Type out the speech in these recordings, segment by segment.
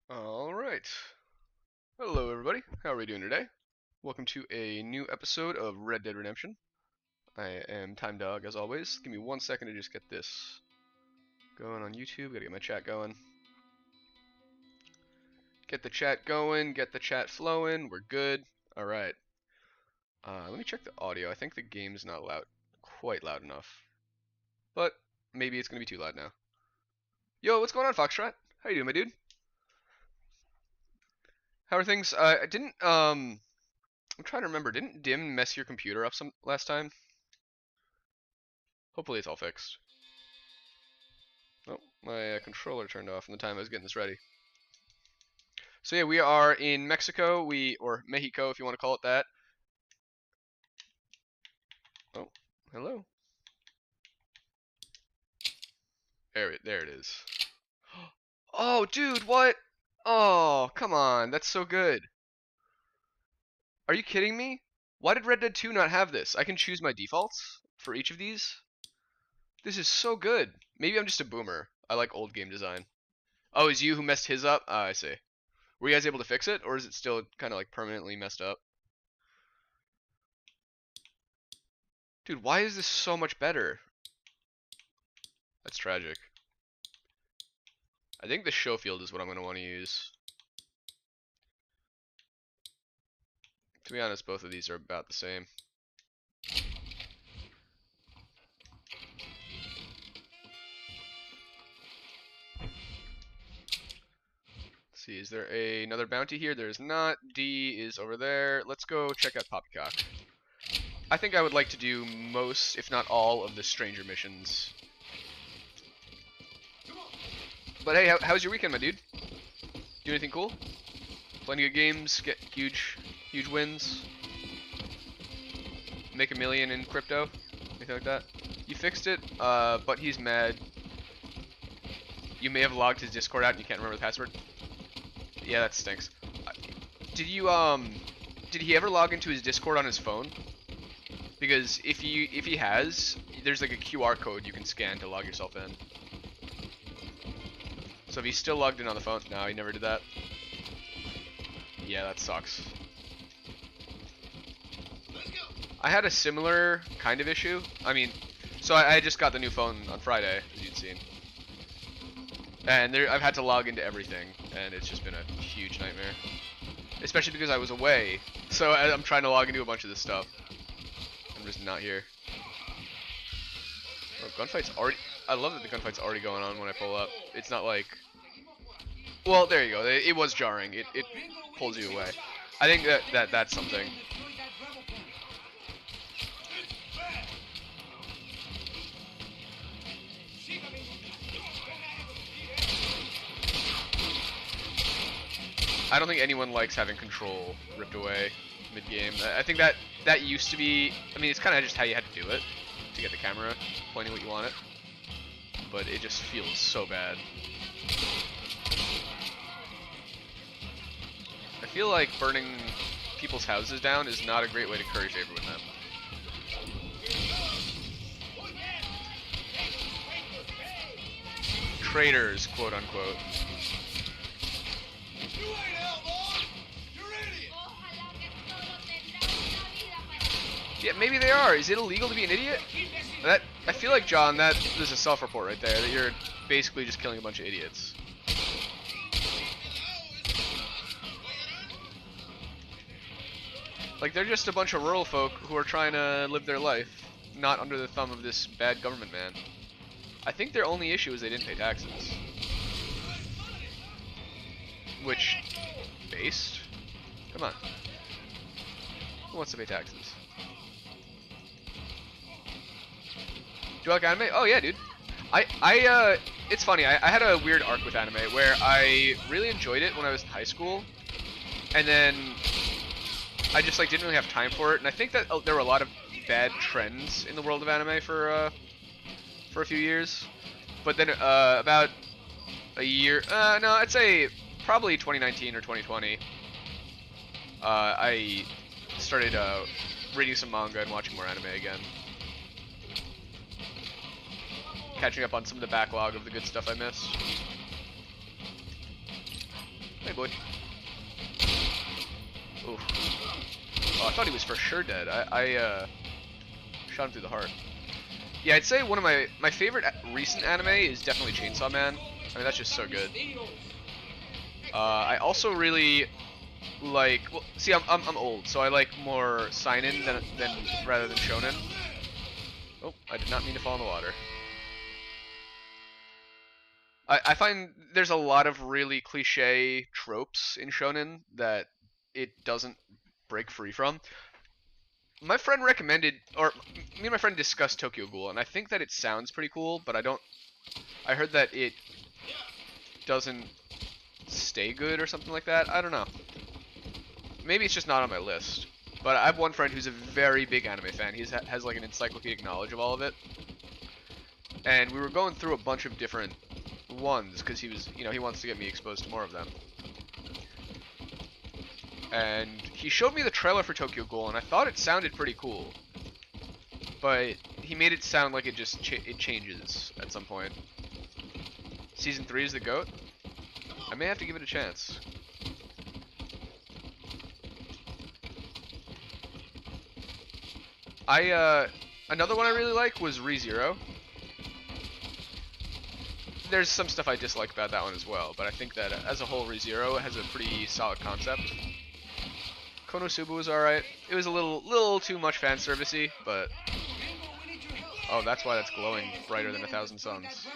Alright. Hello everybody, how are we doing today? Welcome to a new episode of Red Dead Redemption. I am Time Dog as always. Give me 1 second to just get this going on YouTube. Gotta get my chat going. Get the chat going, get the chat flowing, we're good. Alright. Let me check the audio. I think the game's not quite loud enough. But maybe it's gonna be too loud now. Yo, what's going on, Foxtrot? How you doing, my dude? How are things? I'm trying to remember, didn't Dim mess your computer up some last time? Hopefully it's all fixed. Oh, my controller turned off in the time I was getting this ready. So yeah, we are in Mexico, or Mexico if you want to call it that. Oh, hello. There it is. Oh, dude, what? Oh, come on, that's so good. Are you kidding me? Why did Red Dead 2 not have this? I can choose my defaults for each of these. This is so good. Maybe I'm just a boomer. I like old game design. Oh, is you who messed his up? Ah, I see. Were you guys able to fix it, or is it still kind of like permanently messed up? Dude, why is this so much better? That's tragic. I think the show field is what I'm going to want to use. To be honest, both of these are about the same. Let's see, is there another bounty here? There's not. D is over there. Let's go check out Poppycock. I think I would like to do most, if not all, of the stranger missions. But hey, how's your weekend, my dude? Do anything cool? Plenty of games, get huge wins. Make $1 million in crypto, anything like that. You fixed it, but he's mad. You may have logged his Discord out and you can't remember the password. Yeah, that stinks. Did he ever log into his Discord on his phone? Because if he has, there's like a QR code you can scan to log yourself in. So if he's still logged in on the phone, no, he never did that. Yeah, that sucks. I had a similar kind of issue. I mean, so I just got the new phone on Friday, as you'd seen. And I've had to log into everything, and it's just been a huge nightmare. Especially because I was away, so I'm trying to log into a bunch of this stuff. I'm just not here. Oh, gunfight's already... I love that the gunfight's already going on when I pull up. It's not like... Well, there you go. It was jarring. It pulls you away. I think that's something. I don't think anyone likes having control ripped away mid-game. I think that used to be... I mean, it's kind of just how you had to do it to get the camera pointing what you want it. But it just feels so bad. I feel like burning people's houses down is not a great way to curry favor with them. Traitors, quote unquote. Yeah, maybe they are. Is it illegal to be an idiot? I feel like, John, that there's a self-report right there, that you're basically just killing a bunch of idiots. Like, they're just a bunch of rural folk who are trying to live their life, not under the thumb of this bad government man. I think their only issue is they didn't pay taxes. Which, based? Come on. Who wants to pay taxes? Do you like anime? Oh yeah, dude. It's funny, I had a weird arc with anime where I really enjoyed it when I was in high school, and then I just like didn't really have time for it, and I think that there were a lot of bad trends in the world of anime for a few years. But then about a year, no, I'd say probably 2019 or 2020, I started reading some manga and watching more anime again. Catching up on some of the backlog of the good stuff I missed. Hey, boy. Oof. Oh, I thought he was for sure dead. I shot him through the heart. Yeah, I'd say one of my favorite recent anime is definitely Chainsaw Man. I mean, that's just so good. I also really like. Well, see, I'm old, so I like more seinen than rather than shonen. Oh, I did not mean to fall in the water. I find there's a lot of really cliche tropes in shonen that it doesn't break free from. My friend recommended, or me and my friend discussed Tokyo Ghoul, and I think that it sounds pretty cool, but I heard that it doesn't stay good or something like that. I don't know. Maybe it's just not on my list. But I have one friend who's a very big anime fan. He has like an encyclopedic knowledge of all of it. And we were going through a bunch of different ones because he was, he wants to get me exposed to more of them. And he showed me the trailer for Tokyo Ghoul, and I thought it sounded pretty cool. But he made it sound like it just it changes at some point. Season 3 is the GOAT? I may have to give it a chance. Another one I really like was ReZero. There's some stuff I dislike about that one as well, but I think that as a whole, ReZero has a pretty solid concept. Konosuba was alright. It was a little too much fan servicey, but oh, that's why that's glowing brighter than 1,000 suns.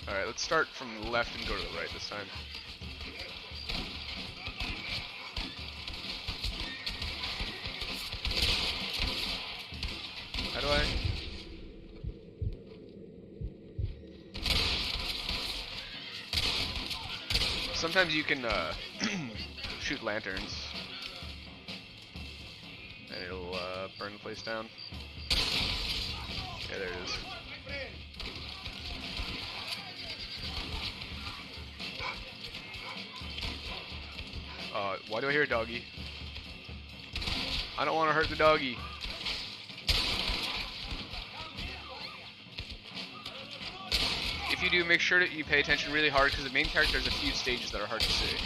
Alright, let's start from the left and go to the right this time. How do I? Sometimes you can shoot lanterns, and it'll burn the place down. Yeah, there it is. Why do I hear a doggy? I don't want to hurt the doggy. If you do, make sure that you pay attention really hard because the main character has a few stages that are hard to see.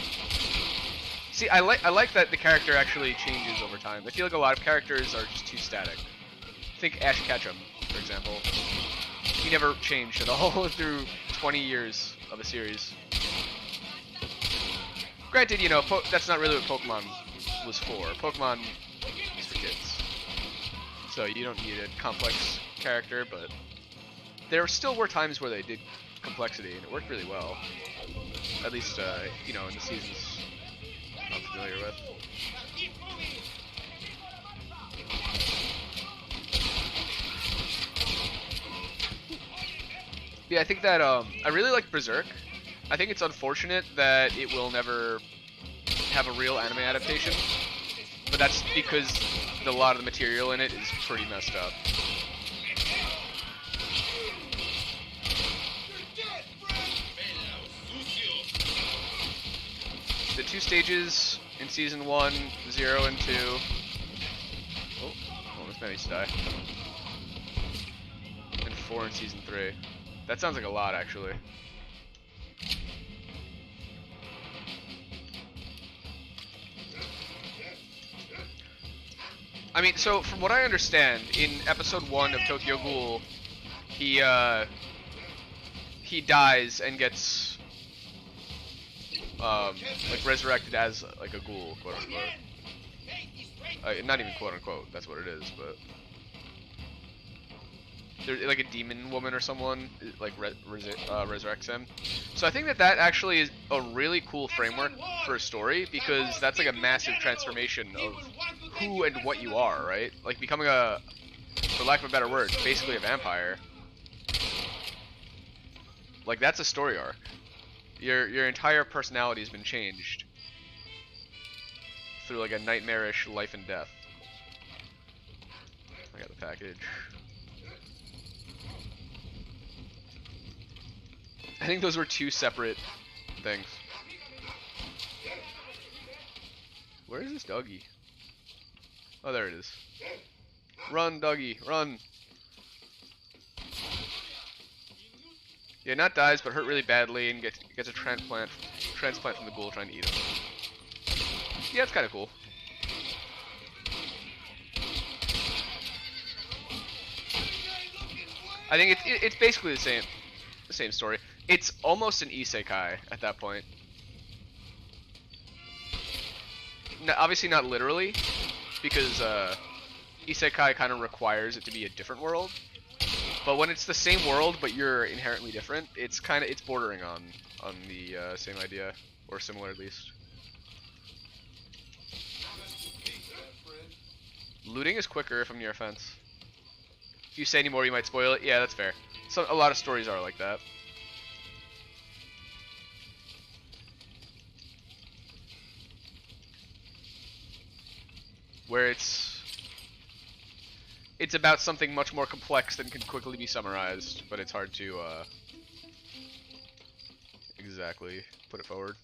See, I like that the character actually changes over time. I feel like a lot of characters are just too static. Think Ash Ketchum, for example. He never changed at all through 20 years of a series. Granted, that's not really what Pokemon was for. Pokemon is for kids. So you don't need a complex character, but there still were times where they did complexity, and it worked really well. At least, in the seasons I'm familiar with. Yeah, I think that, I really like Berserk. I think it's unfortunate that it will never have a real anime adaptation, but that's because a lot of the material in it is pretty messed up. The 2 stages in Season 1, 0 and 2. Oh, almost managed to die. And 4 in Season 3. That sounds like a lot, actually. I mean, so from what I understand, in episode 1 of Tokyo Ghoul, he dies and gets like resurrected as like a ghoul, quote unquote. Not even quote unquote. That's what it is, but there's like a demon woman or someone like resurrects him. So I think that actually is a really cool framework for a story because that's like a massive transformation of who and what you are, right? Like becoming for lack of a better word, basically a vampire. Like that's a story arc. Your entire personality has been changed through like a nightmarish life and death. I got the package. I think those were 2 separate things. Where is this doggy? Oh, there it is. Run, doggy, run! Yeah, not dies, but hurt really badly and gets a transplant from the ghoul trying to eat him. Yeah, it's kind of cool. I think it's basically the same story. It's almost an isekai at that point. No, obviously not literally, because isekai kind of requires it to be a different world. But when it's the same world but you're inherently different, it's bordering on the same idea, or similar at least. Looting is quicker if I'm near a fence. If you say any more, you might spoil it. Yeah, that's fair. So a lot of stories are like that. Where it's about something much more complex than can quickly be summarized, but it's hard to exactly put it forward.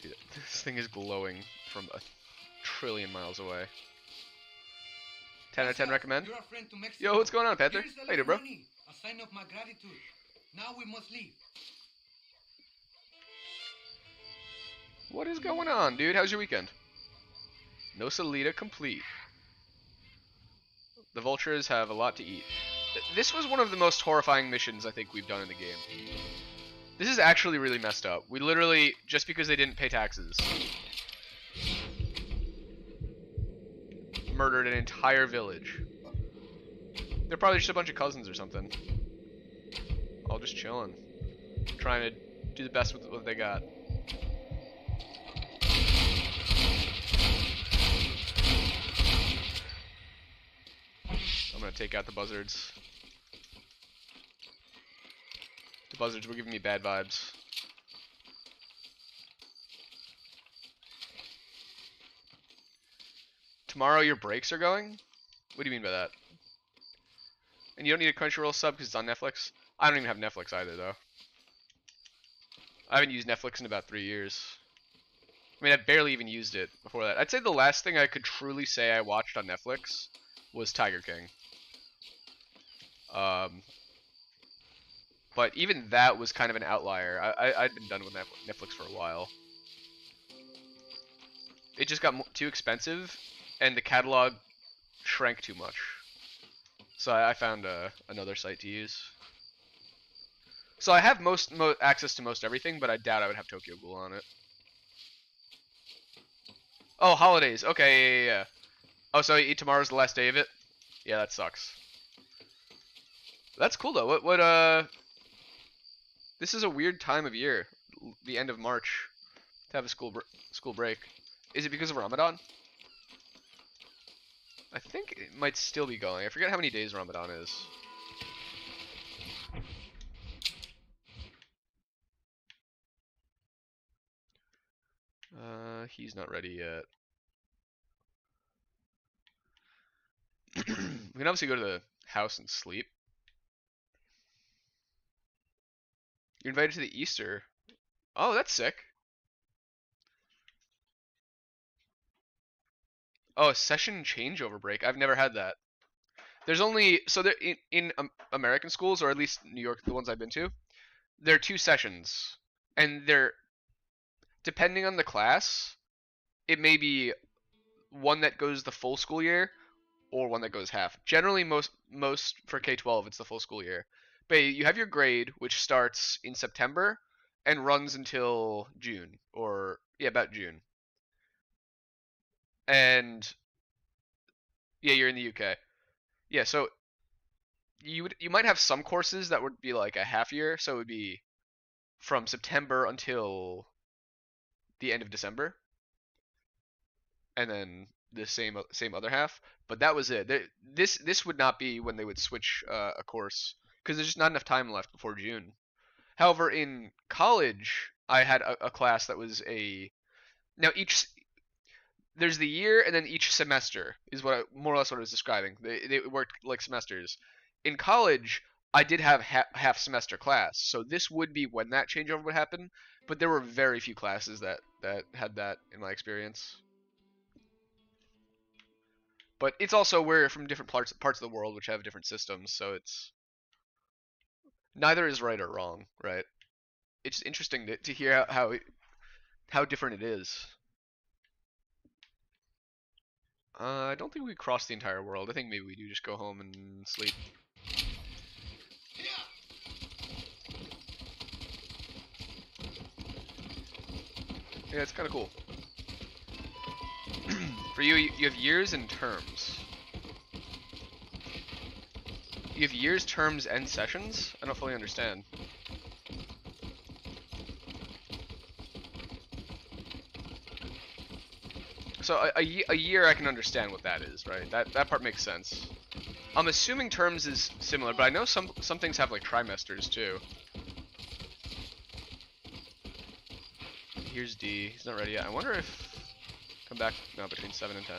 Dude, this thing is glowing from a trillion miles away. 10 out of 10 recommend. Yo, what's going on, Panther? How you doing, bro? A sign of my gratitude. Now we must leave. What is going on, dude? How's your weekend? No Salida complete. The vultures have a lot to eat. This was one of the most horrifying missions I think we've done in the game. This is actually really messed up. We literally, just because they didn't pay taxes, murdered an entire village. They're probably just a bunch of cousins or something. All just chilling. Trying to do the best with what they got. I'm gonna take out the buzzards. The buzzards were giving me bad vibes. Tomorrow your breaks are going? What do you mean by that? And you don't need a Crunchyroll sub because it's on Netflix? I don't even have Netflix either, though. I haven't used Netflix in about 3 years. I mean, I barely even used it before that. I'd say the last thing I could truly say I watched on Netflix was Tiger King. But even that was kind of an outlier. I'd been done with Netflix for a while. It just got too expensive, and the catalog shrank too much. So I found another site to use. So I have access to most everything, but I doubt I would have Tokyo Ghoul on it. Oh, holidays. Okay, yeah. Oh, so tomorrow's the last day of it? Yeah, that sucks. That's cool though. This is a weird time of year, the end of March, to have a school break. Is it because of Ramadan? I think it might still be going. I forget how many days Ramadan is. He's not ready yet. We can obviously go to the house and sleep. You're invited to the Easter. Oh, that's sick. Oh, a session changeover break. I've never had that. There's only so there in American schools, or at least New York, the ones I've been to, there are 2 sessions, and they're depending on the class. It may be one that goes the full school year, or one that goes half. Generally, most for K-12, it's the full school year. But you have your grade, which starts in September and runs until June, or yeah, about June. And yeah, you're in the UK. Yeah, so you might have some courses that would be like a half year, so it would be from September until the end of December, and then the same other half. But that was it. This would not be when they would switch a course because there's just not enough time left before June. However, in college, I had a class that was a now each there's the year and then each semester is more or less what I was describing. They worked like semesters. In college, I did have half semester class, so this would be when that changeover would happen. But there were very few classes that had that in my experience. But it's also we're from different parts of the world which have different systems, so it's Neither is right or wrong, right? It's interesting to hear how different it is. I don't think we cross the entire world. I think maybe we do just go home and sleep. Yeah, it's kind of cool. For you, you have years and terms. You have years, terms, and sessions? I don't fully understand. So a year I can understand what that is, right? That part makes sense. I'm assuming terms is similar, but I know some things have like trimesters too. Here's D. He's not ready yet. I wonder if come back now between 7 and 10.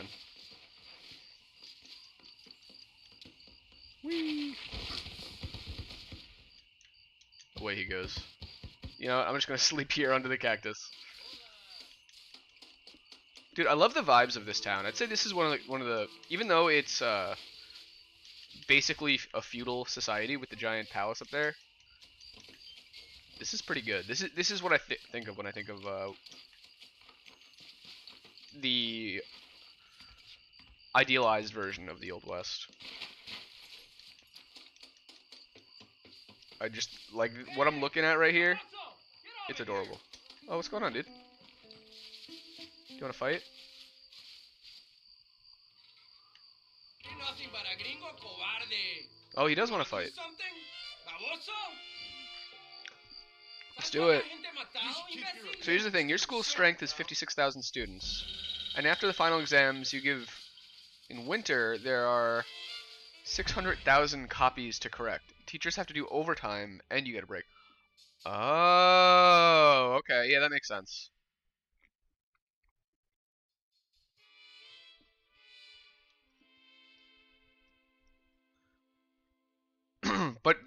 Whee! Away he goes. You know, I'm just gonna sleep here under the cactus. Dude, I love the vibes of this town. I'd say this is one of the even though it's basically a feudal society with the giant palace up there. This is pretty good. This is what I think of when I think of the idealized version of the Old West. I just like what I'm looking at right here. It's adorable. Oh, what's going on, dude? You wanna fight? Oh, he does want to fight. Let's do it. So here's the thing. Your school's strength is 56,000 students. And after the final exams, you give... In winter, there are 600,000 copies to correct. Teachers have to do overtime, and you get a break. Oh, okay. Yeah, that makes sense. But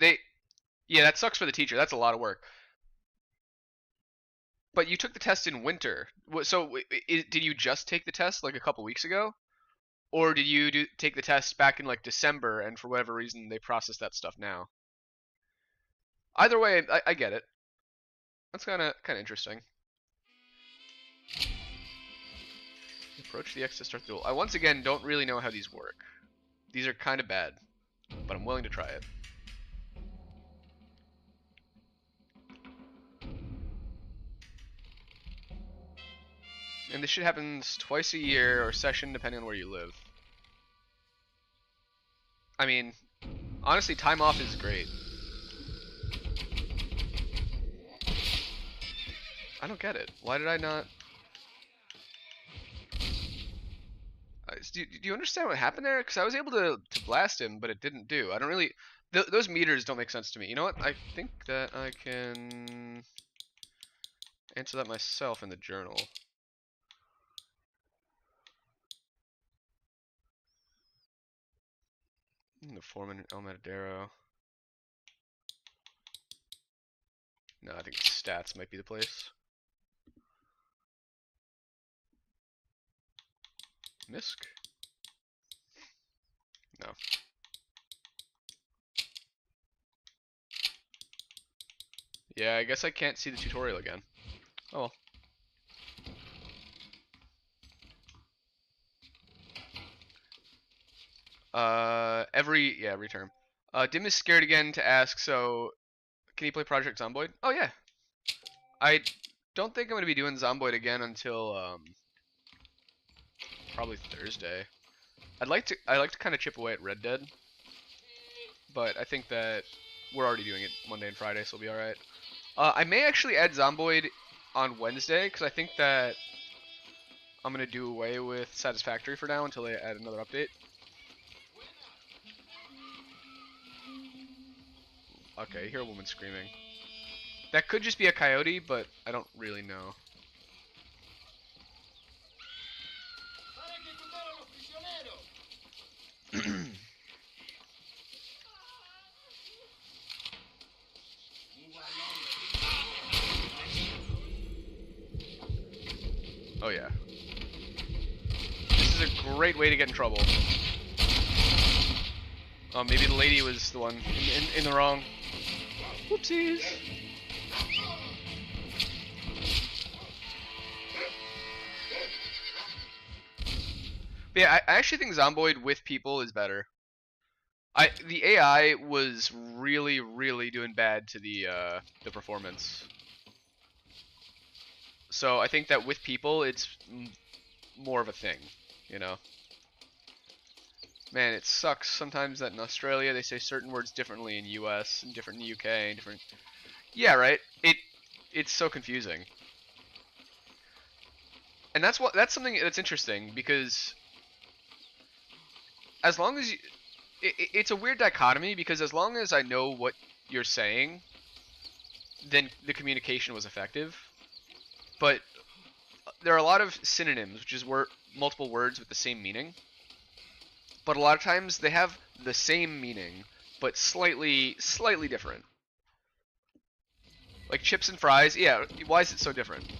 yeah, that sucks for the teacher. That's a lot of work. But you took the test in winter. So did you just take the test like a couple weeks ago? Or did you take the test back in like December and for whatever reason they process that stuff now? Either way, I get it. That's kind of interesting. Approach the X to start the duel. I once again don't really know how these work. These are kind of bad, but I'm willing to try it. And this shit happens twice a year or session depending on where you live. I mean, honestly, time off is great. I don't get it. Why did I not... Do you understand what happened there? Because I was able to blast him, but it didn't do. I don't really... those meters don't make sense to me. You know what? I think that I can answer that myself in the journal. The foreman El Matadero. No, I think stats might be the place. Misk? No. Yeah, I guess I can't see the tutorial again. Oh well. Every term. Dim is scared again to ask, so can you play Project Zomboid? Oh yeah. I don't think I'm gonna be doing Zomboid again until probably Thursday. I like to kind of chip away at Red Dead, but I think that we're already doing it Monday and Friday, so we'll be all right. I may actually add Zomboid on Wednesday because I think that I'm gonna do away with Satisfactory for now until they add another update. Okay, you hear a woman screaming. That could just be a coyote, but I don't really know. Oh yeah. This is a great way to get in trouble. Oh, maybe the lady was the one in the wrong. Whoopsies. But yeah, I actually think Zomboid with people is better. The AI was really doing bad to the performance. So I think that with people, it's more of a thing, you know. Man, it sucks sometimes that in Australia they say certain words differently in US and different in the UK and different. Yeah, right. It's so confusing. And that's something that's interesting because as long as you, it's a weird dichotomy because as long as I know what you're saying, then the communication was effective. But there are a lot of synonyms, which is multiple words with the same meaning. But a lot of times they have the same meaning, but slightly different. Like chips and fries, yeah, why is it so different?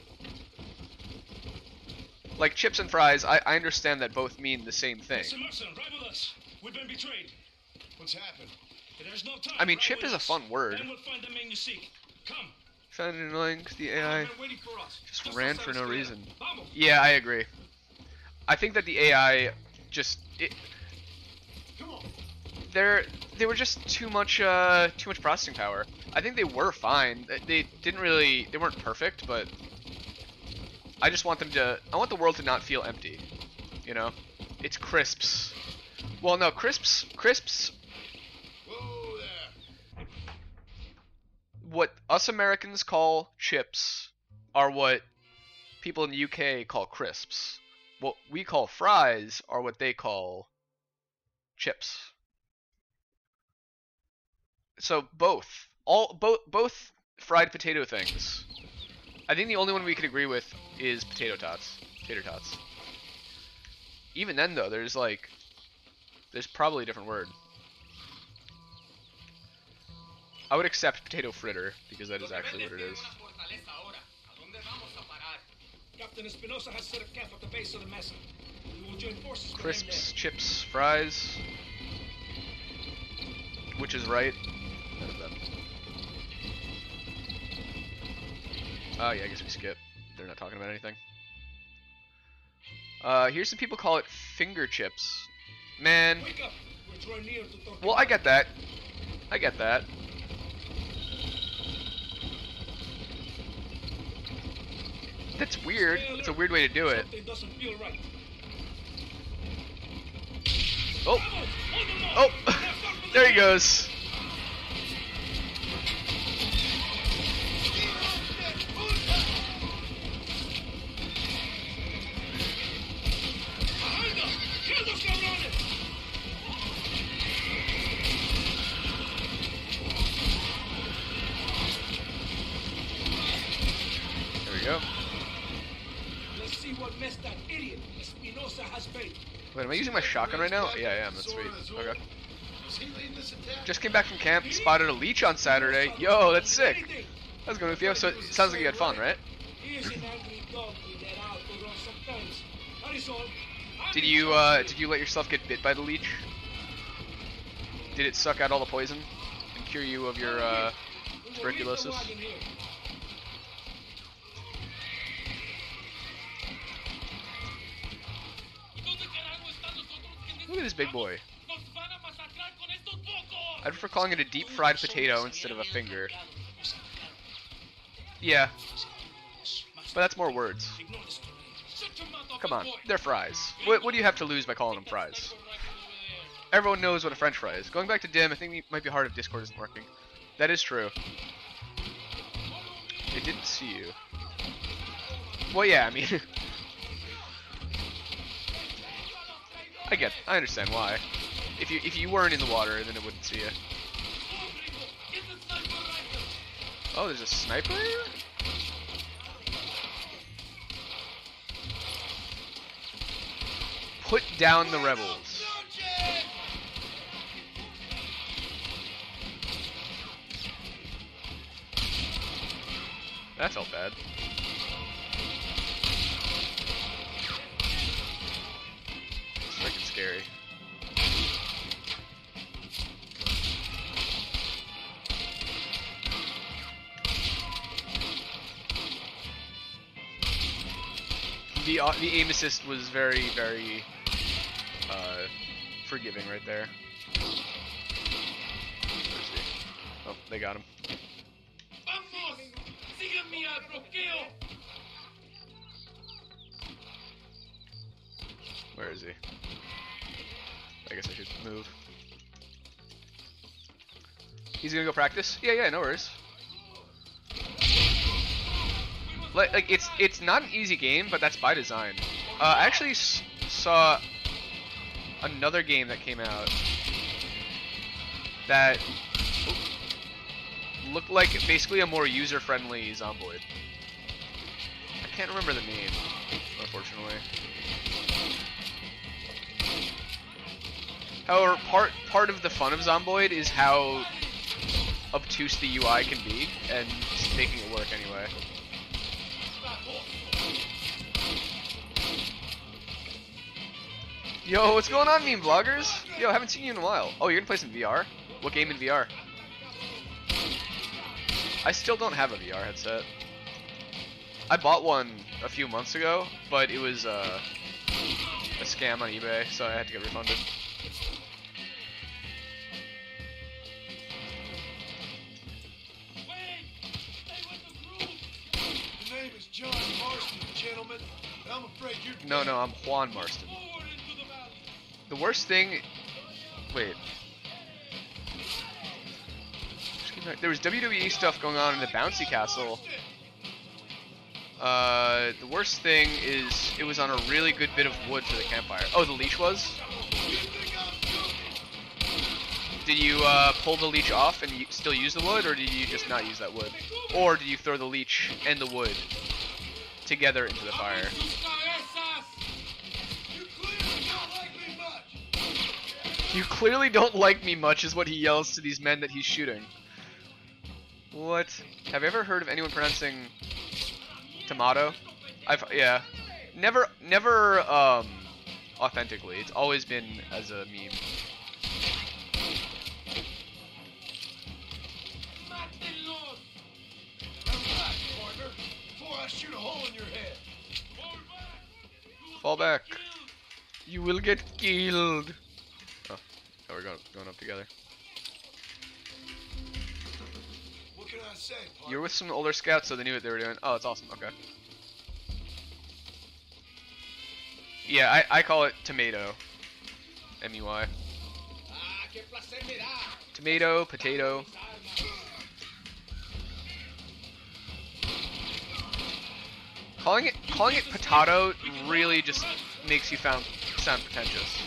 Like chips and fries, I understand that both mean the same thing. Mr. Marston, ride with us. We've been betrayed. What's happened? There's no time. I mean, Ride chip with is a us. fun word. Then we'll find the man you seek. Come. Found it annoying because the AI They're waiting for us. just ran for no reason. Vamos. Yeah, I agree. I think that the AI just Come on. they were just too much processing power. I think they were fine. They weren't perfect, but I just want I want the world to not feel empty. You know? It's crisps. Well, no, crisps Whoa there. what us Americans call chips are what people in the UK call crisps. What we call fries are what they call chips. So both fried potato things. I think the only one we could agree with is tater tots. Even then though, there's probably a different word. I would accept potato fritter because that is actually what it is. Captain Espinosa has set a camp at the base of the mesa. We will join forces with him Crisps, chips, fries. Which is right. None of them. Oh yeah, I guess we skip. They're not talking about anything. Here's some people call it finger chips. Man. there. Wake up. We're drawing near to Torquemada. Well, I get that. I get that. That's weird. It's a weird way to do it. Something doesn't feel right. Oh. Vamos. Oh. There he goes. Kill those cabrones. There we go. Let's see what mess that idiot Espinosa has made. Wait, am I using my shotgun right now? Yeah, I am. That's sweet. Okay. Is he leading this attack? Just came back from camp, spotted a leech on Saturday. Yo, that's sick. How's it going with you? So it sounds like you had fun, right? He is an angry dog with that out to run sometimes. That is all. Did you let yourself get bit by the leech? Did it suck out all the poison and cure you of your tuberculosis? Look at this big boy. I prefer calling it a deep fried potato instead of a finger. Yeah, but that's more words. Come on, they're fries. What do you have to lose by calling them fries? Everyone knows what a french fry is. Going back to Dim, I think it might be hard if Discord isn't working. That is true. It didn't see you. Well, yeah, I mean... I understand why. If you weren't in the water, then it wouldn't see you. Oh, there's a sniper here? Put down the rebels. That felt bad. It's freaking scary. the aim assist was very, very forgiving right there. Where is he? Oh, they got him. Vamos! Síganme al bloqueo! Where is he? I guess I should move. He's gonna go practice? Yeah, no worries. Like it's not an easy game, but that's by design. I actually saw another game that came out that looked like basically a more user-friendly Zomboid. I can't remember the name, unfortunately. However, part of the fun of Zomboid is how obtuse the UI can be, and making it work anyway. Yo, what's going on, meme vloggers? Yo, I haven't seen you in a while. Oh, you're gonna play some VR? What game in VR? I still don't have a VR headset. I bought one a few months ago, but it was a scam on eBay, so I had to get refunded. The name is John Marston, gentlemen. And I'm afraid you're No, I'm Juan Marston. The worst thing... Wait. There was WWE stuff going on in the bouncy castle. The worst thing is it was on a really good bit of wood for the campfire. Oh, the leech was? Did you pull the leech off and still use the wood, or did you just not use that wood? Or did you throw the leech and the wood together into the fire? You clearly don't like me much is what he yells to these men that he's shooting. What? Have you ever heard of anyone pronouncing tomato? Yeah. Never authentically. It's always been as a meme. Before I shoot a hole in your head. Fall back. You will get killed. Oh, we're going up together. What can I say, partner? You're with some older scouts, so they knew what they were doing. Oh, that's awesome. Okay. Yeah, I call it tomato. M-U-I. Tomato, potato. Calling it potato really just makes you sound pretentious.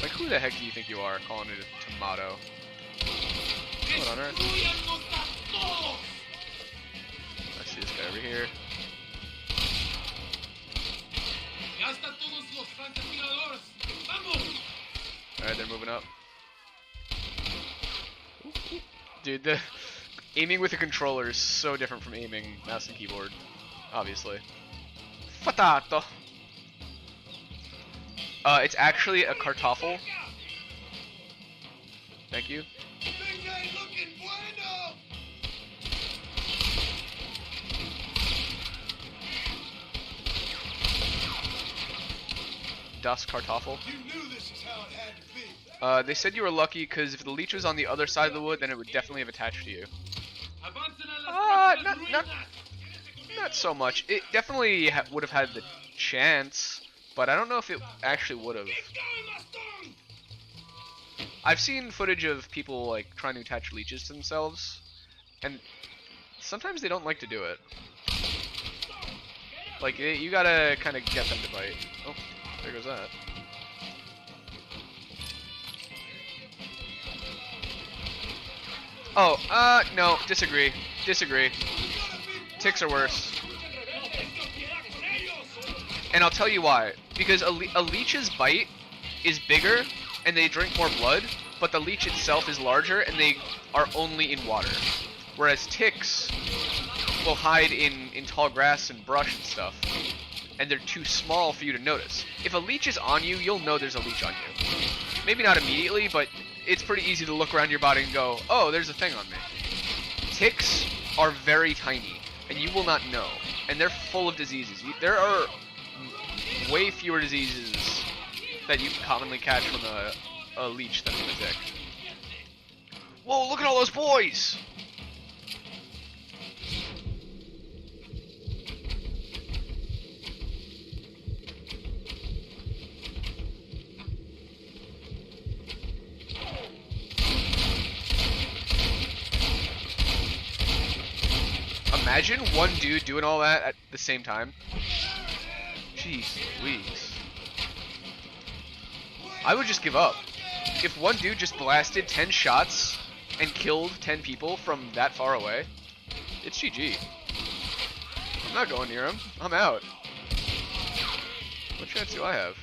Like, who the heck do you think you are calling it a tomato? What on earth? I see this guy over here. Alright, they're moving up. Dude, the aiming with a controller is so different from aiming mouse and keyboard, obviously. Potato. It's actually a kartoffel. Thank you. Things ain't looking bueno. Das Kartoffel. You knew this is how it had to be. They said you were lucky because if the leech was on the other side of the wood, then it would definitely have attached to you. Not so much. It definitely would have had the chance, but I don't know if it actually would have. I've seen footage of people like trying to attach leeches to themselves, and sometimes they don't like to do it. Like, you gotta kind of get them to bite. Oh, there goes that. Oh, no, disagree. Ticks are worse. And I'll tell you why. Because a leech's bite is bigger, and they drink more blood, but the leech itself is larger, and they are only in water. Whereas ticks will hide in tall grass and brush and stuff, and they're too small for you to notice. If a leech is on you, you'll know there's a leech on you. Maybe not immediately, but it's pretty easy to look around your body and go, oh, there's a thing on me. Ticks are very tiny, and you will not know. and they're full of diseases. There are way fewer diseases that you can commonly catch from a leech than from a tick. Whoa, look at all those boys! Imagine one dude doing all that at the same time. Jeez Louise. I would just give up. If one dude just blasted 10 shots and killed 10 people from that far away, it's GG. I'm not going near him. I'm out. What chance do I have?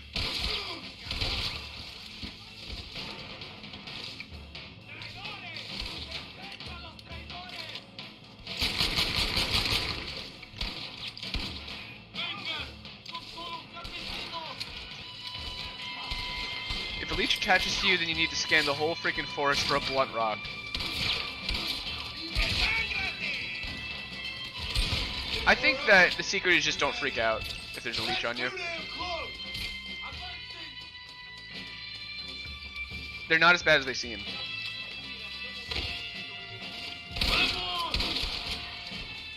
If a leech attaches to you, then you need to scan the whole freaking forest for a blunt rock. I think that the secret is just don't freak out if there's a leech on you. They're not as bad as they seem.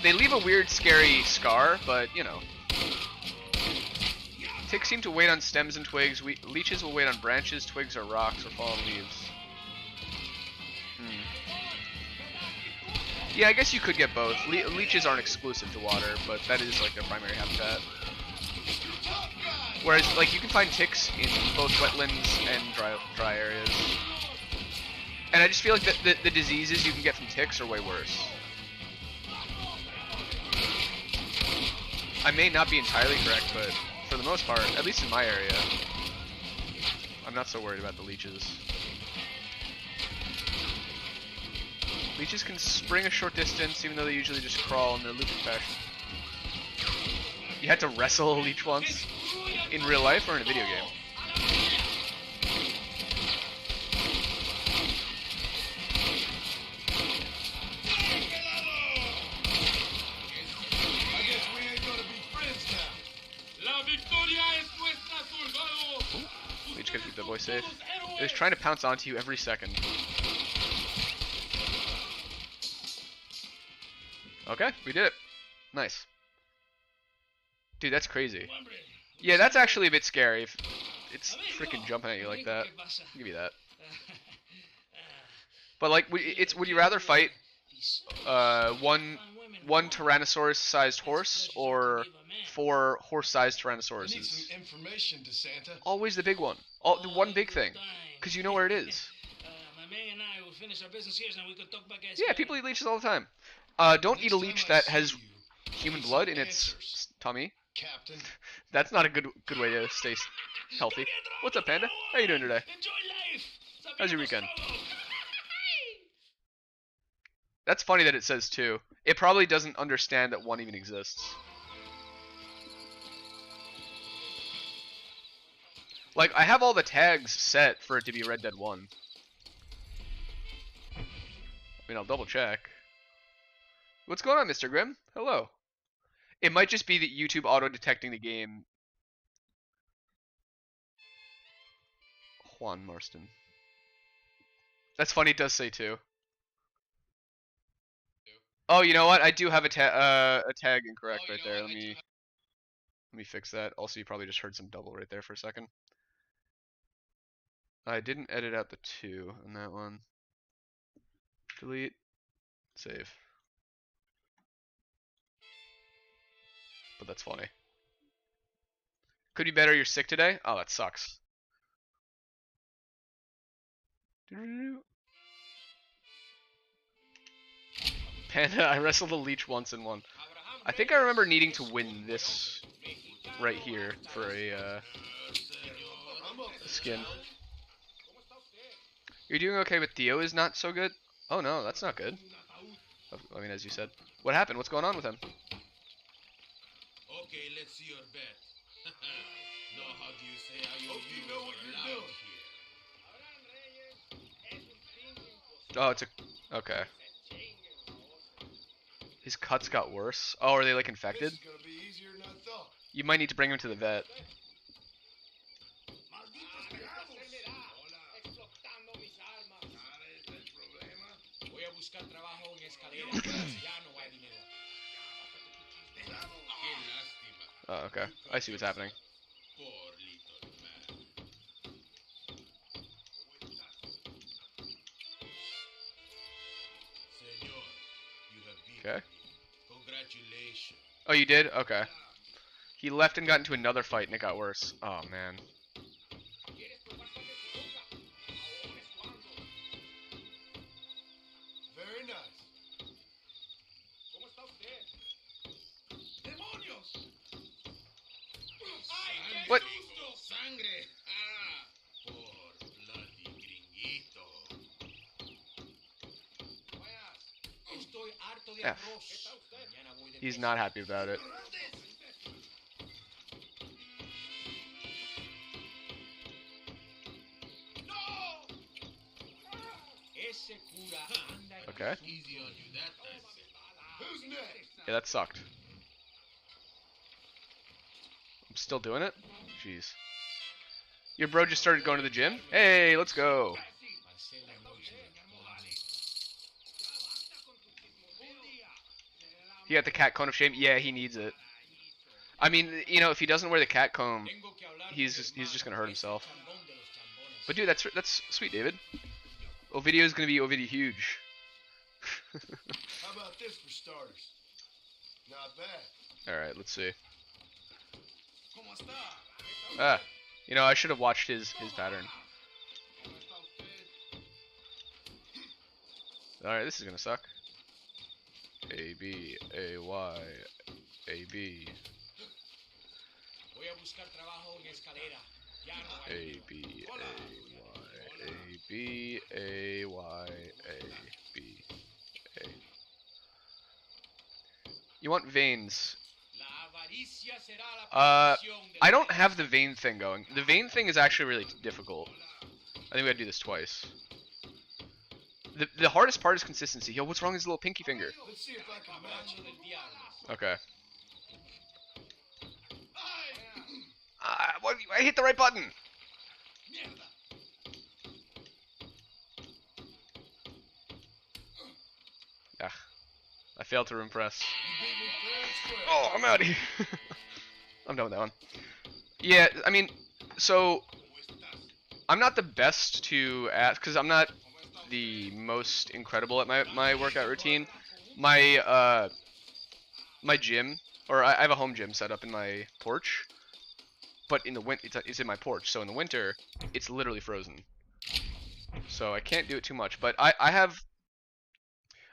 They leave a weird, scary scar, but, you know. Ticks seem to wait on stems and twigs. Leeches will wait on branches, twigs, or rocks, or fallen leaves. Yeah, I guess you could get both. Leeches aren't exclusive to water, but that is like their primary habitat. Whereas, like, you can find ticks in both wetlands and dry areas. And I just feel like the diseases you can get from ticks are way worse. I may not be entirely correct, but for the most part, at least in my area, I'm not so worried about the leeches. Leeches can spring a short distance, even though they usually just crawl in their looping fashion. You had to wrestle a leech once? In real life or in a video game? Leech gotta keep that boy safe. It's trying to pounce onto you every second. Okay, we did it. Nice. Dude, that's crazy. Yeah, that's actually a bit scary if it's freaking jumping at you like that. I'll give you that. But like, would you rather fight one Tyrannosaurus-sized horse or 4 horse-sized Tyrannosauruses? Always the big one. The one big thing, because you know where it is. Yeah, people eat leeches all the time. Don't eat a leech that has human blood in its tummy. Captain. That's not a good way to stay healthy. What's up, Panda? How you doing today? How's your weekend? That's funny that it says 2. It probably doesn't understand that 1 even exists. Like, I have all the tags set for it to be Red Dead 1. I mean, I'll double check. What's going on, Mr. Grimm? Hello. It might just be that YouTube auto-detecting the game. Juan Marston. That's funny, it does say 2. Oh, you know what? I do have a tag incorrect right there. Let me fix that. Also, you probably just heard some double right there for a second. I didn't edit out the 2 on that one. Delete. Save. But that's funny. Could be better, you're sick today? Oh, that sucks. Panda, I wrestled a leech once and won. I think I remember needing to win this right here for a skin. You're doing okay, but Theo is not so good? Oh no, that's not good. I mean, as you said. What happened? What's going on with him? Okay, let's see your bet. No, how do you say I hope you know what you're doing. Oh, it's a... Okay. His cuts got worse. Oh, are they like infected? This is gonna be easier than I thought. You might need to bring him to the vet. Voy a buscar trabajo en escalera. Ya no hay dinero. Qué lástima. Oh, okay. I see what's happening. Poor little man. Señor, you have beaten Okay. me. Congratulations. Oh, you did? Okay. He left and got into another fight and it got worse. Oh, man. Very nice. ¡Demonios! What? Sangre. Ah, poor bloody gringuito. Estoy harto de F. arroz. Mañana voy de He's not happy about it. Ese cura anda en Okay. Easy on you that time. Who's next? Yeah, that sucked. I'm still doing it? Jeez. Your bro just started going to the gym? Hey, let's go. Pasé la noche volando. He got the cat cone of shame? Yeah, he needs it. I mean, you know, if he doesn't wear the cat comb, Tengo que hablar he's con el just mago, gonna hurt ese himself. chambón de los chambones. But dude, that's sweet, David. Ovidio's gonna be Ovidio huge. How about this for starters? Not bad. Alright, let's see. ¿Cómo está? Ah, you know, I should have watched his pattern. ¿Cómo está usted? Alright, this is gonna suck. A, B, A, Y, A, B, Voy a buscar trabajo en escalera. Ya no hay A, dinero. B, A, Y, A, B, A, Y, A, B, A. You want veins. La avaricia será la perdición del I don't have the vein thing going. The vein thing is actually really difficult. I think we gotta do this twice. The hardest part is consistency. Yo, what's wrong with his little pinky finger? Let's see if I can match Hablando it. del diablo. Okay. What, I hit the right button. ¡Mierda! Ah, I failed to room press. You beat me fair and square. Oh, I'm out of here. I'm done with that one. Yeah, I mean, so I'm not the best to ask because I'm not the most incredible at my workout routine. My my gym, or I have a home gym set up in my porch, but in the it's in my porch. So in the winter, it's literally frozen. So I can't do it too much. But I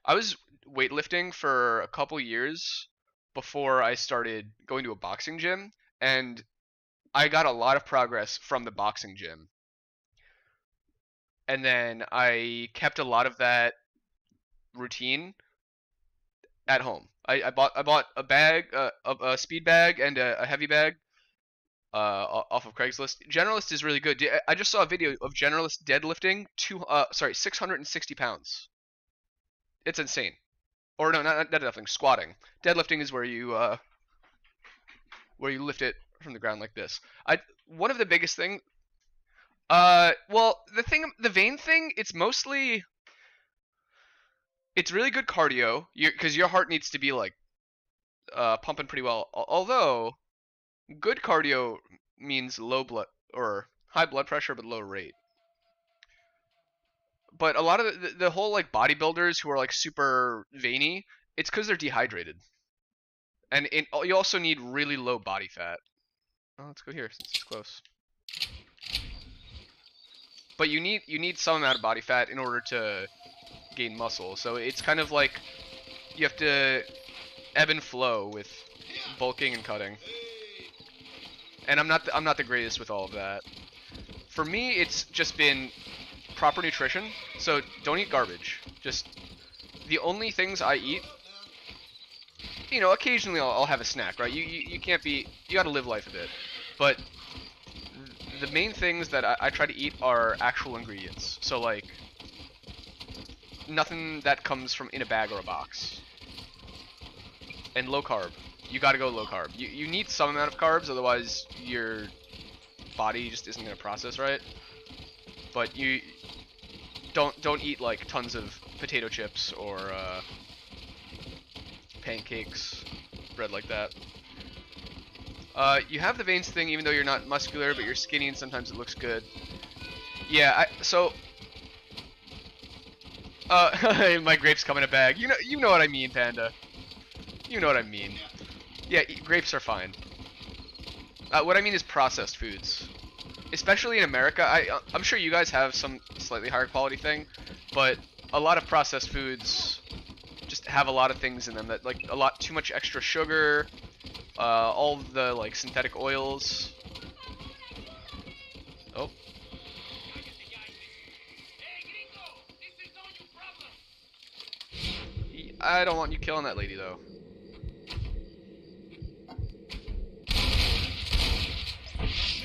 was weightlifting for a couple years before I started going to a boxing gym, and I got a lot of progress from the boxing gym. And then I kept a lot of that routine at home. I bought a bag, a speed bag and a heavy bag off of Craigslist. Generalist is really good. I just saw a video of Generalist deadlifting 660 pounds. It's insane. Or no, not deadlifting, squatting. Deadlifting is where you lift it from the ground like this. One of the biggest thing. Well, the vein thing, it's really good cardio, because your heart needs to be like pumping pretty well. Although good cardio means low blood or high blood pressure but low rate. But a lot of the whole like bodybuilders who are like super veiny, it's because they're dehydrated. And you also need really low body fat. Oh, let's go here since it's close. But you need some amount of body fat in order to gain muscle. So it's kind of like you have to ebb and flow with bulking and cutting. And I'm not the greatest with all of that. For me, it's just been proper nutrition. So don't eat garbage. Just the only things I eat. You know, occasionally I'll have a snack, right? You can't be. You got to live life a bit. But the main things that I try to eat are actual ingredients. So like nothing that comes from in a bag or a box. and low carb. You gotta go low carb. You need some amount of carbs, otherwise your body just isn't gonna process right. But you don't eat like tons of potato chips or pancakes, bread like that. You have the veins thing even though you're not muscular, but you're skinny and sometimes it looks good. Yeah, my grapes come in a bag. You know what I mean, Panda. You know what I mean. Yeah, grapes are fine. What I mean is processed foods. Especially in America, I'm sure you guys have some slightly higher quality thing, but a lot of processed foods just have a lot of things in them that, like, a lot too much extra sugar, all the, like, synthetic oils. Oh. I don't want you killing that lady, though.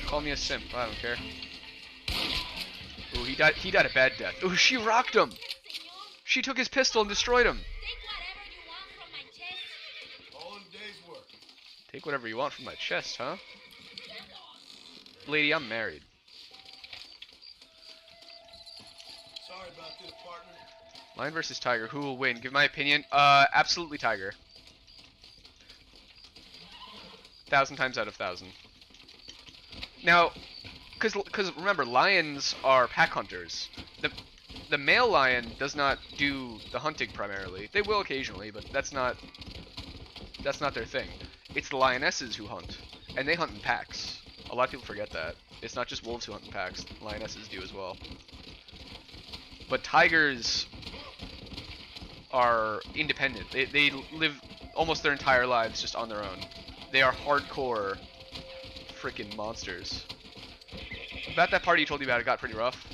Call me a simp. I don't care. Ooh, he died a bad death. Ooh, she rocked him. She took his pistol and destroyed him. All in a day's work. Take whatever you want from my chest, huh? Lady, I'm married. Sorry about this, partner. Lion versus tiger. Who will win? Give my opinion. Absolutely tiger. 1,000 times out of 1,000. Now, because remember, lions are pack hunters. The male lion does not do the hunting primarily. They will occasionally, but that's not their thing. It's the lionesses who hunt, and they hunt in packs. A lot of people forget that. It's not just wolves who hunt in packs. Lionesses do as well. But tigers are independent. They live almost their entire lives just on their own. They are hardcore freaking monsters. About that party you told me about, it got pretty rough.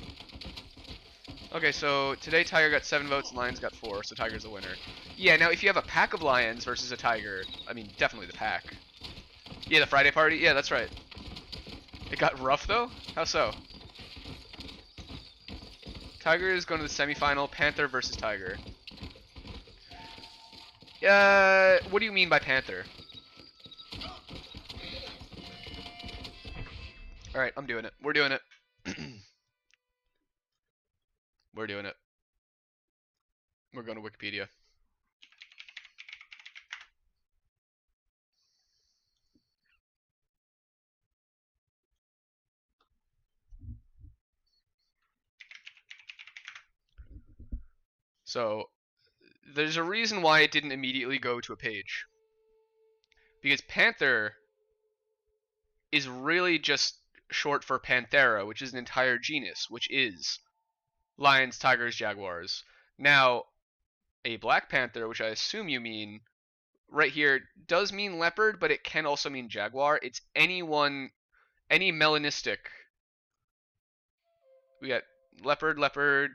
Okay, so today Tiger got 7 votes and Lions got 4, so Tiger's the winner. Yeah, now if you have a pack of lions versus a tiger, I mean, definitely the pack. Yeah, the Friday party? Yeah, that's right. It got rough, though? How so? Tiger is going to the semifinal, Panther versus Tiger. What do you mean by Panther? Alright, I'm doing it. We're doing it. We're doing it. We're going to Wikipedia. So, there's a reason why it didn't immediately go to a page. Because Panther is really just short for Panthera, which is an entire genus, which is lions, tigers, jaguars. Now, a black panther, which I assume you mean right here, does mean leopard, but it can also mean jaguar. It's any melanistic. We got leopard, leopard.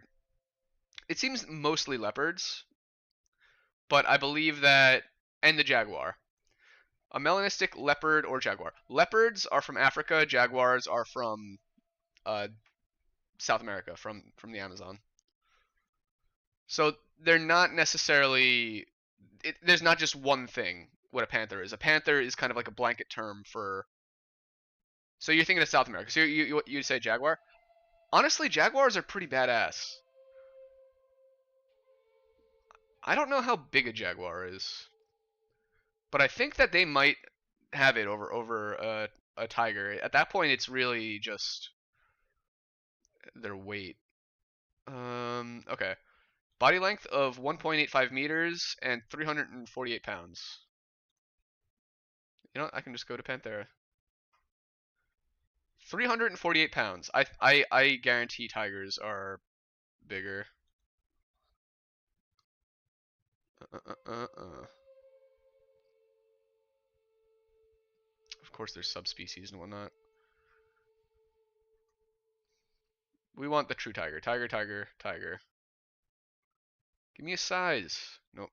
It seems mostly leopards, but I believe that, and the jaguar. A melanistic leopard or jaguar. Leopards are from Africa, jaguars are from South America, from the Amazon. So they're not necessarily. There's not just one thing what a panther is. A panther is kind of like a blanket term for. So you're thinking of South America. So you say jaguar? Honestly, jaguars are pretty badass. I don't know how big a jaguar is, but I think that they might have it over a tiger. At that point, it's really just their weight. Okay. Body length of 1.85 meters and 348 pounds. You know what? I can just go to Panthera. 348 pounds. I guarantee tigers are bigger. Of course, there's subspecies and whatnot. We want the true tiger. Tiger, tiger, tiger. Give me a size. Nope.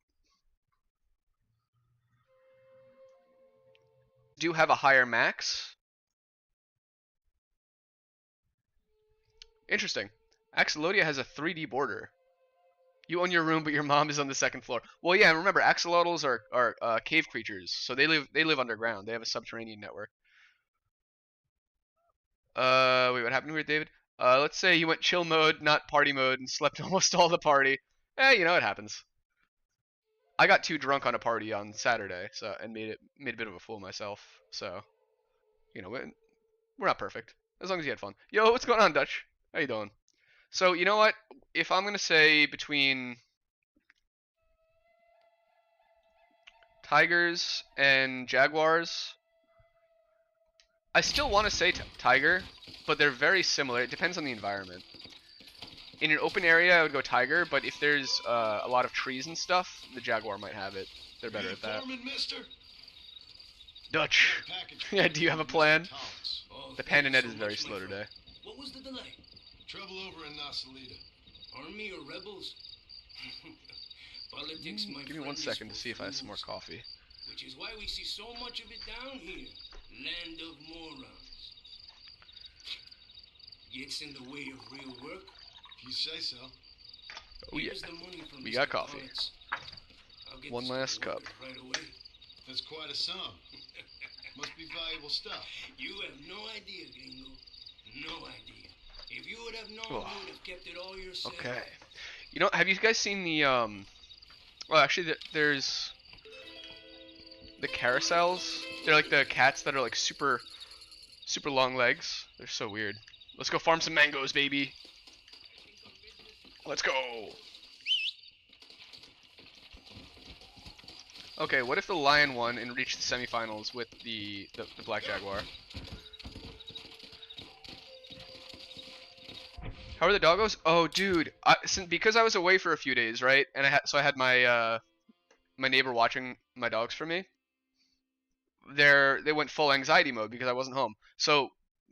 Do have a higher max. Interesting. Axolodia has a 3D border. You own your room, but your mom is on the second floor. Well, yeah. Remember, axolotls are cave creatures, so they live underground. They have a subterranean network. Wait, what happened here, David? Let's say you went chill mode, not party mode, and slept almost all the party. You know it happens. I got too drunk on a party on Saturday, so and made a bit of a fool of myself. So, you know, we're not perfect. As long as you had fun. Yo, what's going on, Dutch? How you doing? So, you know what? If I'm gonna say between tigers and jaguars, I still want to say tiger, but they're very similar. It depends on the environment. In an open area, I would go tiger, but if there's a lot of trees and stuff, the jaguar might have it. They're better at that. Foreman, mister? Dutch. Package Yeah, do you have a plan? Thomas. Oh, The thank you pandanet so is very much, my slow friend. today. What was the delay? Trouble over in Nasalita. Army or rebels? Politics, my Give me 1 friend, is second to for see if I have some more fools, coffee. which is why we see so much of it down here. Land of morons. Gets in the way of real work. If you say so. Oh yeah. Here's the money from We Mr. got coffee. Collins. I'll get One this to last the cup. workers right away. That's quite a sum. Must be valuable stuff. You have no idea, Gringo. No idea. If you would have known, Oh. you would have kept it all yourself. Okay. You know, have you guys seen the well, actually, there's the carousels. They're like the cats that are like super long legs. They're so weird. Let's go farm some mangoes, baby. Let's go. Okay, what if the lion won and reached the semifinals with the black jaguar? How are the doggos? Oh, dude, because I was away for a few days, right? And I had my my neighbor watching my dogs for me. They went full anxiety mode because I wasn't home. So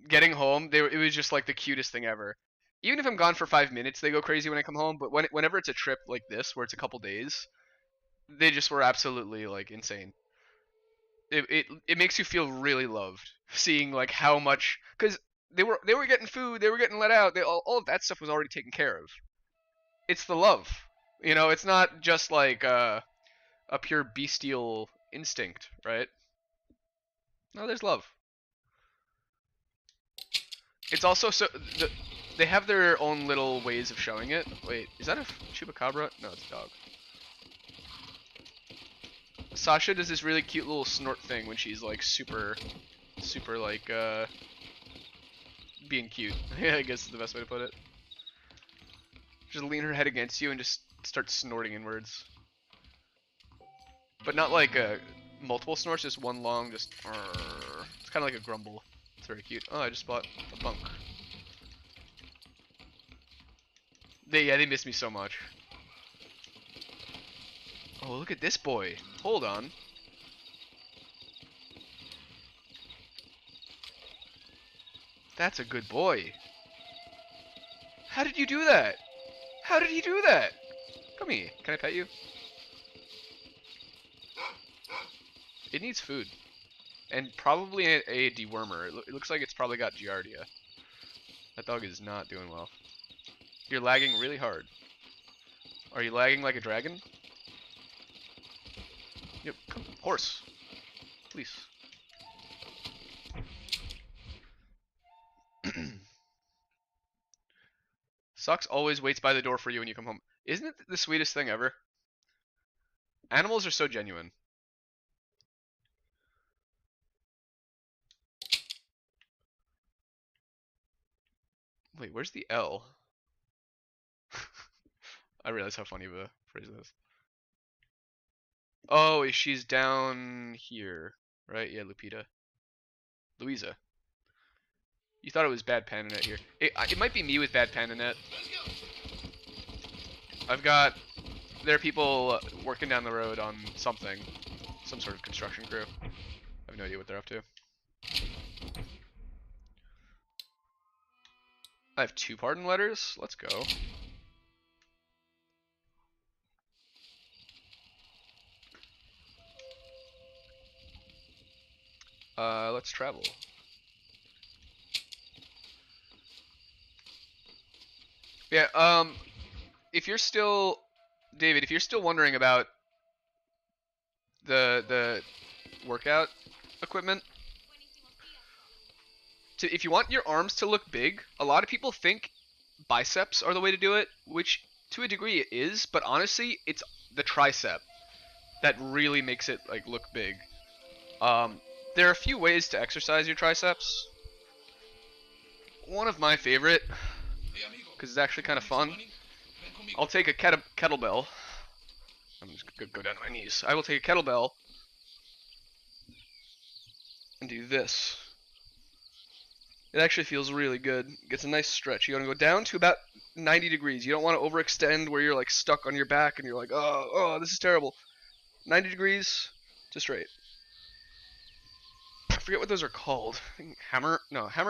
getting home, it was just like the cutest thing ever. Even if I'm gone for 5 minutes, they go crazy when I come home. But whenever it's a trip like this, where it's a couple days, they just were absolutely like insane. It makes you feel really loved seeing like how much, because they were getting food, they were getting let out, all of that stuff was already taken care of. It's the love, you know. It's not just like a pure bestial instinct, right? No, there's love. It's also they have their own little ways of showing it. Wait, is that a chupacabra? No, it's a dog. Sasha does this really cute little snort thing when she's like super like being cute. I guess is the best way to put it. Just lean her head against you and just start snorting inwards. But not like multiple snorts, just one long, just. It's kind of like a grumble. It's very cute. Oh, I just bought a bunk. They miss me so much. Oh, look at this boy. Hold on. That's a good boy. How did you do that? How did he do that? Come here. Can I pet you? It needs food. And probably a dewormer. It looks like it's probably got Giardia. That dog is not doing well. You're lagging really hard. Are you lagging like a dragon? Yep, come, horse. Please. Socks always waits by the door for you when you come home. Isn't it the sweetest thing ever? Animals are so genuine. Wait, where's the L? I realize how funny of a phrase that is. Oh, she's down here, right? Yeah, Lupita. Louisa. You thought it was bad pandanet here. It might be me with bad pandanet. There are people working down the road on something. Some sort of construction crew. I have no idea what they're up to. I have 2 pardon letters. Let's go. Let's travel. Yeah, if you're still David, if you're still wondering about the workout equipment, if you want your arms to look big, a lot of people think biceps are the way to do it, which to a degree it is, but honestly, it's the tricep that really makes it like look big. There are a few ways to exercise your triceps. One of my favorite, because it's actually kind of fun. I'll take a kettlebell. I'm just gonna go down to my knees. I will take a kettlebell and do this. It actually feels really good. It gets a nice stretch. You want to go down to about 90 degrees. You don't want to overextend where you're like stuck on your back and you're like, oh, this is terrible. 90 degrees to straight. I forget what those are called. I think hammer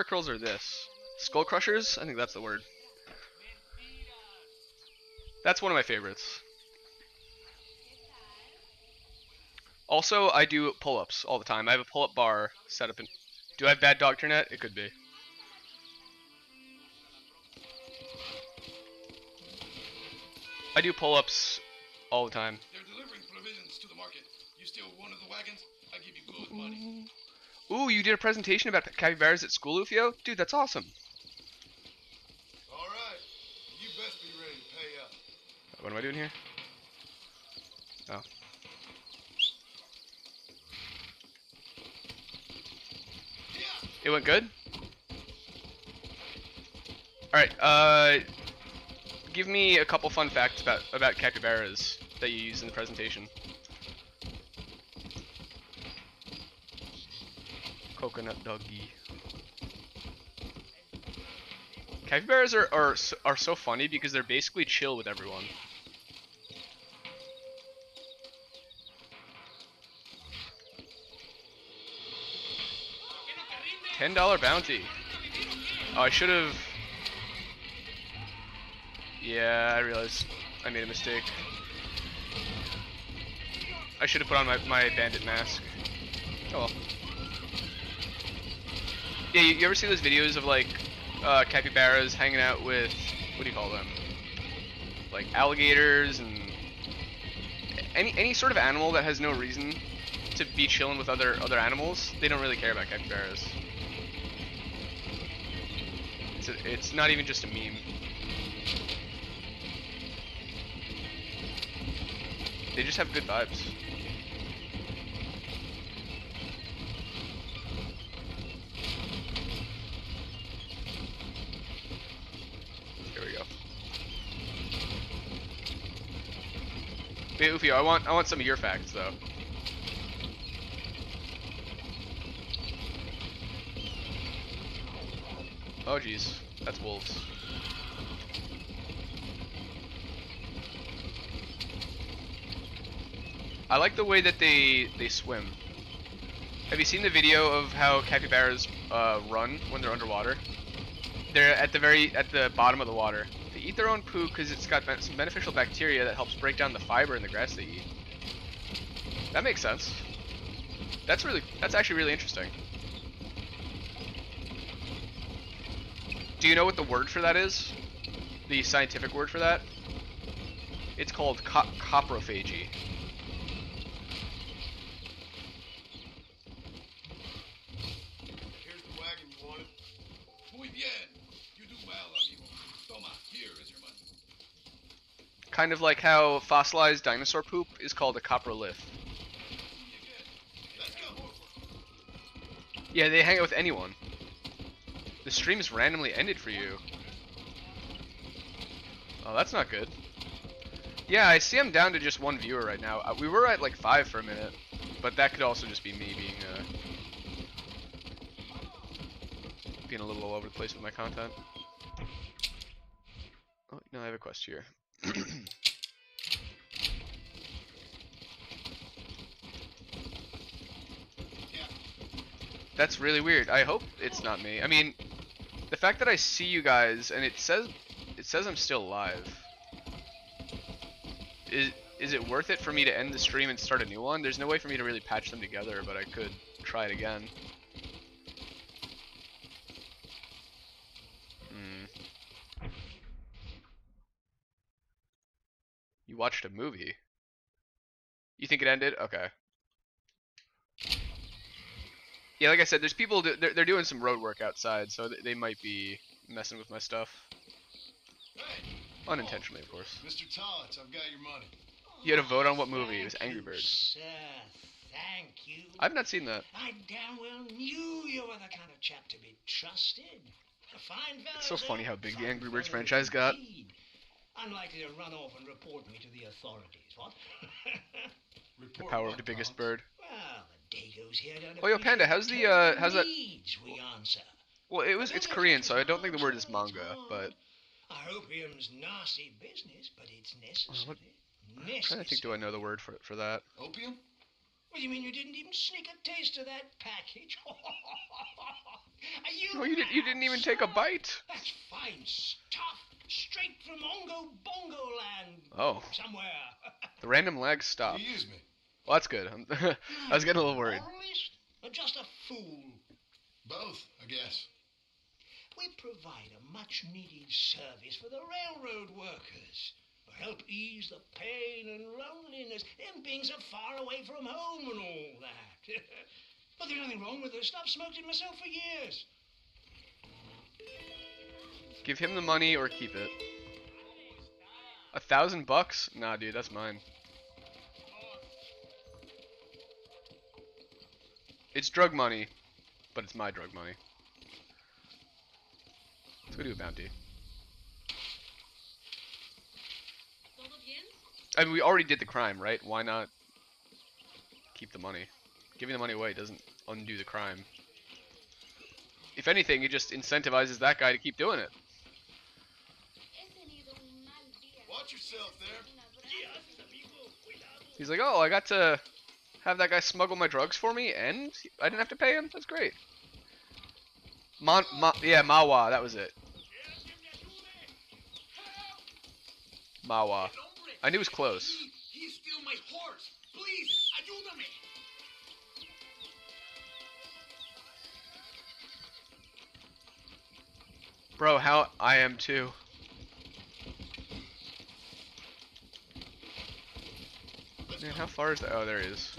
curls are this. Skull crushers? I think that's the word. That's one of my favorites. Also, I do pull-ups all the time. I have a pull-up bar set up in... Do I have bad dog internet? It could be. I do pull-ups all the time. They're delivering provisions to the market. You steal one of the wagons, I give you good money. Ooh, you did a presentation about capybaras at school, Ufio? Dude, that's awesome. All right. You best be ready to pay up. What am I doing here? Oh. It went good? Alright, give me a couple fun facts about capybaras that you used in the presentation. Coconut doggy. Capybaras are so funny because they're basically chill with everyone. $10 bounty. Oh, I should have. Yeah, I realized I made a mistake. I should have put on my bandit mask. Oh well. Yeah, you ever see those videos of like capybaras hanging out with, what do you call them? Like alligators and any sort of animal that has no reason to be chilling with other animals. They don't really care about capybaras. It's not even just a meme. They just have good vibes. Here we go. Wait, Ufio, I want some of your facts though. Oh jeez, that's wolves. I like the way that they swim. Have you seen the video of how capybaras run when they're underwater? They're at the bottom of the water. They eat their own poo because it's got some beneficial bacteria that helps break down the fiber in the grass they eat. That makes sense. That's actually really interesting. Do you know what the word for that is? The scientific word for that? It's called coprophagy. Here's the wagon you wanted. Muy bien. You do well, amigo. Toma, here is your money. Kind of like how fossilized dinosaur poop is called a coprolith. Let's go. Yeah, they hang out with anyone. The stream is randomly ended for you. Oh, that's not good. Yeah, I see I'm down to just one viewer right now. We were at like 5 for a minute, but that could also just be me being a little all over the place with my content. Oh, no, I have a quest here. That's really weird. I hope it's not me. I mean, the fact that I see you guys and it says I'm still alive. Is it worth it for me to end the stream and start a new one? There's no way for me to really patch them together, but I could try it again. You watched a movie. You think it ended? Okay. Yeah, like I said, there's people. They're doing some road work outside, so they might be messing with my stuff. Hey, Unintentionally, of course. Mr. Tollitz, I've got your money. You had to vote on what movie. It was Angry Birds. Sir, thank you. I've not seen that. I damn well knew you were the kind of chap to be trusted. A fine fellow. It's so sir. funny how big the Fine Angry Birds fellow franchise got. indeed. Unlikely to run off and report me to the authorities, what? The power of the biggest bird. Well, the Dagos here don't Oh, yo, Panda, appreciate how's the, tender how's that- needs we answer. Well, it's Korean, so I don't think the word is manga, but Opium's nasty business, but it's necessary. what- I'm trying to think, do I know the word for that? Opium? What do you mean you didn't even sneak a taste of that package? Are No, you didn't even take a bite. That's fine stuff, straight from Ongo Bongo Land. Oh. Somewhere. The random lag stopped. You use me. Well, that's good. I was getting a little worried. Moralist or just a fool? Both, I guess. We provide a much-needed service for the railroad workers. Help ease the pain and loneliness. Them beings are far away from home and all that. But there's nothing wrong with the stuff. Smoked it myself for years. Give him the money or keep it. $1,000? Nah, dude, that's mine. It's drug money, but it's my drug money. Let's go do a bounty. I mean, we already did the crime, right? Why not keep the money? Giving the money away doesn't undo the crime. If anything, it just incentivizes that guy to keep doing it. Watch yourself there. He's like, oh, I got to have that guy smuggle my drugs for me, and I didn't have to pay him? That's great. Yeah, Mawa, that was it. Mawa. I knew it was close. He stole my horse. Please, ayúdame. Bro, how I am too. Man, how far is that? Oh, there he is.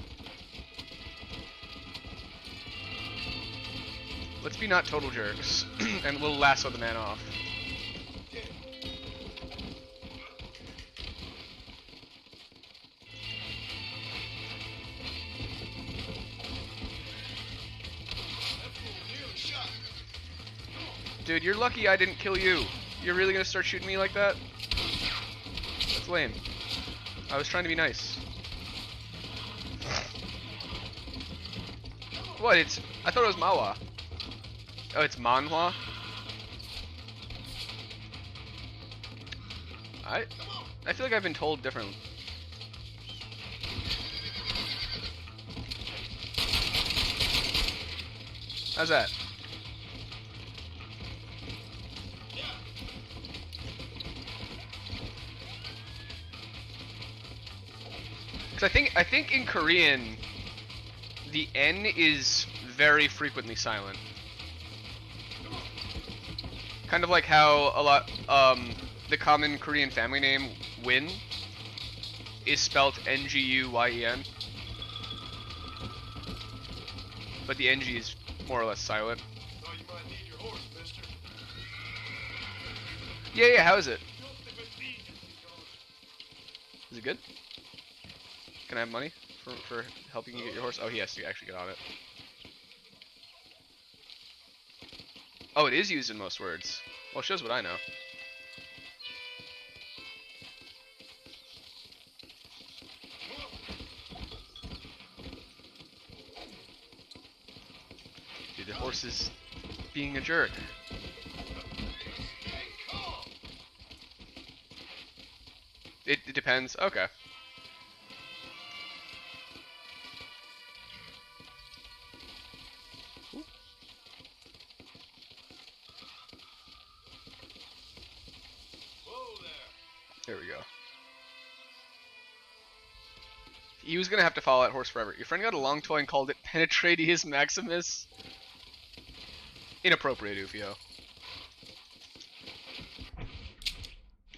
Let's be not total jerks, and we'll lasso the man off. Dude, you're lucky I didn't kill you. You're really gonna start shooting me like that? That's lame. I was trying to be nice. What? I thought it was Mawa. Oh, it's Manhwa? I feel like I've been told differently. How's that? Because I think in Korean, the N is very frequently silent. Kind of like how a lot, the common Korean family name, Win, is spelled Nguyen. But the NG is more or less silent. Thought you might need your horse, mister. Yeah, how is it? Is it good? Can I have money for helping you get your horse? Oh, he has to actually get on it. Oh, it is used in most words. Well, it shows what I know. Dude, the horse is being a jerk. It depends. Okay. There we go. He was gonna have to follow that horse forever. Your friend got a long toy and called it Penetratius Maximus. Inappropriate, Ufio.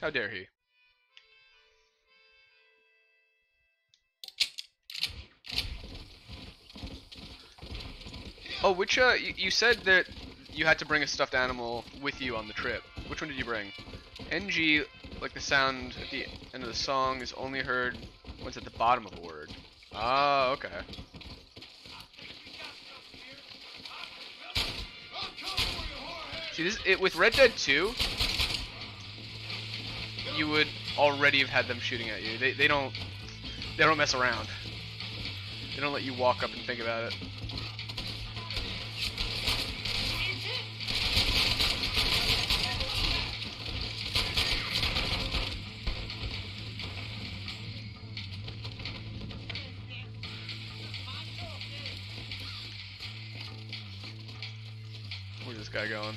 How dare he? Oh, which you said that you had to bring a stuffed animal with you on the trip. Which one did you bring? NG, like the sound at the end of the song is only heard once at the bottom of a word. Ah, okay. See, with Red Dead 2, you would already have had them shooting at you. They don't mess around. They don't let you walk up and think about it. Where's this guy going?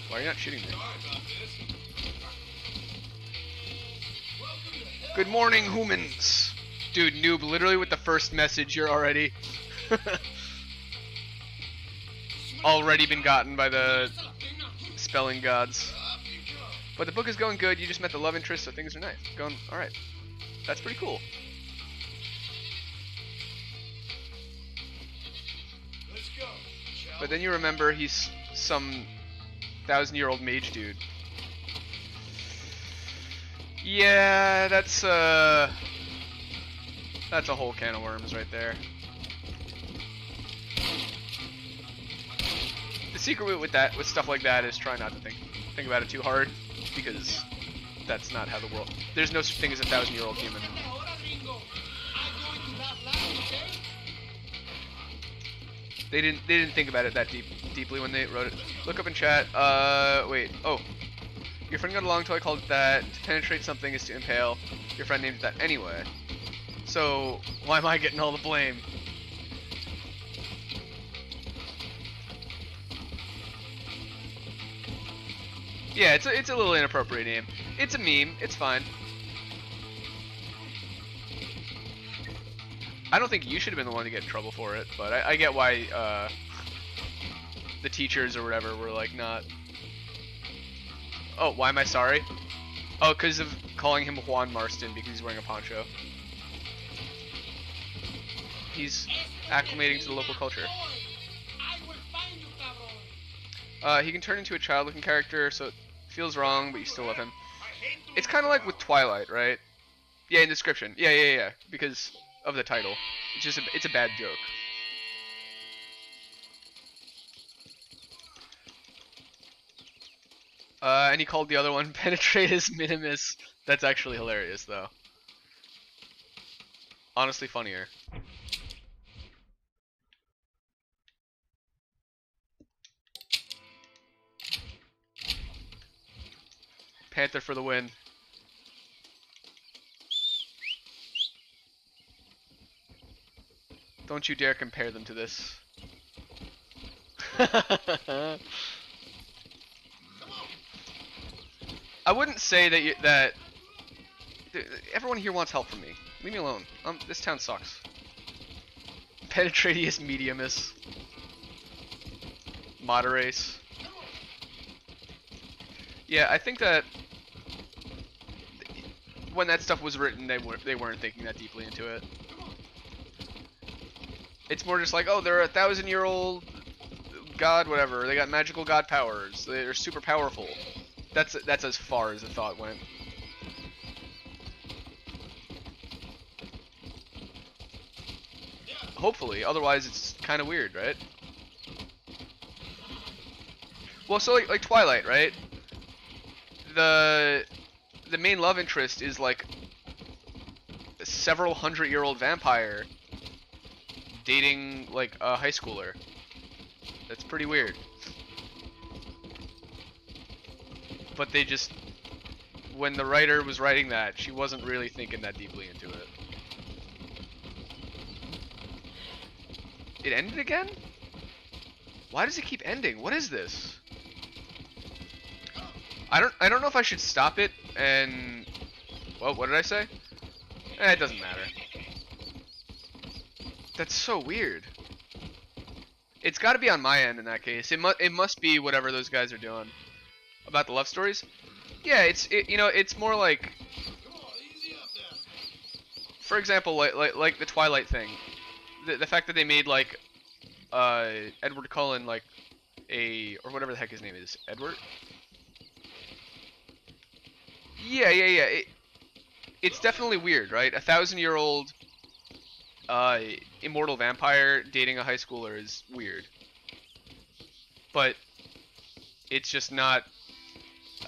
Why are you not shooting me? Good morning, humans. Dude, noob, literally with the first message, you're already... already been gotten by the spelling gods. But the book is going good, you just met the love interest, so things are nice. Going, alright. That's pretty cool. But then you remember he's some 1,000-year-old mage dude. Yeah, that's a whole can of worms right there. The secret with stuff like that is try not to think about it too hard, because that's not how the world. There's no such thing as a 1,000-year-old human. They didn't think about it that deeply when they wrote it. Look up in chat. Wait. Oh. Your friend got a long toy called that. To penetrate something is to impale. Your friend named it that anyway. So why am I getting all the blame? Yeah, it's a little inappropriate name. It's a meme. It's fine. I don't think you should have been the one to get in trouble for it, but I get why the teachers or whatever were like not. Oh, why am I sorry? Oh, because of calling him Juan Marston because he's wearing a poncho. He's acclimating to the local culture. He can turn into a child-looking character, so it feels wrong, but you still love him. It's kind of like with Twilight, right? Yeah, in description. Yeah. Because of the title. It's just it's a bad joke. And he called the other one Penetratus Minimus. That's actually hilarious, though. Honestly funnier. Panther for the win. Don't you dare compare them to this. I wouldn't say that everyone here wants help from me. Leave me alone. This town sucks. Penetratius mediumus. Moderace. Yeah, I think that when that stuff was written, they weren't thinking that deeply into it. It's more just like, oh, they're a 1,000-year-old god, whatever. They got magical god powers. They're super powerful. That's as far as the thought went. Hopefully, otherwise it's kind of weird, right? Well, so like Twilight, right? The main love interest is like a several hundred-year-old vampire dating like a high schooler. That's pretty weird. But they just, when the writer was writing that, she wasn't really thinking that deeply into it. It ended again? Why does it keep ending? What is this? I don't know if I should stop it and, well, what did I say? It doesn't matter. That's so weird. It's got to be on my end in that case. It must be whatever those guys are doing. About the love stories? Yeah, it's more like for example, like the Twilight thing, the fact that they made like Edward Cullen like or whatever the heck his name is, Edward. Yeah. It's definitely weird, right? 1,000-year-old immortal vampire dating a high schooler is weird. But it's just not.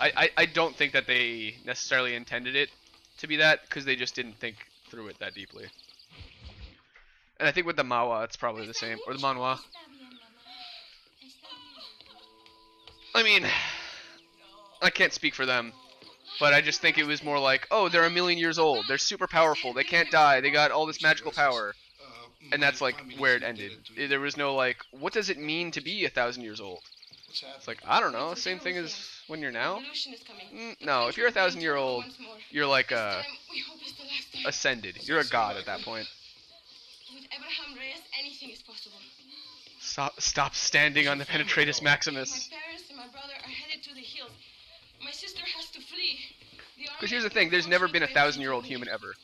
I don't think that they necessarily intended it to be that, because they just didn't think through it that deeply. And I think with the Mawa, it's probably the same, or the Manhwa. I mean, I can't speak for them, but I just think it was more like, oh, they're 1,000,000 years old, they're super powerful, they can't die, they got all this magical power, and that's like where it ended. There was no like, what does it mean to be 1,000 years old? It's like, I don't know, same thing as when you're now. No, if you're 1,000-year-old, you're like ascended. You're a god at that point. With Abraham Reyes, anything is possible. Stop standing on the Penetratus Maximus. My parents and my brother are headed to the hills. My sister has to flee. Because here's the thing, there's never been a 1,000-year-old human ever.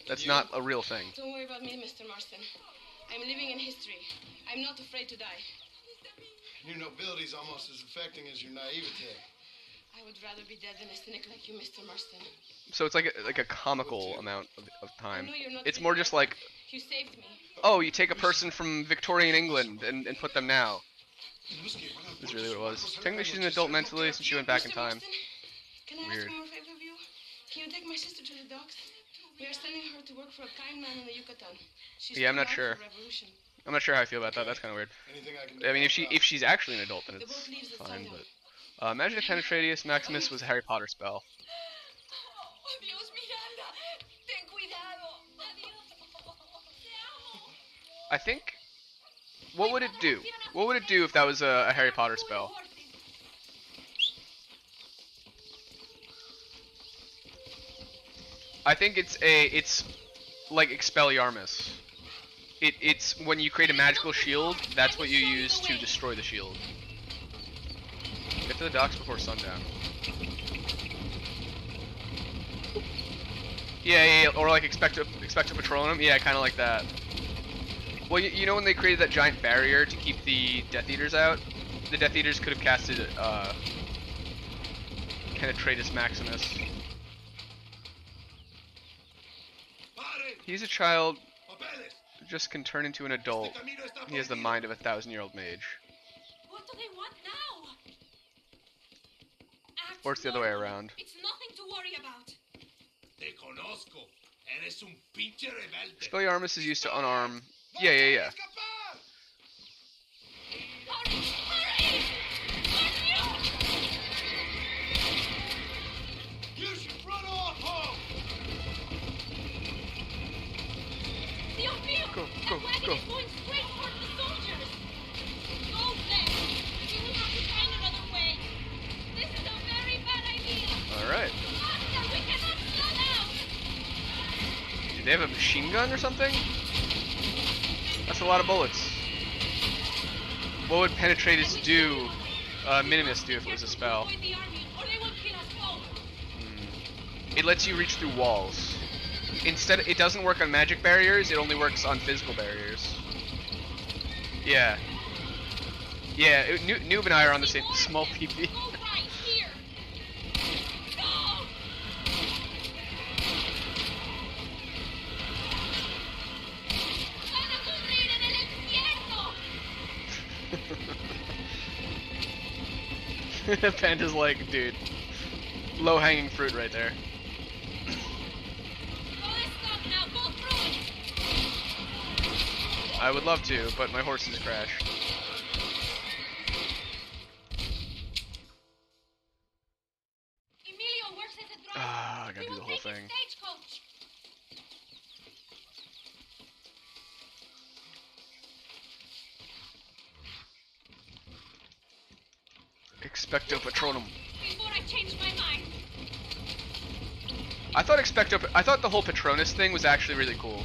That's not a real thing. Don't worry about me, Mr. Marston. I'm living in history. I'm not afraid to die. Your nobility's almost as affecting as your naivete. I would rather be dead than a cynic like you, Mr. Marston. So it's like a comical amount of time. I know you're not It's more just like, you saved me. oh, you take a person from Victorian England and put them now. That's really what it was. Technically, she's an adult mentally since she went back in Mr. time. Marston, can I Weird. ask one more favor of you? Can you take my sister to the docks? We are sending her to work for a kind man in the Yucatan. She's Yeah, I'm too not young sure. for revolution. I'm not sure how I feel about that. That's kind of weird. Anything I can do I mean, to help if she's actually an adult, then The it's boat leaves at fine. sundown. But imagine if Penetratus Maximus was a Harry Potter spell. Oh, Dios, Miranda, ten cuidado. Adiós. I think. What would it do? What would it do if that was a Harry Potter spell? I think it's like Expelliarmus. It's when you create a magical shield, that's what you use to destroy the shield. Get to the docks before sundown. Yeah, or like expecto Patronum. Yeah, kind of like that. Well, you know when they created that giant barrier to keep the Death Eaters out? The Death Eaters could have casted Penetratus Maximus. He's a child, just can turn into an adult. He has the mind of a 1,000-year-old mage. What do they want now? Or it's the other way around. It's nothing to worry about. Te conozco. Eres un pinche rebelde. Expelliarmus is used to unarm. Yeah. Hurry! Hurry! You should run off home! Dios mío! Go, That go, wagon go. is going straight toward the soldiers! Go then! We will have to find another way. This is a very bad idea! Alright. Master, we cannot slow down! Do they have a machine gun or something? That's a lot of bullets. What would Penetratus do, Minimus do if it was a spell? Avoid the army, or they will kill us both! It lets you reach through walls. Instead, it doesn't work on magic barriers, it only works on physical barriers. Yeah. Yeah, Noob and I are on the same small PP. Go right here! Go! ¡Van a pudrir en el infierno! Panda's like, dude, low-hanging fruit right there. Go this stop now, go through it! I would love to, but my horses crashed. Emilio works as a driver. Ah, I gotta We do will the whole take his thing. stagecoach. Expecto Patronum. Before I change my mind. I thought the whole Patronus thing was actually really cool.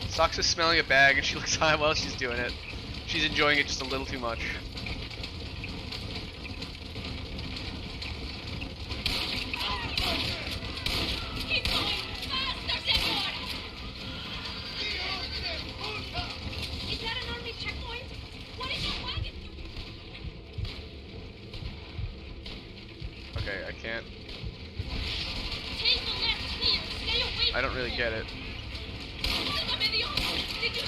Sox is smelling a bag and she looks high while she's doing it. She's enjoying it just a little too much. Keep going! Faster, really get it. Válgame Dios. Did you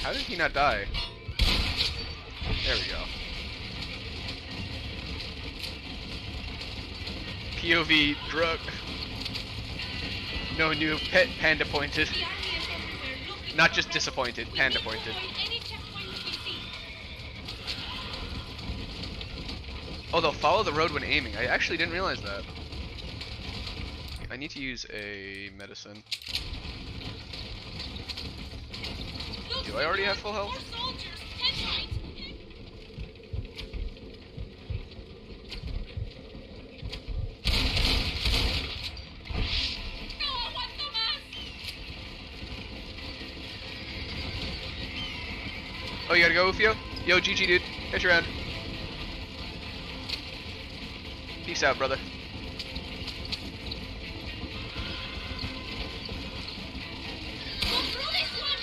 How did he not die? There we go. POV drug. No new pet panda pointed. The army is everywhere. Look, Not just disappointed, we panda need to pointed. avoid any checkpoints we see. Oh, they'll follow the road when aiming. I actually didn't realize that. I need to use a medicine. Look, Do I already have full health? more soldiers. Head right. No aguanto más. Oh, you gotta go, Ufio? Yo, GG, dude. Catch you around. Peace out, brother. Go through this one.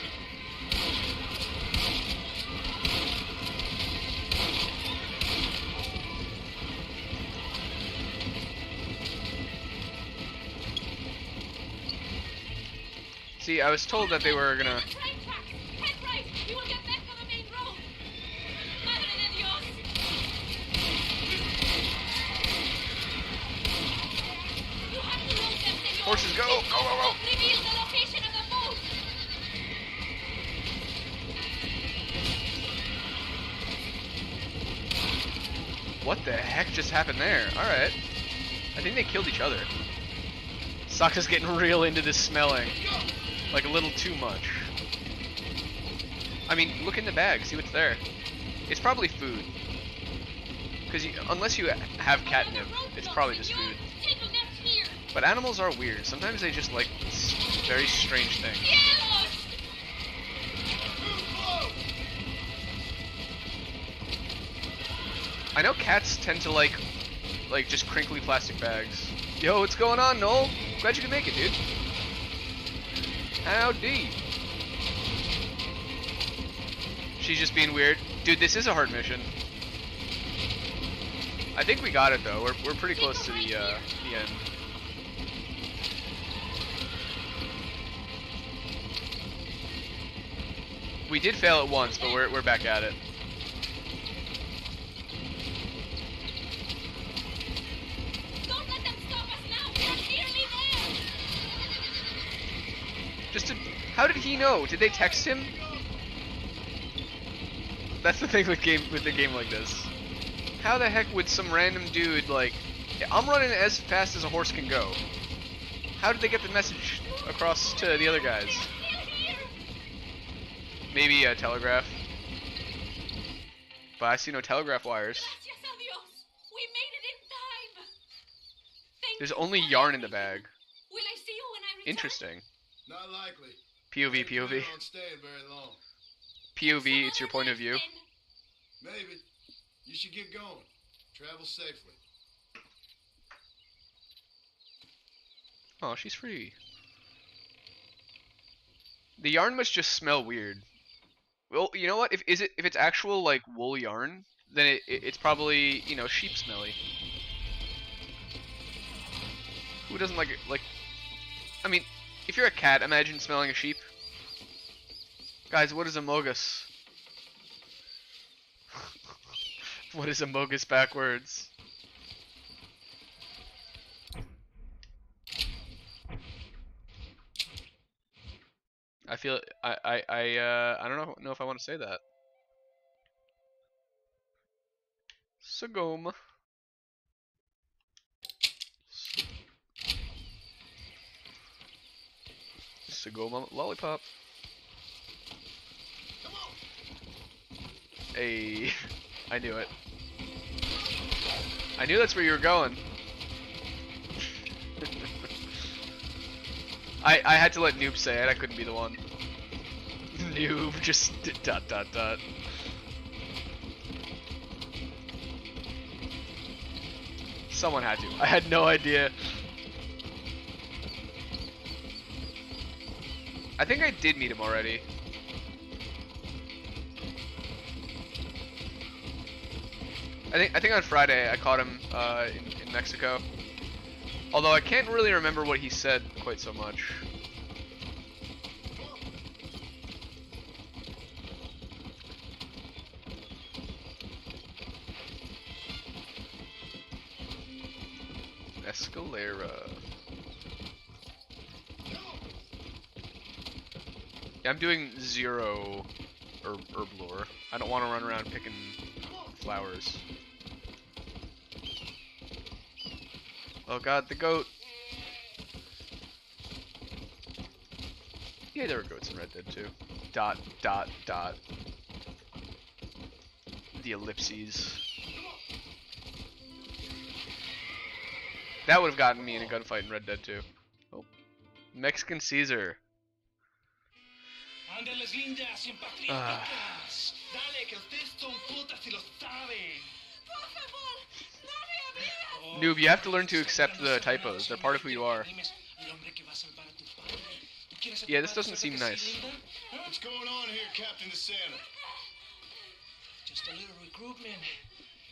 See, I was told that they were gonna... Train tracks. Head right. We will get back on the main road. Madre de Dios. You have to route them, senor. Horses, go! Go, go, go! Reveal the location of the boat. What the heck just happened there? Alright. I think they killed each other. Sokka's getting real into this smelling. Like a little too much. I mean, look in the bag, see what's there. It's probably food. Because unless you have catnip, it's probably just food. Take a left here. But animals are weird. Sometimes they just like very strange things. Cielos. I know cats tend to like just crinkly plastic bags. Yo, what's going on, Noel? Glad you could make it, dude. Howdy. She's just being weird. Dude, this is a hard mission. I think we got it though. We're pretty close to the end. We did fail it once, but we're back at it. Don't let them stop us now. We are nearly there. Just to, how did he know? Did they text him? That's the thing with a game like this. How the heck would some random dude like, I'm running as fast as a horse can go. How did they get the message across to the other guys? They are still here. Maybe a telegraph. But I see no telegraph wires. Gracias a Dios. We made it in time. Thank There's you only for yarn in the everything. bag. Will I see you when I return? Interesting. Not likely. POV, Ain't POV. planning on staying very long. POV, it's your point of view. Maybe. You should get going. Travel safely. Oh, she's free. The yarn must just smell weird. Well, you know what? If it's actual like wool yarn, then it's probably, you know, sheep smelly. Who doesn't like it? Like, I mean, if you're a cat, imagine smelling a sheep. Guys, what is a mogus? What is a mogus backwards? I feel I don't know if I want to say that. Sagoma. Sagoma lollipop. Hey, I knew it. I knew that's where you were going. I had to let Noob say it. I couldn't be the one. Noob, just dot dot dot. Someone had to. I had no idea. I think I did meet him already. I think on Friday I caught him in Mexico. Although I can't really remember what he said quite so much. Escalera. Yeah, I'm doing 0 herb lore. I don't want to run around picking flowers. Oh god, the goat. Yeah, there were goats in Red Dead too. Dot, dot, dot. The ellipses. That would have gotten me in a gunfight in Red Dead 2. Oh. Mexican Caesar. Ándeles, lindas y empatrióticas. Dale, que ustedes son putas y lo saben. Por favor, dame a vida. Noob, you have to learn to accept the typos. They're part of who you are. Yeah, this doesn't seem nice. What's going on here, Captain DeSanta? Just a little recruitment.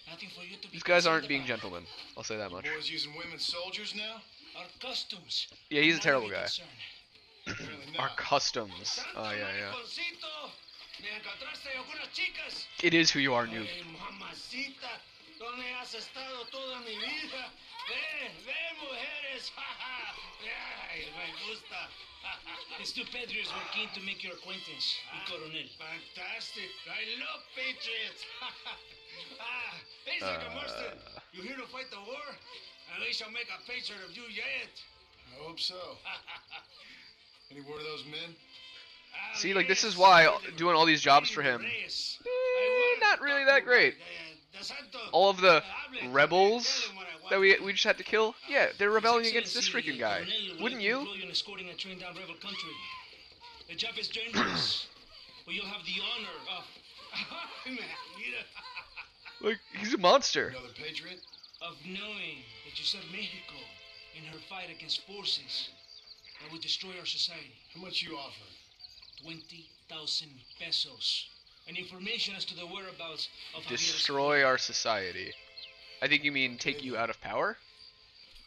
Nothing for you to be These guys aren't concerned being about. gentlemen. I'll say that much. Boys using women soldiers now? Our customs. Yeah, he's a Not terrible your guy. concern. Apparently Our not. customs. Oh, yeah, yeah. Mariconcito, me encontraste algunas chicas. It is who you are, Noob. Ay, mamacita, ¿dónde has estado toda mi vida? Ve, mujeres. Ay, me gusta. These two Patriots were keen to make your acquaintance, mi coronel. Fantastic. I love Patriots. Hey, Second Marston, you here to fight the war? And we shall make a patriot of you yet. I hope so. Any word of those men? See, like, this is why doing all these jobs for him, not really that great. All of the rebels that we just had to kill, yeah, they're rebelling against this freaking guy. Wouldn't you? Escorting a train down rebel country. The job is dangerous, but you'll have the honor of... Like, he's a monster. Another patriot? of knowing that you served Mexico in her fight against forces that would destroy our society. How much you offering? 20,000 pesos. And information as to the whereabouts of Destroy our society. I think you mean take you out of power?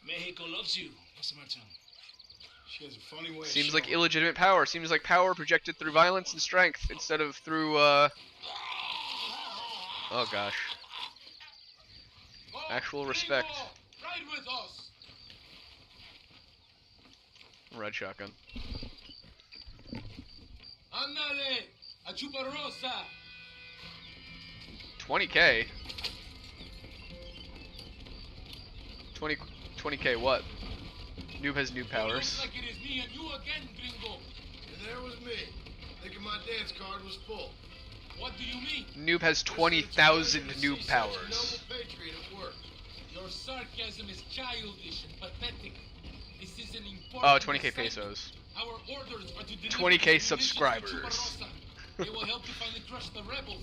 Mexico loves you, Mr. Marston. She has a funny way of Seems like showing. illegitimate power. Seems like power projected through violence and strength instead of through, Oh gosh. Actual respect. Ride with us. Red shotgun. Ándale, a Chuparosa. 20k? 20k what? Noob has noob powers. Looks like it is me and you again, gringo. And there was me, thinking my dance card was full. What do you mean? Noob has 20,000 noob powers. Noble patriot at work. Your sarcasm is childish and pathetic. This is an important Oh, 20k assignment. pesos. Our orders are to deliver 20K the munitions to subscribers. Chuparosa. They will help you finally crush the rebels.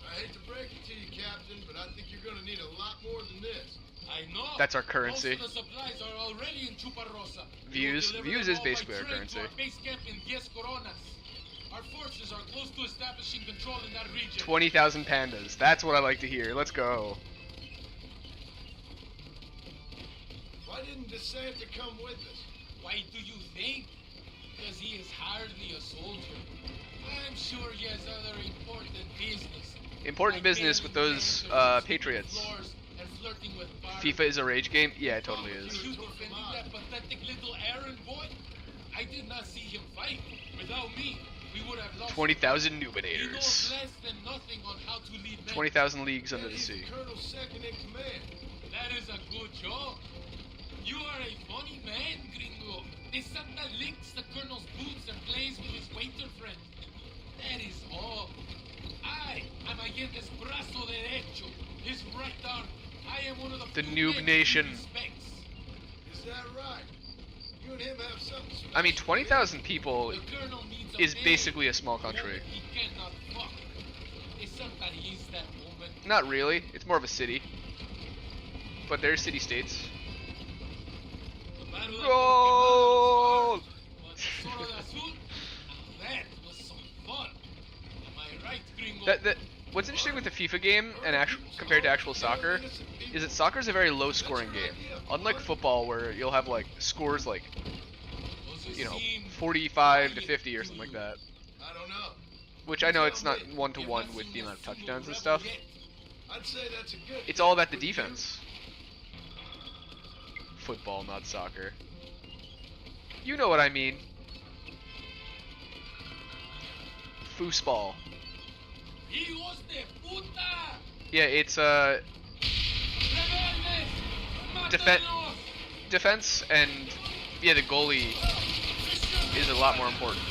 I hate to break it to you, Captain, but I think you're gonna need a lot more than this. I know. That's our currency. Most of the supplies are already in Chuparosa. Views. We will deliver Views them is all by basically our train currency. to our base camp in 10 Coronas. Our forces are close to establishing control in that region. 20,000 pandas. That's what I like to hear. Let's go. Why didn't DeSanta come with us? Why do you think? Because he is hardly a soldier. I'm sure he has other important business. Important Like business with building those tankers, Patriots. sweeping floors, and flirting with barbs. FIFA is a rage game? Yeah, it totally is. You defending that pathetic little errand boy? I did not see him fight. Without me, we would have lost. 20,000 He knows Numinators. less than nothing on how to lead men. 20,000 leagues under the He's sea. Colonel second in command. That is a good job. You are a funny man, gringo. The Santa licks the colonel's boots and plays with his waiter friend. That is all. I am Allende's brazo derecho, his right arm. I am one of the The few noob men nation. he respects. Is that right? You and him have something special. I mean, 20,000 people The colonel needs a is man, basically a small country. woman he cannot fuck. The Santa is that woman. Not really. It's more of a city. But they're city-states. The battle of Goal! Torquemada was Zorro de Azul. Now that was some fun. Am I right, gringo? That what's interesting with the FIFA game and compared to actual soccer is that soccer is a very low scoring game. Unlike football, where you'll have like scores like, you know, 45 to 50 or something like that. I don't know. Which I know it's not 1-to-1 with the amount of touchdowns and stuff. I'd say that's a good. It's all about the defense. Football, not soccer. You know what I mean. Foosball. Hijos de puta! Yeah, it's Rebeldes! Defen- Mátalos! defense and yeah, the goalie is a lot more important.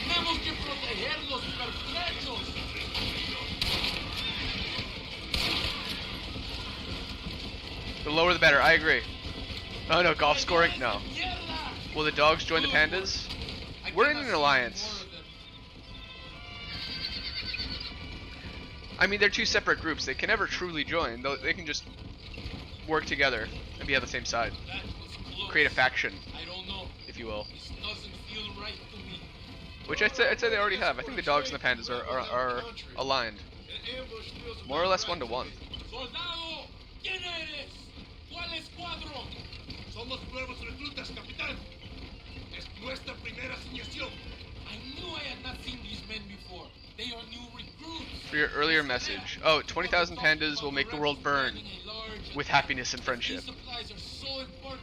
Tenemos que proteger los pertrechos. The lower the better. I agree. Oh no, golf scoring? No. Mierda! Will the dogs join the pandas? I We're in cannot an see alliance. more of them. I mean, they're two separate groups. They can never truly join. They can just work together and be on the same side. That was close. Create a faction, I don't know. if you will. This doesn't feel right to me. Which I'd say they already have. I think the dogs and the pandas are aligned. An ambush feels More or about less right 1-to-1. me. Soldado, ¿quién eres? ¿Cuál escuadro? Somos nuevos reclutas, capitán. Es nuestra primera asignación. I knew I had not seen these men before. They are new recruits. For your earlier message. Oh, 20,000 pandas will make the world burn with happiness and friendship. These supplies are so important.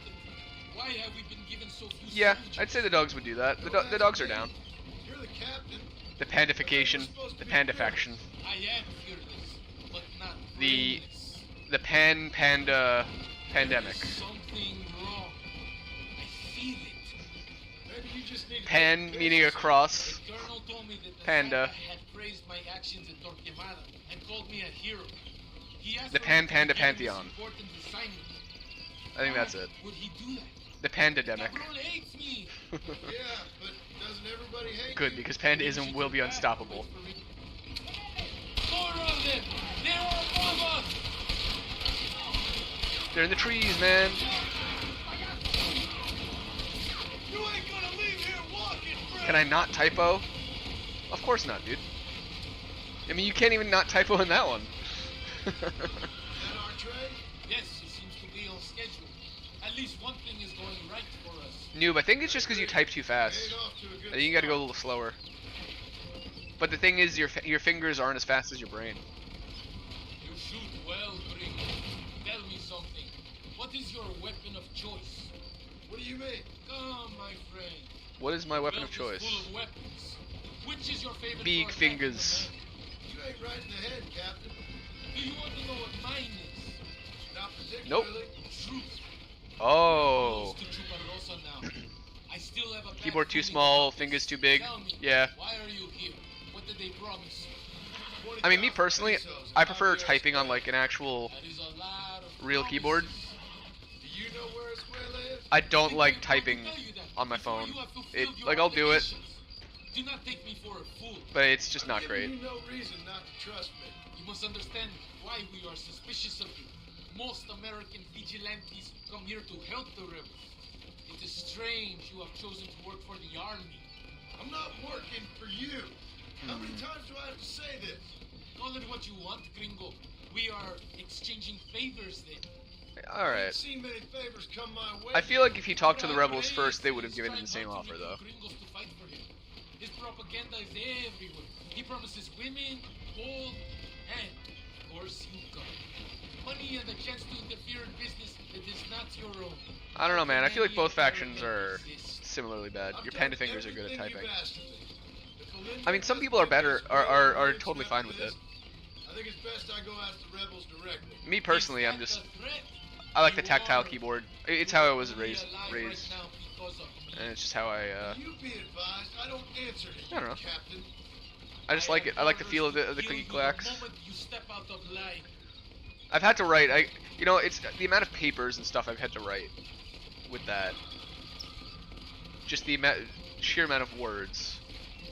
Why have we been given so few Yeah, soldiers? I'd say the dogs would do that. The dogs are down. You're the captain. The pandification, the panda faction, I am fearless, but not the brainless. the panda pandemic. There's something wrong. I feel it. Maybe you just need to Pan meaning a cross. The colonel told me that the Panda. Santa had praised my actions in Torquemada and called me a hero. He asked The for Pan me to Panda give him this Pantheon. important assignment. I think that's it. Would he do that? The pandemic. Cabron hates me. Yeah, but doesn't everybody hate Good, you? because panda is and will be unstoppable. More of them. They are above us. They're in the trees, man. You ain't gonna leave here walking, bro. Can I not typo? Of course not, dude. I mean, you can't even not typo in that one. Is that our trade? Yes, it seems to be on schedule. At least one thing is going right for us. Noob, I think it's just because you type too fast. Ain't off to a good I think you gotta go a start. little slower. But the thing is, your fingers aren't as fast as your brain. You shoot well, Gringo. Tell me something. What is your weapon of choice? What do you mean? Come, my friend. What is my weapon of Belt is choice? full of weapons. Which is your favorite? Big for attacking fingers. the man? You ain't right in the head, Captain. Do you want to know what mine is? Not Nope. particularly. Truth. Oh. Close to Chuparosa now. I still have a bad Keyboard too feeling small, about this. fingers too big. Tell me, Yeah. why are you here? What did they promise? I mean, me personally, 20,000 I prefer pesos. typing on like an actual That is a lot of real keyboard. promises. Do you know where Escuela is? I don't think like I want to typing tell you that on my before phone. you have fulfilled It your like I'll do it, obligations. Do not take me for a fool. but it's just not I'm great. giving you no reason not to trust me. You must understand why we are suspicious of you. Most American vigilantes come here to help the rebels. It is strange you have chosen to work for the army. I'm not working for you. How many times do I have to say this? Call it what you want, Gringo. We are exchanging favors then. I Alright. ain't seen many favors come my way. I feel like if he talked to the But rebels Reyes first, they would have is given him trying the same not to offer, make though. Gringos to fight for him. His propaganda is everywhere. He promises women, gold, and, of course, you come. Money and the chance to interfere in business that is not your own. I don't know, man. I feel like Many both factions are exist. similarly bad. I've Your done panda fingers are good at everything typing. you've asked of me. If Melinda I mean, some doesn't people are think better, Escuela are needs totally me fine after with this, it. I think it's best I go ask the rebels directly. Me personally, Is I'm that just a threat? I like the You tactile are keyboard. It's how I was only raised, alive right now because of me. and it's just how I You be advised, I don't answer to you, I don't know. Captain. I just like it. I like the feel of the Kill clicky you the clacks. moment you step out of line. I've had to write. You know, it's the amount of papers and stuff I've had to write with that. Just the sheer amount of words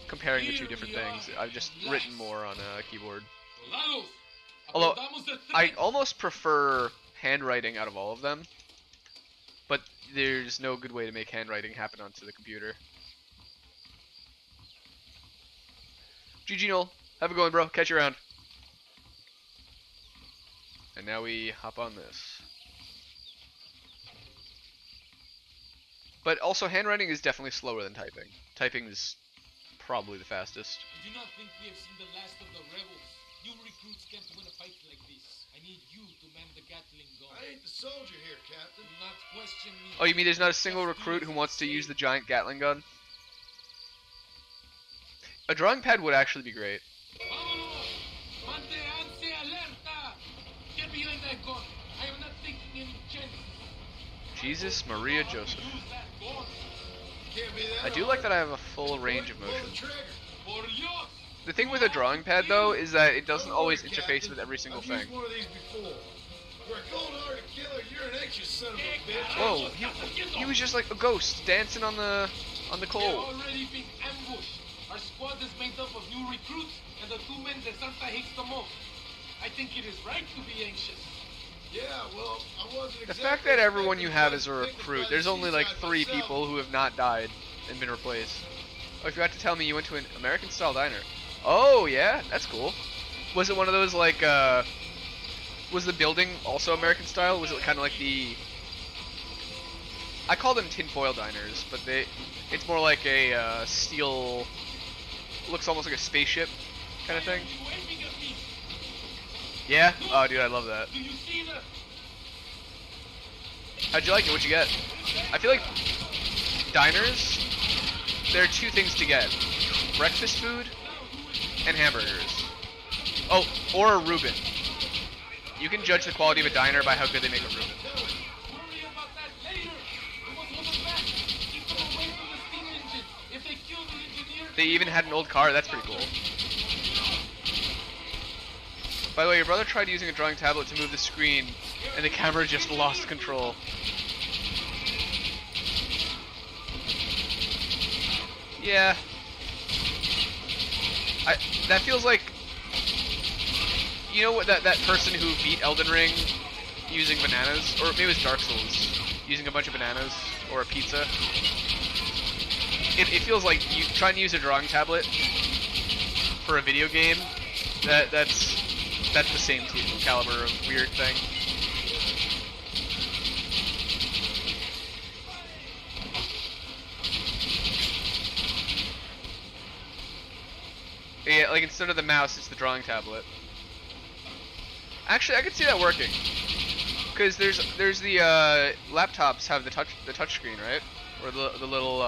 comparing the two Here different we things. are, I've just at written last. more on a keyboard. Soldados, Although, abordamos el I tren. almost prefer handwriting out of all of them, but there's no good way to make handwriting happen onto the computer. GG Noel. Have a good one, bro. Catch you around. And now we hop on this. But also, handwriting is definitely slower than typing. Typing is probably the fastest. I do not think we have seen the last of the rebels. You recruits can't win a fight like this. I need you to man the Gatling gun. I ain't the soldier here, Captain. Do not question me. Oh, you mean there's not a single recruit who wants to use the giant Gatling gun? A drawing pad would actually be great. Vámonos! Manténganse alerta! Get behind that gun. I am not taking any chances. Jesus Maria Joseph. Use that gun. Can't be that I do like that I have a full range of Pull the motion. trigger. Por Dios! The thing with a drawing pad, though, is that it doesn't always interface with every single I've thing. used one of these before. For a cold hearted killer, you're an anxious son of a bitch. Whoa, he was just like a ghost dancing on the We're coal. already being ambushed. Our squad is made up of new recruits and the two men that Santa hates the most. I think it is right to be anxious. Yeah, well, I wasn't The exactly fact that everyone you have is expecting a to pick recruit, by there's the only like seaside 3 myself. people who have not died and been replaced. Oh, you forgot to tell me you went to an American-style diner. Oh, yeah? That's cool. Was it one of those, like, was the building also American-style? Was it kind of like the... I call them tinfoil diners, but it's more like a, steel... Looks almost like a spaceship kind of thing. Why are you waving at me? Yeah? Oh, dude, I love that. Do you see the... How'd you like it? What'd you get? I feel like diners, there are 2 things to get. Breakfast food and hamburgers. Oh, or a Reuben. You can judge the quality of a diner by how good they make a Reuben. Worry about that later. We must hold them back. Keep them away from the steam engine. If they kill the engineer... They even had an old car, that's pretty cool. By the way, your brother tried using a drawing tablet to move the screen, and the camera just lost control. Yeah. That feels like... You know what, that person who beat Elden Ring using bananas? Or maybe it was Dark Souls, using a bunch of bananas, or a pizza. It feels like you trying to use a drawing tablet for a video game. That's the same caliber of weird thing. Yeah, like instead of the mouse, it's the drawing tablet. Actually, I could see that working. Because there's the laptops have the touch screen, right? Or the little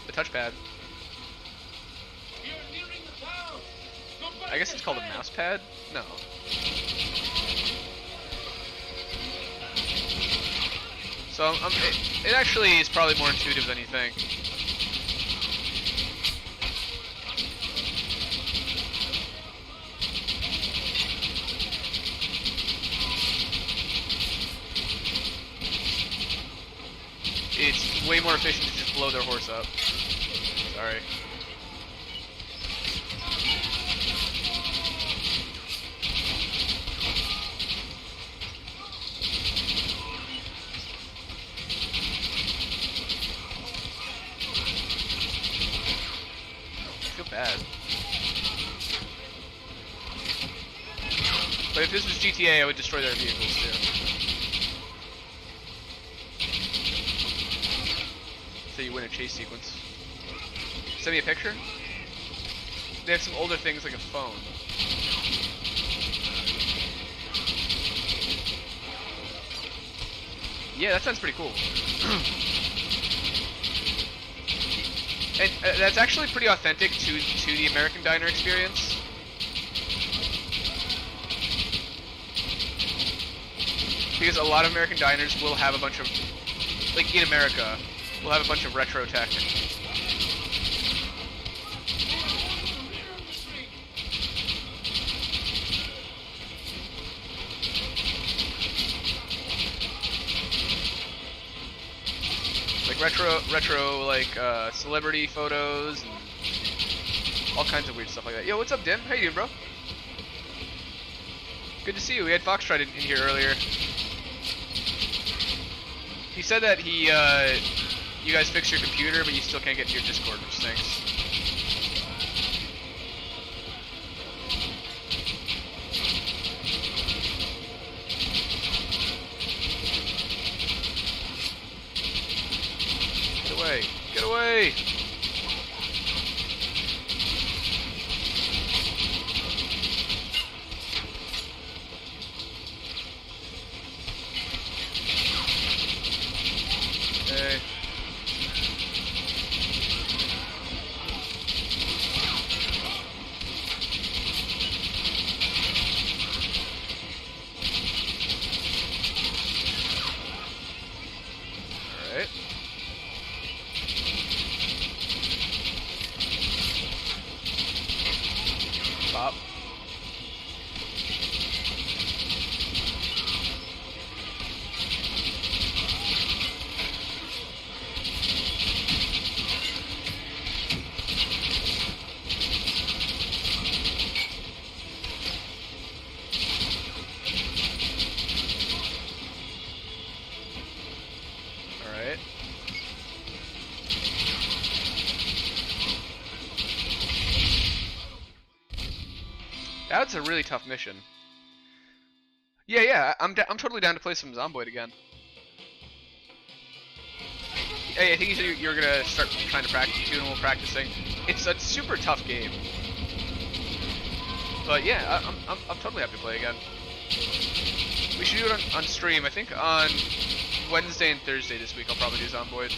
the touchpad. We are nearing the town. Come back I guess it's called a mouse pad? No. So it actually is probably more intuitive than you think. It's way more efficient to just blow their horse up. Sorry. I feel bad. But if this was GTA, I would destroy their vehicles too. So you win a chase sequence. Send me a picture? They have some older things like a phone. Yeah, that sounds pretty cool. And that's actually pretty authentic to the American diner experience. Because a lot of American diners will have a bunch of, like in America, will have a bunch of retro tech. Like retro like celebrity photos and all kinds of weird stuff like that. Yo, what's up, Dim? How you doing, bro? Good to see you. We had Foxtrot in here earlier. He said that you guys fixed your computer, but you still can't get to your Discord, which stinks. Hey! Hey. Alright. Pop. Alright. That's a really tough mission. Yeah, I'm totally down to play some Zomboid again. Hey, I think you said you were gonna start trying to practice, doing a little practicing. It's a super tough game. But yeah, I'm totally happy to play again. We should do it on stream. I think on Wednesday and Thursday this week I'll probably do Zomboid.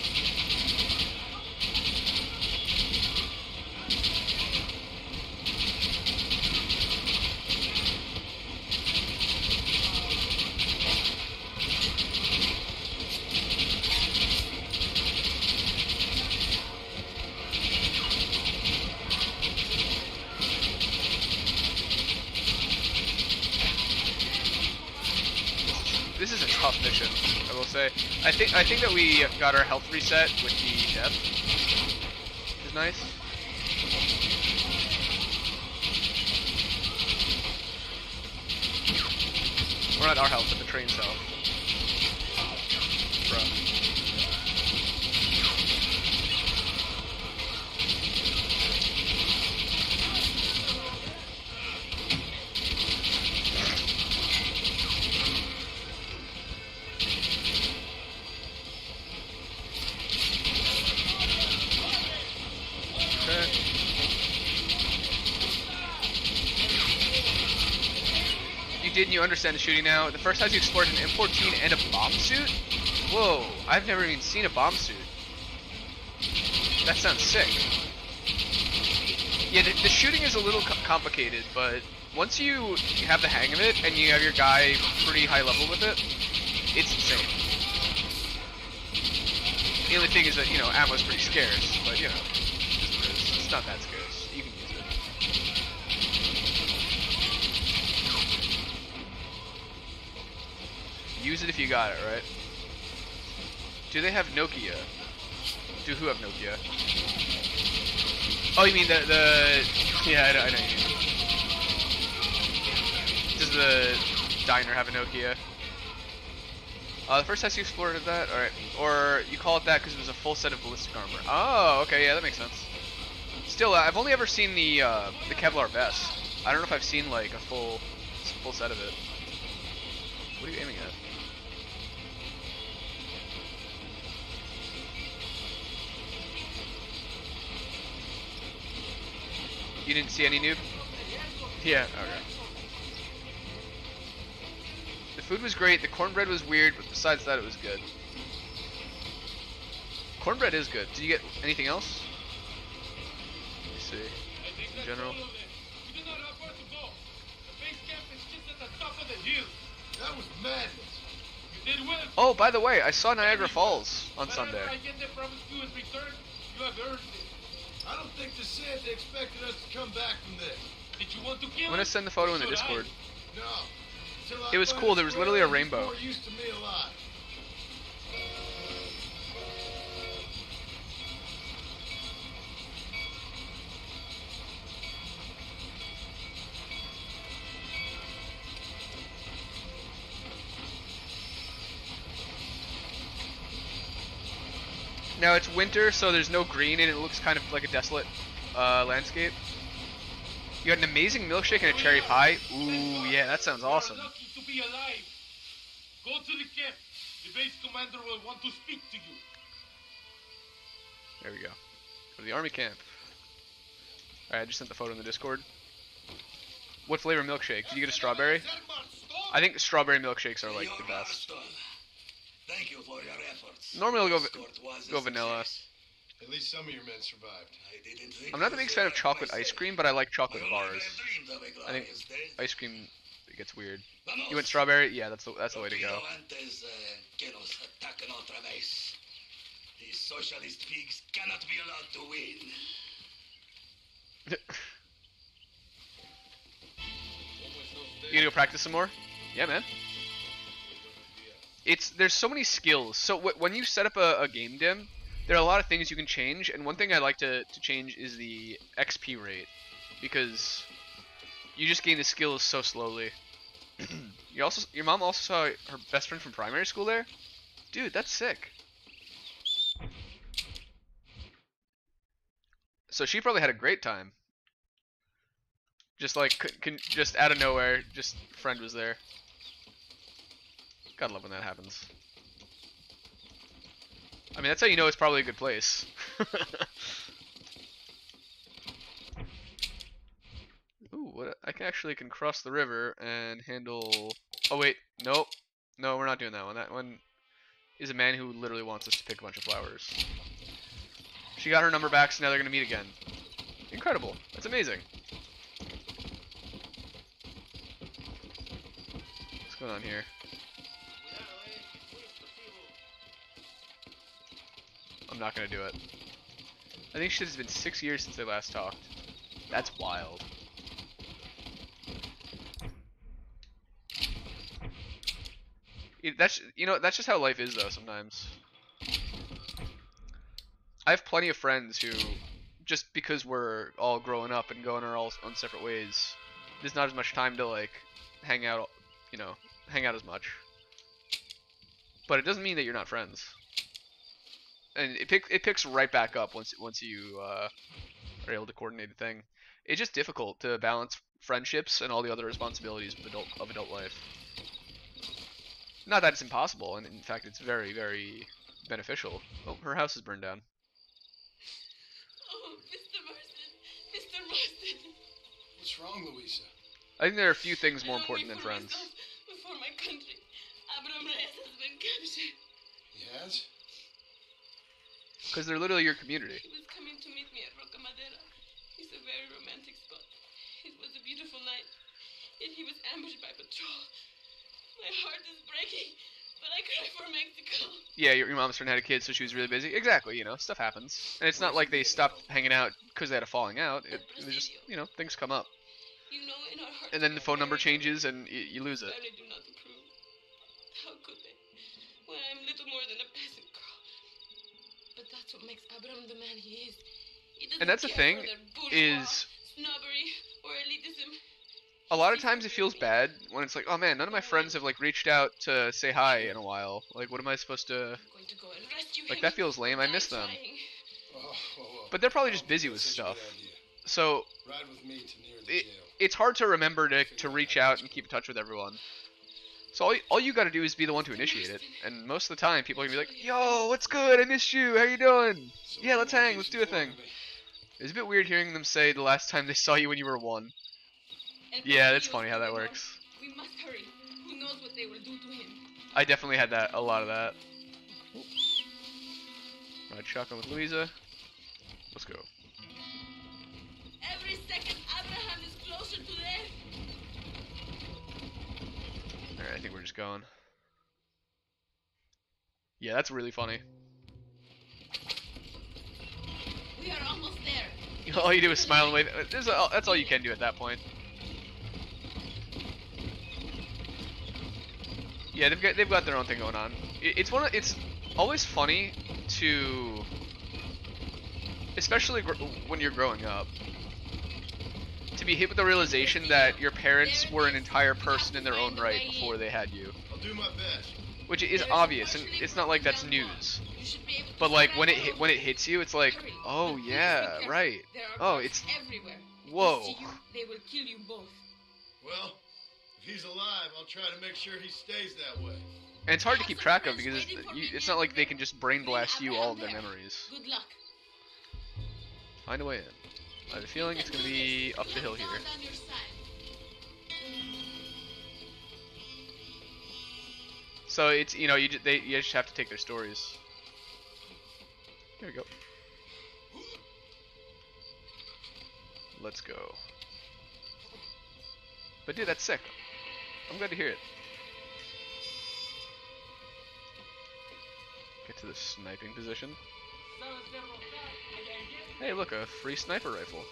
This is a tough mission, I will say. I think that we got our health reset with the death, which is nice. Or not our health, but the train's health. Bruh. And you understand the shooting now. The first time you explored an M14 and a bomb suit? Whoa, I've never even seen a bomb suit. That sounds sick. Yeah, the shooting is a little complicated, but once you have the hang of it and you have your guy pretty high level with it, it's insane. The only thing is that, you know, ammo's pretty scarce, but you know, it's not that scarce. You can use it. Use it if you got it, right? Do they have Nokia? Do who have Nokia? Oh, you mean the yeah, I know what you mean. Does the diner have a Nokia? The first test you explored of that? Alright. Or you call it that because it was a full set of ballistic armor. Oh, okay, yeah, that makes sense. Still, I've only ever seen the Kevlar vest. I don't know if I've seen like a full set of it. What are you aiming at? You didn't see any noob? Yeah, okay. The food was great, the cornbread was weird, but besides that it was good. Cornbread is good. Did you get anything else? Let me see. In general. You do not have where to go. The base camp is just at the top of the hill. That was madness. You did well. Oh, by the way, I saw Niagara Falls on Sunday. Whatever I get there promised you in return, you have earned it. I don't think the Santa expected us to come back from this. Did you want to kill I'm gonna him? send the photo in the So did I. Discord. No. Until I It was find cool, there was literally a square rainbow. more used to me alive. Now it's winter, so there's no green, and it looks kind of like a desolate landscape. You got an amazing milkshake and a cherry pie. Ooh, yeah, that sounds awesome. You are lucky to be alive. Go to the camp. The base commander will want to speak to you. There we go. Go to the army camp. Alright, I just sent the photo in the Discord. What flavor milkshake? Did you get a strawberry? I think strawberry milkshakes are like the best. Thank you for your efforts. Normally I'll Escort was a go vanilla. success. At least some of your men survived. I didn't think I'm not the biggest fan of chocolate ice cream, but I like chocolate Well, bars. I dreamed of a I think glorious day. ice cream it gets weird. Vamos. You went strawberry? Yeah, that's the way to go. Poquito antes, que nos ataquen otra vez. These socialist pigs cannot be allowed to win. You gonna go practice some more? Yeah, man. There's so many skills. So when you set up a game dim, there are a lot of things you can change, and one thing I like to change is the XP rate, because you just gain the skills so slowly. Your mom also saw her best friend from primary school there? Dude, that's sick. So she probably had a great time. Just like, just out of nowhere, just friend was there. Gotta love when that happens. I mean, that's how you know it's probably a good place. Ooh, what? I can actually cross the river and handle. Oh wait, nope, no, we're not doing that one. That one is a man who literally wants us to pick a bunch of flowers. She got her number back, so now they're gonna meet again. Incredible. That's amazing. What's going on here? I'm not gonna do it. I think shit has been 6 years since they last talked. That's wild. That's just how life is though sometimes. I have plenty of friends who, just because we're all growing up and going our own separate ways, there's not as much time to like hang out, hang out as much. But it doesn't mean that you're not friends. And it picks right back up once you are able to coordinate a thing. It's just difficult to balance friendships and all the other responsibilities of adult life. Not that it's impossible, and in fact, it's very, very beneficial. Oh, her house is burned down. Oh, Mr. Marston. Mr. Marston. What's wrong, Louisa? I think there are a few things more important than friends. For my country, Abraham Reyes has been captured. Yes? Because they're literally your community. He was coming to meet me at Roca Madera. It's a very romantic spot. It was a beautiful night, yet he was ambushed by patrol. My heart is breaking, but I cry for Mexico. Yeah, your mom's friend had a kid, so she was really busy. Exactly, stuff happens. And it's not like they stopped hanging out because they had a falling out. It was just, things come up. In our hearts, and then the phone number changes and you lose it. I do not approve. How could they? When I'm little more than a peasant girl. But that's what makes Abraham the man he is. And that's the thing, is snobbery or elitism. A lot of times it feels bad when it's like, oh man, none of my friends have like reached out to say hi in a while. Like, what am I supposed to? Like, that feels lame. I miss them. But they're probably just busy with stuff. So it's hard to remember to reach out and keep in touch with everyone. So all you gotta do is be the one to initiate it. And most of the time, people are gonna be like, yo, what's good? I missed you. How you doing? Yeah, let's hang. Let's do a thing. It's a bit weird hearing them say the last time they saw you when you were 1. Yeah, that's funny how that works. We must hurry. Who knows what they will do to him? I definitely had a lot of that. Ride shotgun with Louisa. Let's go. Every second Abraham is closer to death. Alright, I think we're just going. Yeah, that's really funny. We are almost there. All you do is smile and wave. That's all you can do at that point. Yeah, they've got their own thing going on. It's always funny to, especially when you're growing up, to be hit with the realization that your parents were an entire person in their own right before they had you. I'll do my best. Which is obvious, and it's not like that's news. But like when it hits you, it's like, oh yeah, right. Oh, it's whoa. They will kill you both. Well, if he's alive, I'll try to make sure he stays that way. And it's hard to keep track of because it's not like they can just brain blast you all of their memories. Good luck. Find a way in. I have a feeling it's gonna be up the hill here. So it's, you know, you just have to take their stories. There we go. Let's go. But dude, that's sick. I'm glad to hear it. Get to the sniping position. Hey, look, a free sniper rifle.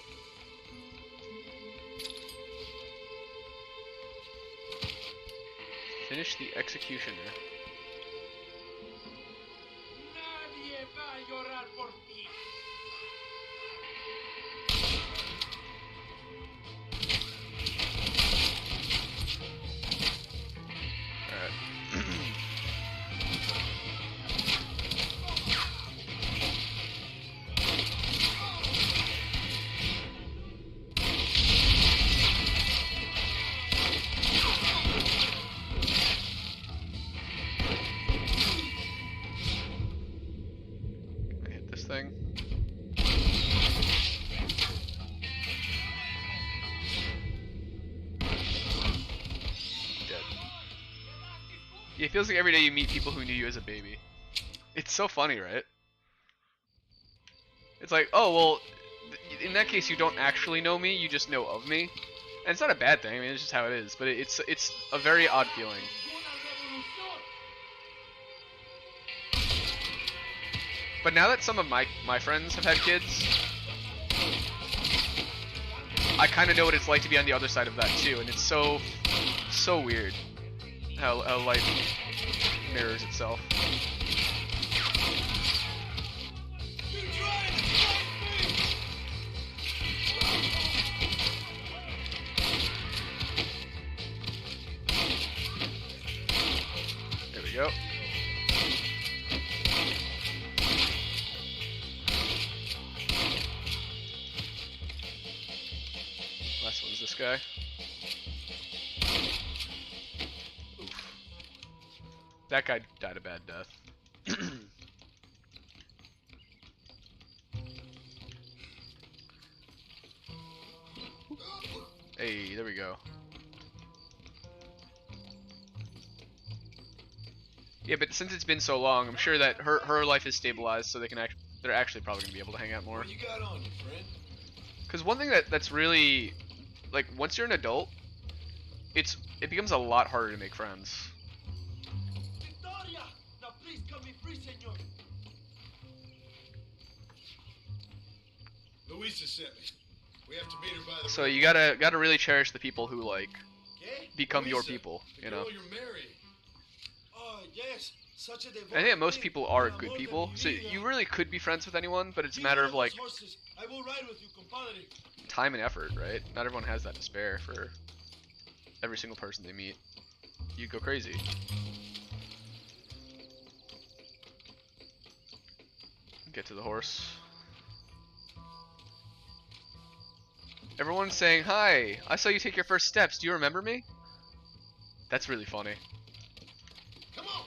Finish the executioner. Nadie va a llorar por ti. Thing. Dead. Yeah, it feels like every day you meet people who knew you as a baby. It's so funny, right? It's like, oh, well, in that case you don't actually know me, you just know of me. And it's not a bad thing, I mean, it's just how it is, but it's a very odd feeling. But now that some of my friends have had kids, I kind of know what it's like to be on the other side of that too, and it's so weird how life mirrors itself. There we go. Last one's this guy. Oof. That guy died a bad death. Hey, there we go. Yeah, but since it's been so long, I'm sure that her life is stabilized, so they're actually probably gonna be able to hang out more. What you got on you, friend? Because one thing that's really, like, once you're an adult, it becomes a lot harder to make friends. Victoria! Now please cut me free, senor. Luisa sent me. We have to meet her by the So river. you gotta really cherish the people who like Okay? become your Luisa, people, the you know. girl you're marrying. Oh, yes. Such a devoted I think that most thing. people are Por good amor de people, mi so vida. you really could be friends with anyone, but it's a Give matter me of those like horses. I will ride with you, compadre. time and effort, right? Not everyone has that to spare for every single person they meet. You go crazy. Get to the horse. Everyone's saying, "Hi, I saw you take your first steps. Do you remember me?" That's really funny. Come on.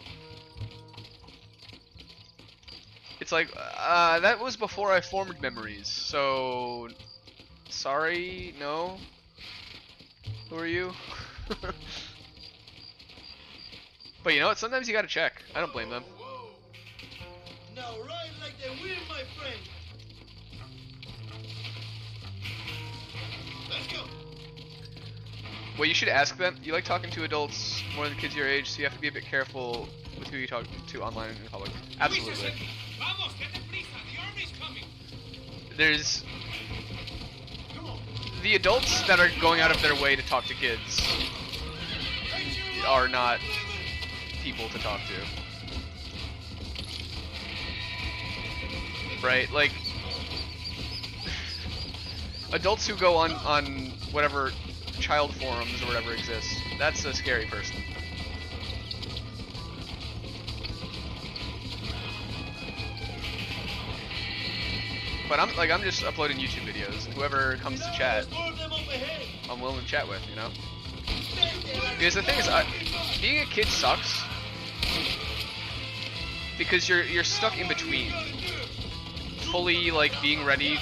It's like, that was before I formed memories, so sorry, no. Who are you? But you know what? Sometimes you gotta check. I don't blame them. Whoa. Now ride like the wind, my friend. Let's go. Well, you should ask them. You like talking to adults more than kids your age, so you have to be a bit careful with who you talk to online and in public. Absolutely. Vamos, date prisa, the army's coming. There's Come on. the adults that are going out of their way to talk to kids are not people to talk to. Right? Like adults who go on whatever child forums or whatever exists, that's a scary person. But I'm just uploading YouTube videos, and whoever comes to chat, More of them up ahead. I'm willing to chat with, you know? Because the thing is, being a kid sucks. Because you're stuck in between. Fully, like, being ready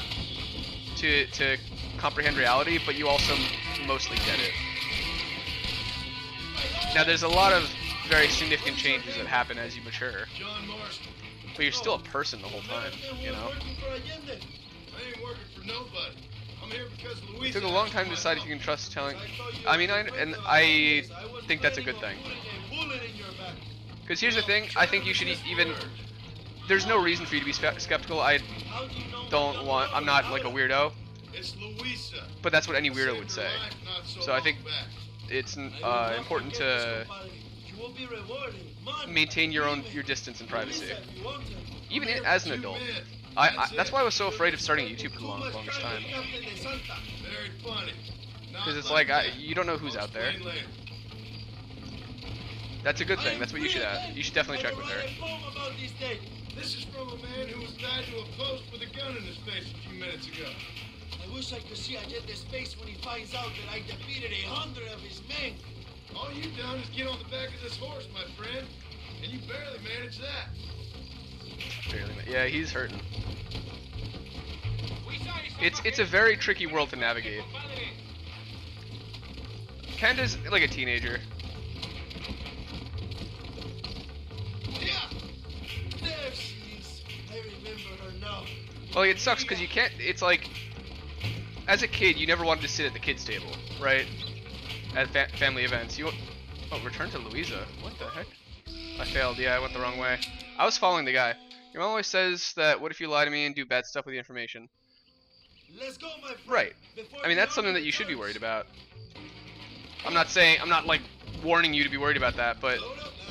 to comprehend reality, but you also mostly get it. Now, there's a lot of very significant changes that happen as you mature, John Marston. but you're still a person the whole time, you know? I ain't working for nobody. I'm here because Louisa. It took a long time to decide if you can trust telling. I mean, I think that's a good thing. Because here's the thing, I think you should even. There's no reason for you to be skeptical. I'm not like a weirdo, It's Louisa. but that's what any weirdo would say. So I think it's important to maintain your distance and privacy, even as an adult. That's why I was so afraid of starting YouTube for the longest time. Very funny. Because it's like, you don't know who's out there. That's a good thing. That's what you should have. You should definitely check with her. This is from a man who was tied to a post with a gun in his face a few minutes ago. I wish I could see Allende's face when he finds out that I defeated 100 of his men. All you've done is get on the back of this horse, my friend, and you barely managed that. Yeah, he's hurting. It's a very tricky world to navigate. Canda's like a teenager. Yeah! There she is. I remember her now. Well, it sucks because you can't. It's like, as a kid, you never wanted to sit at the kids' table, right? At family events. Oh, return to Louisa. What the heck? I failed. Yeah, I went the wrong way. I was following the guy. Your mom always says that, what if you lie to me and do bad stuff with the information? Let's go, my friend. Right. I mean, that's something that you should be worried about. I'm not like warning you to be worried about that, but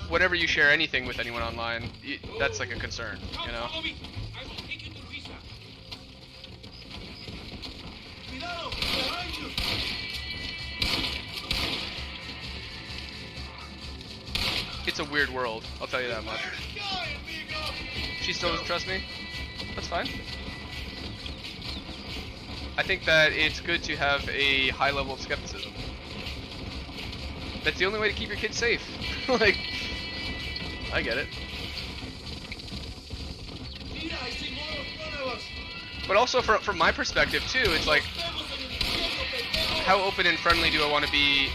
whenever you share anything with anyone online, that's like a concern, you know? Follow me. I will take you to Luisa. Cuidado, behind you. It's a weird world, I'll tell you that much. She still doesn't trust me? That's fine. I think that it's good to have a high level of skepticism. That's the only way to keep your kids safe. Like, I get it. But also from my perspective too, it's like, how open and friendly do I want to be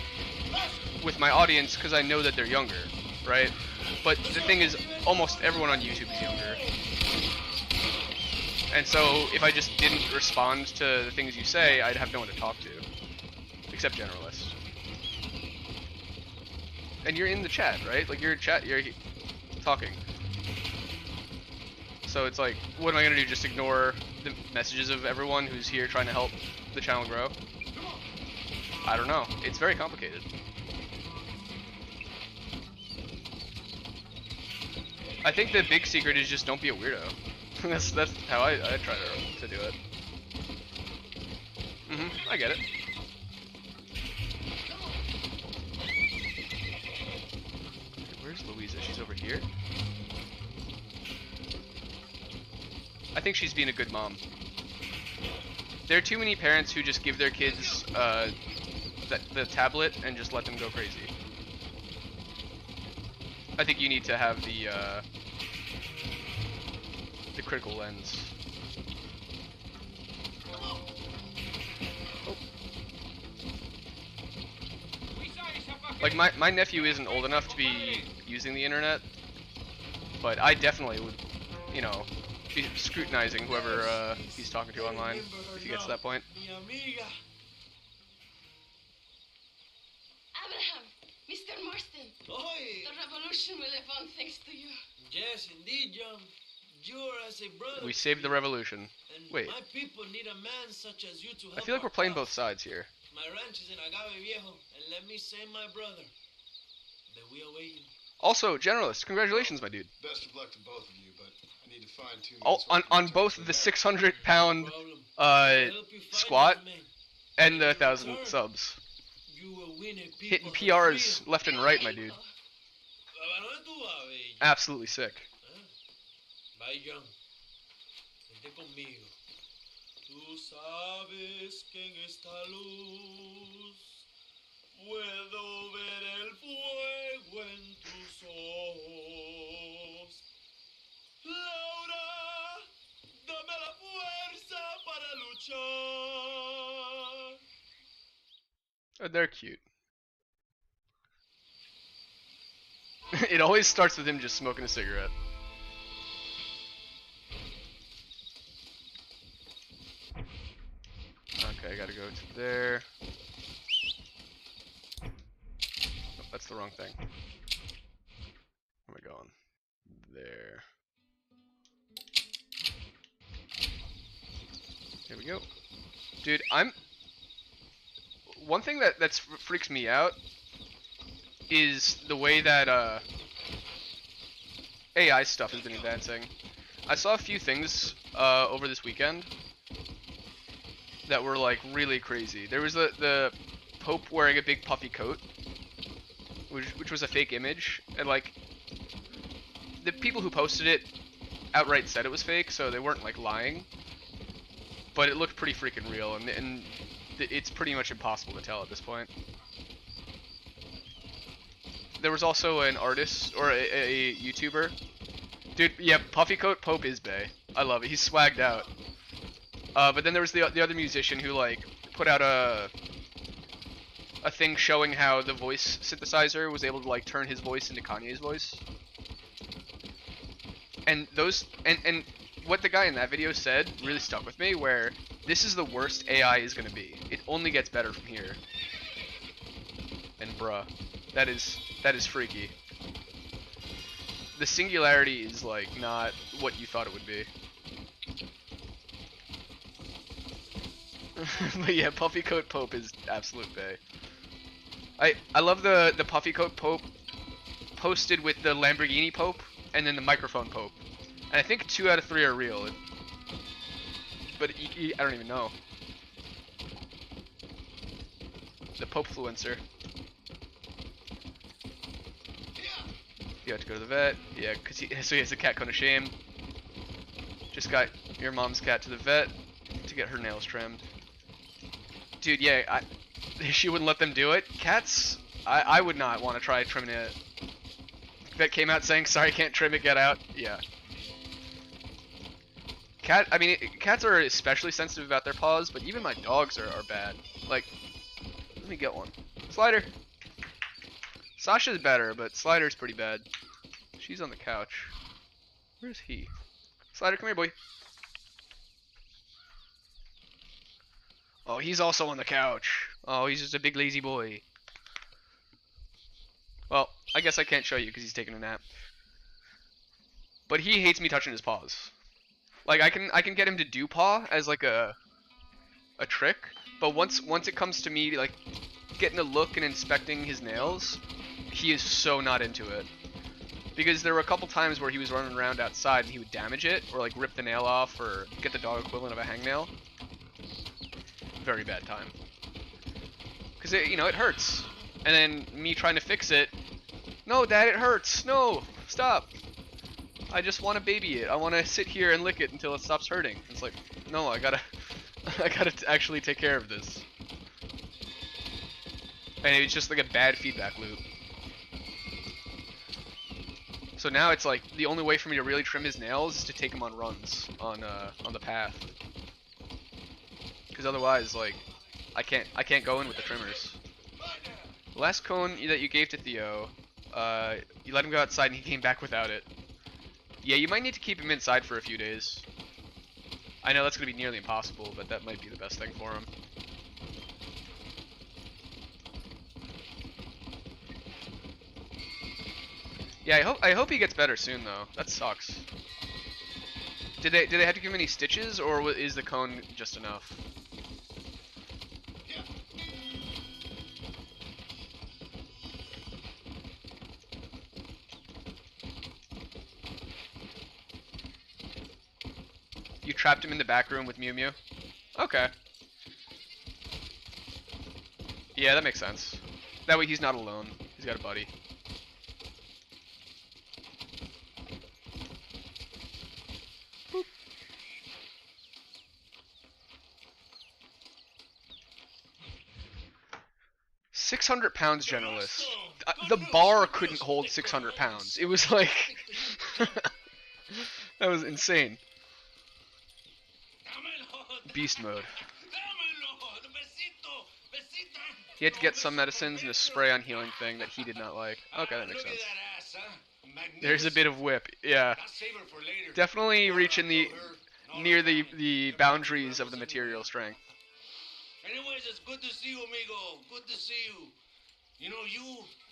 with my audience because I know that they're younger, right? But the thing is, almost everyone on YouTube is younger. And so if I just didn't respond to the things you say, I'd have no one to talk to. Except generalists. And you're in the chat, right? Like, you're talking. So it's like, what am I gonna do? Just ignore the messages of everyone who's here trying to help the channel grow? I don't know. It's very complicated. I think the big secret is just don't be a weirdo. that's how I try to do it. I get it. Where's Louisa? She's over here? I think she's being a good mom. There are too many parents who just give their kids the tablet and just let them go crazy. I think you need to have the critical lens. Oh. Like, my nephew isn't old enough to be using the internet, but I definitely would, you know, be scrutinizing whoever he's talking to online if he gets to that point. Abraham, Mr. Marston, Oi. the revolution will live on thanks to you. Yes, indeed, John. You're as a brother. We saved the revolution. And Wait. My people need a man such as you to help I feel like we're our playing cause. both sides here. My ranch is in Agave Viejo, and let me say, my brother, that we await you. Also, generalist, congratulations, my dude. Best of luck to both of you, but I need to find 2 minutes. On both the 600-pound squat and the 1,000 subs. You will win a Hitting people of PRs freedom. left and right, my dude. Absolutely sick. Bye, John. Vente conmigo. Tú sabes que en esta luz puedo ver el fuego en tus ojos. Laura, dame la fuerza para luchar. Oh, they're cute. It always starts with him just smoking a cigarette. Okay, I gotta go to there. Oh, that's the wrong thing. Where am I going? There. Here we go. Dude, one thing that freaks me out is the way that AI stuff has been advancing. I saw a few things over this weekend that were like really crazy. There was the Pope wearing a big puffy coat, which was a fake image, and like the people who posted it outright said it was fake, so they weren't like lying. But it looked pretty freaking real, and it's pretty much impossible to tell at this point. There was also an artist, or a YouTuber. Dude, yeah, Puffy Coat Pope is bae. I love it. He's swagged out. But then there was the other musician who like put out a thing showing how the voice synthesizer was able to like turn his voice into Kanye's voice. And those and what the guy in that video said really stuck with me, where this is the worst AI is gonna be. It only gets better from here. And bruh, that is freaky. The singularity is like not what you thought it would be. But yeah, Puffy Coat Pope is absolute bae. I love the Puffy Coat Pope posted with the Lamborghini Pope and then the microphone Pope. And I think 2 out of 3 are real. But I don't even know. The Popefluencer. You have to go to the vet. Yeah, so he has a cat cone of shame. Just got your mom's cat to the vet to get her nails trimmed. Dude, yeah, she wouldn't let them do it. Cats, I would not want to try trimming it. Vet came out saying, sorry, can't trim it, get out. Yeah. Cats are especially sensitive about their paws, but even my dogs are bad. Like, let me get one. Slider. Sasha's better, but Slider's pretty bad. She's on the couch. Where's he? Slider, come here, boy. Oh, he's also on the couch. Oh, he's just a big lazy boy. Well, I guess I can't show you because he's taking a nap. But he hates me touching his paws. Like I can get him to do paw as like a trick, but once it comes to me like getting a look and inspecting his nails, he is so not into it. Because there were a couple times where he was running around outside and he would damage it or like rip the nail off or get the dog equivalent of a hangnail. Very bad time. Because it hurts. And then me trying to fix it. No, Dad, it hurts. No, stop. I just want to baby it. I want to sit here and lick it until it stops hurting. It's like, no, I gotta actually take care of this. And it's just like a bad feedback loop. So now it's like the only way for me to really trim his nails is to take him on runs on the path. Because otherwise, like, I can't go in with the trimmers. The last cone that you gave to Theo, you let him go outside and he came back without it. Yeah, you might need to keep him inside for a few days. I know that's going to be nearly impossible, but that might be the best thing for him. Yeah, I hope he gets better soon though. That sucks. Did they have to give him any stitches, or is the cone just enough? You trapped him in the back room with Mew Mew? Okay. Yeah, that makes sense. That way he's not alone. He's got a buddy. Boop. £600 generalist. The bar couldn't hold 600 pounds. It was like... that was insane. Beast mode. He had to get some medicines and a spray on healing thing that he did not like. Okay, that makes Look at sense. that ass, huh? There's a bit of whip. Yeah. I'll save her for later. Definitely Or reaching I'll the throw her and all near her the family. boundaries of the material strength. Anyways, it's good to see you, amigo. Good to see you. You know, you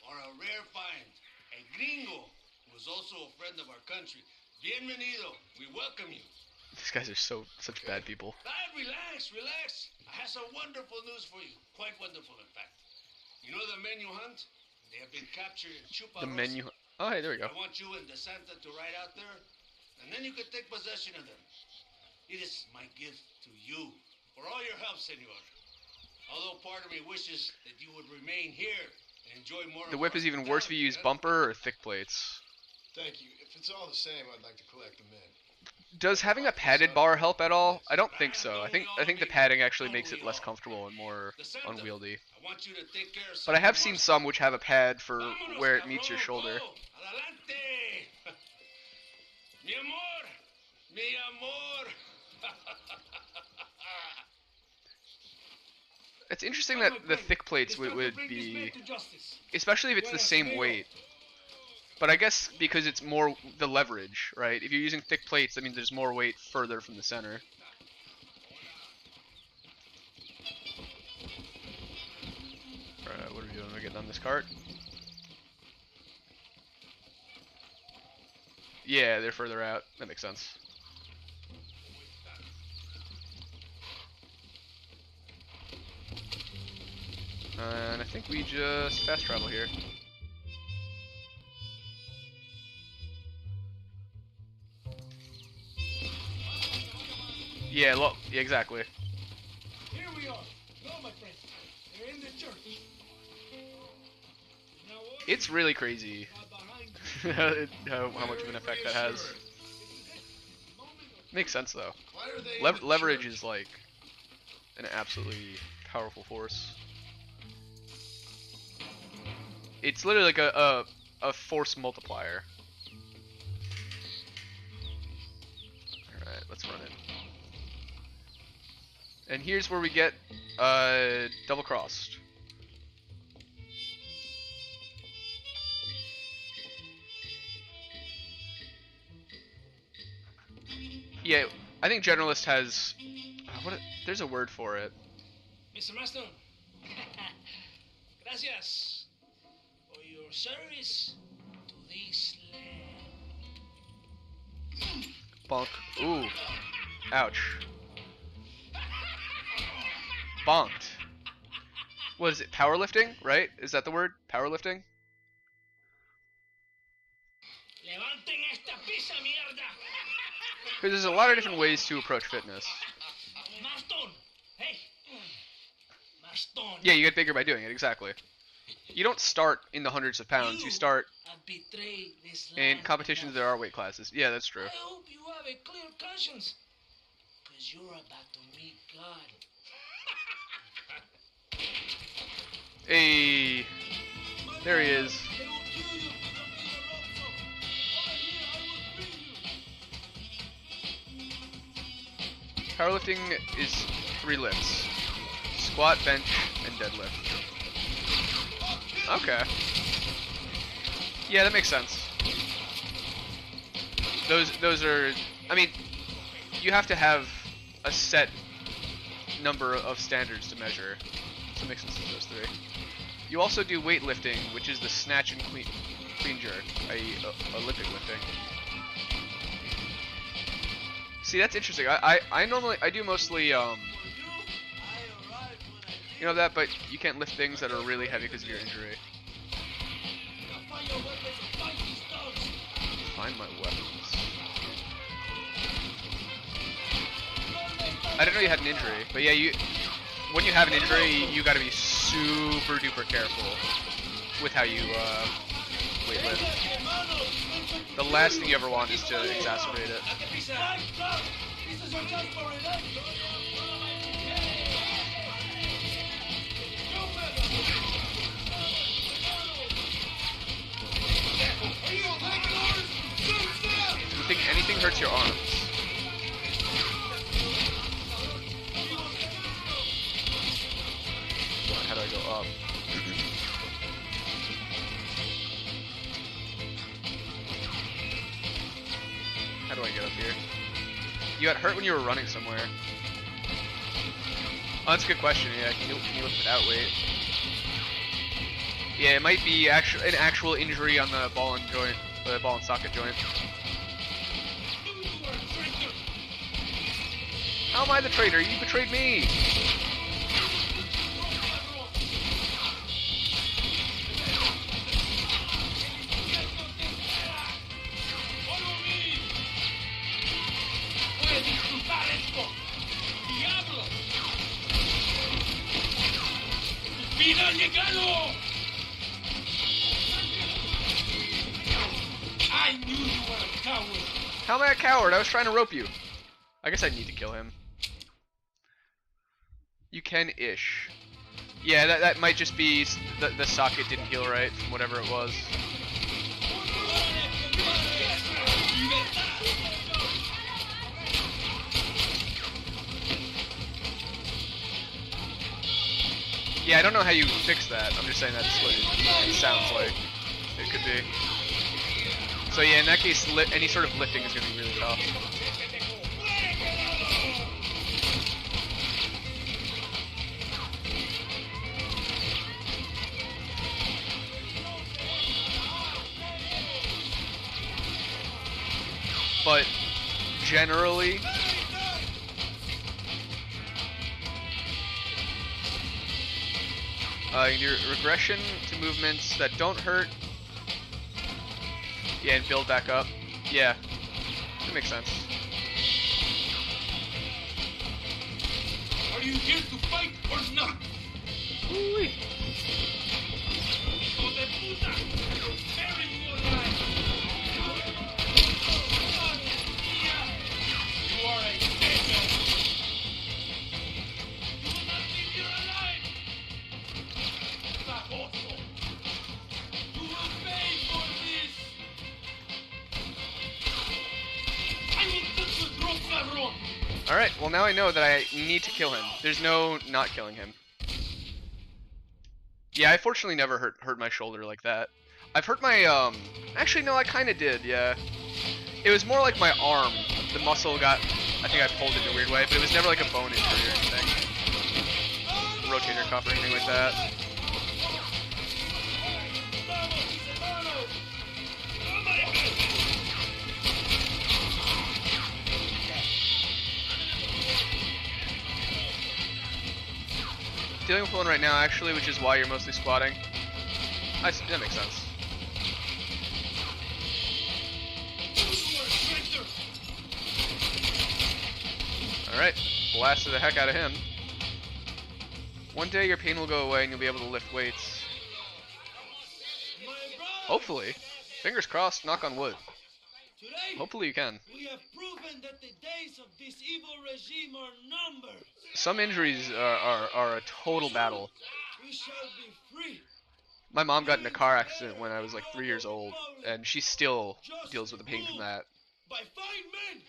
are a rare find. A gringo who is also a friend of our country. Bienvenido. We welcome you. These guys are such bad people. Relax, relax. I have some wonderful news for you. Quite wonderful, in fact. You know the men you hunt? They have been captured in Chupa The Rosa. menu. Oh, hey, there we go. I want you and DeSanta to ride out there, and then you can take possession of them. It is my gift to you for all your help, senor. Although part of me wishes that you would remain here and enjoy more The of whip our is even worse if you use hospitality, bumper or thick plates. Thank you. If it's all the same, I'd like to collect them in. Does having a padded bar help at all? I don't think so. I think the padding actually makes it less comfortable and more unwieldy. I want you to take care of But I have Santa seen Marston. some which have a pad for Vámonos, where it meets your cabrón, shoulder. go. Adelante. Mi amor. Mi amor. It's interesting that the thick plates would be, especially if it's the same weight. But I guess because it's more the leverage, right? If you're using thick plates, that means there's more weight further from the center. Alright, what are we doing? We're getting on this cart? Yeah, they're further out. That makes sense. And I think we just fast travel here. Yeah, yeah, exactly. Here we are. No, my friends. They're in the church. Now, what It's really crazy is behind you? how much of an effect that has. Makes sense though. Why are they in the Leverage church? is like an absolutely powerful force. It's literally like a force multiplier. Alright, let's run it. And here's where we get double crossed. Yeah, I think generalist has there's a word for it. Mr. Marston, gracias for your service to this land. Bonk. Ooh. Ouch. Bonked. What is it? Powerlifting, right? Is that the word? Powerlifting? Levanten esta pizza, mierda! Because there's a lot of different ways to approach fitness. Marston! Hey! Marston! Yeah, you get bigger by doing it, exactly. You don't start in the hundreds of pounds, you start have betrayed this in land competitions there enough. are weight classes. Yeah, that's true. I hope you have a clear conscience, because you're about to meet God. Hey, there he is. They will kill you. Don't be a loco. Over here, I will free you. Powerlifting is 3 lifts. Squat, bench, and deadlift. Okay. Yeah, that makes sense. Those are, I mean, you have to have a set number of standards to measure. So it makes sense to those 3. You also do weightlifting, which is the snatch and clean jerk, i.e. Olympic lifting. See, that's interesting. I do mostly you know that, but you can't lift things that are really heavy because of your injury. Find your weapons and fight these dogs. Find my weapons. I didn't know you had an injury, but yeah, when you have an injury, you gotta be super duper careful with how you weightlift. The last thing you ever want is to exacerbate it. Fight, dog. This is your chance for revenge. You think anything hurts your arms? How do I go up? do I get up here? You got hurt when you were running somewhere. Oh, that's a good question. Yeah, can you lift without weight? Yeah, it might be an actual injury on the ball and joint, the ball and socket joint. How am I the traitor? You betrayed me! I knew you were a coward. How am I a coward? I was trying to rope you. I guess I need to kill him. You can-ish. Yeah, that might just be the socket didn't heal right from whatever it was. Yeah, I don't know how you fix that. I'm just saying that's what it sounds like. It could be. So yeah, in that case, any sort of lifting is going to be really tough. But generally, your regression to movements that don't hurt, yeah, and build back up. Yeah, that makes sense. Are you here to fight or not? Ooh-wee. Hijo de puta! Bury you alive! You are a dead man! You will not leave here alive! Baboso! You will pay for this! I will cut your throat, cabron! Alright, well now I know that I need to kill him. There's no not killing him. Yeah, I fortunately never hurt my shoulder like that. I've hurt my, actually no, I kinda did, yeah. It was more like my arm. The muscle got, I think I pulled it in a weird way, but it was never like a bone injury or anything. Rotator cuff or anything like that. Dealing with one right now, actually, which is why you're mostly squatting. That makes sense. Alright, blasted the heck out of him. One day your pain will go away and you'll be able to lift weights. Hopefully. Fingers crossed, knock on wood. Today, Hopefully you can. we have proven that the days of this evil regime are numbered. Some injuries are a total battle. We shall be free. My mom got in a car accident when I was like 3 years old, and she still deals with the pain from that. By 5 men.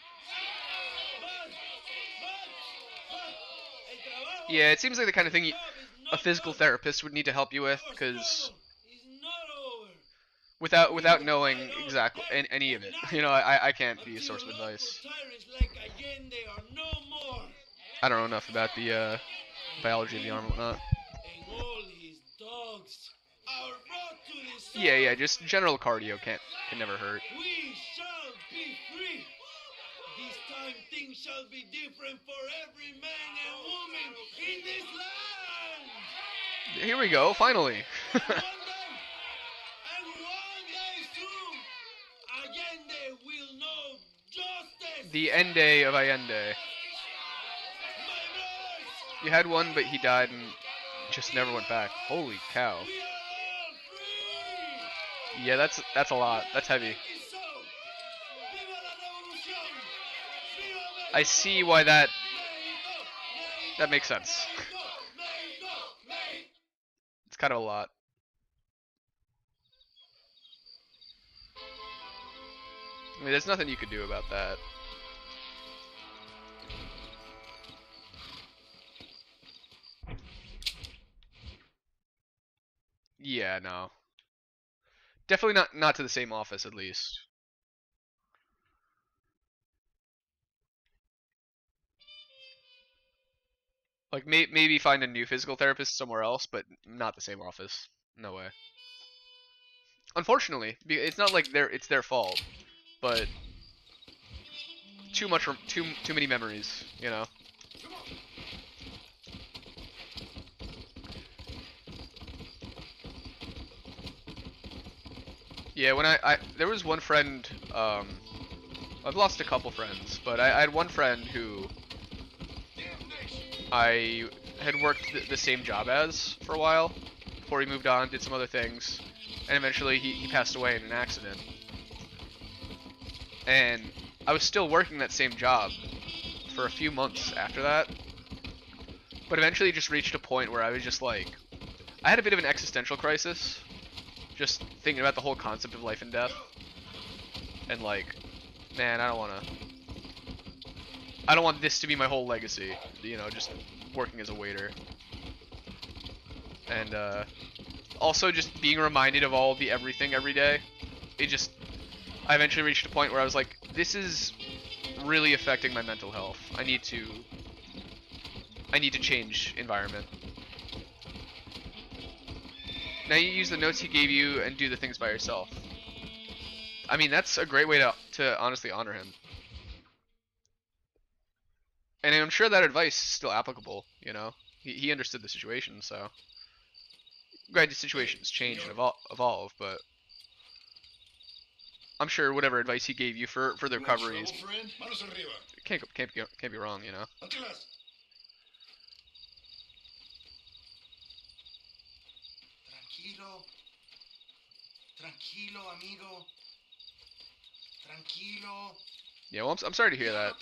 Yeah, it seems like the kind of thing a physical therapist would need to help you with, because without knowing exactly any of it, you know, I can't be a source of advice. I don't know enough about the biology of the arm and whatnot. Yeah, just general cardio can never hurt. We shall be free. This time things shall be different for every man and woman in this land. Here we go, finally. One day, and one day soon, Allende will know justice. The end day of Allende. My brothers, You had one, but he died and just never went back. Holy cow. we are all free. Yeah, that's a lot. That's heavy. It is so. Viva la revolución. Viva I see why that México. makes sense. México. It's kind of a lot. I mean, there's nothing you could do about that. Yeah, no. Definitely not to the same office, at least. Like maybe find a new physical therapist somewhere else, but not the same office. No way. Unfortunately, it's not like it's their fault, but too many memories, you know. Yeah, when there was one friend, I've lost a couple friends, but I had one friend who I had worked the same job as for a while before he moved on, did some other things, and eventually he passed away in an accident. And I was still working that same job for a few months after that, but eventually just reached a point where I was just like, I had a bit of an existential crisis, just thinking about the whole concept of life and death, and like, man, I don't want this to be my whole legacy, you know, just working as a waiter. And also just being reminded of all the everything every day. I eventually reached a point where I was like, this is really affecting my mental health. I need to change environment. Now you use the notes he gave you and do the things by yourself. I mean, that's a great way to honestly honor him. And I'm sure that advice is still applicable, you know? He understood the situation, so... Granted, situations change and evolve, but... I'm sure whatever advice he gave you for the recovery is... Can't be wrong, you know? Tranquilo, amigo. Tranquilo. Yeah, well, I'm sorry to hear that.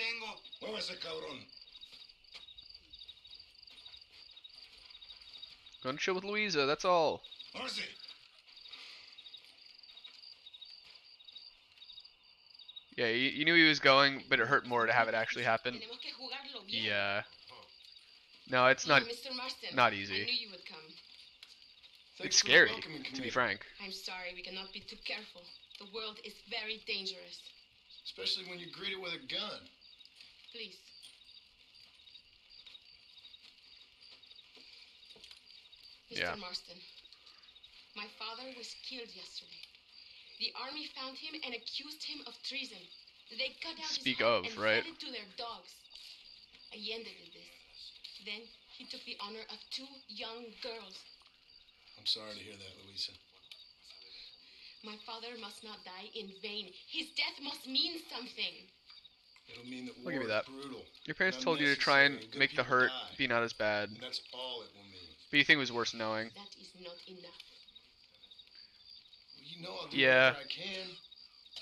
Gonna chill with Louisa, that's all. Yeah, you knew he was going, but it hurt more to have it actually happen. Yeah. No, it's not Mr. Marston, not easy. I knew you would come. It's scary, to be frank. I'm sorry, we cannot be too careful. The world is very dangerous. Especially when you greet it with a gun. Please. Mr. Yeah. Marston, my father was killed yesterday. The army found him and accused him of treason. They cut out his head and right? fed it to their dogs. Allende did this. Then he took the honor of 2 young girls. I'm sorry to hear that, Louisa. My father must not die in vain. His death must mean something. It'll mean that I'll war give you is that. brutal. Your parents told you to try and Unnecessary, good make the people hurt die. be not as bad, And that's all it will mean. but you think it was worth knowing. That is not enough. Well, you know I'll do Yeah. whatever I can.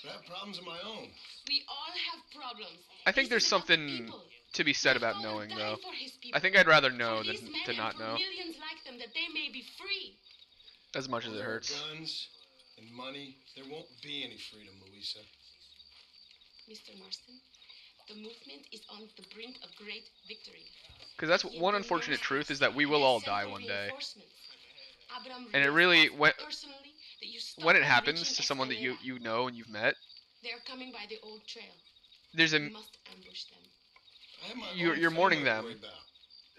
But I have problems of my own. We all have problems. I think This there's is about something people. to be said My about father knowing, died though. for his people. I think I'd rather know For than these men to and not for know, millions like them, that they may be free. as much as it Where there are hurts. guns and money, there won't be any freedom, Louisa. Mr. Marston, the movement is on the brink of great victory. Because that's one unfortunate truth, is that we will all die one day. And it really, when it happens to someone that you know and you've met, They are coming by the old trail. there's We a, must ambush them. I have my You're own mourning family to them. worry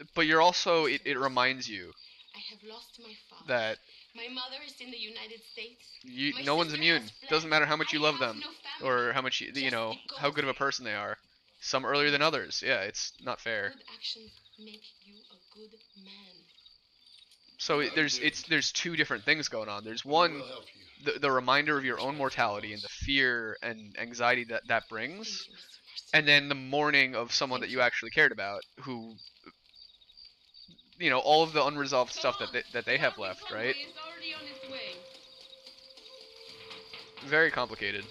about. but you're also, it reminds you I have lost my father. that My mother is in the United States. My no one's sister immune. has fled. Doesn't matter how much you I love have them, no family. or how much you know, how good of a person they are. Some earlier than others. Yeah, it's not fair. Good actions make you a good man. So there's 2 different things going on. There's one, We'll help you. the reminder of your own mortality and the fear and anxiety that brings, Thank you, Mr. Marston. and then the mourning of someone that you actually cared about, who, you know, all of the unresolved stuff that they have left, right? Is already on its way. Very complicated.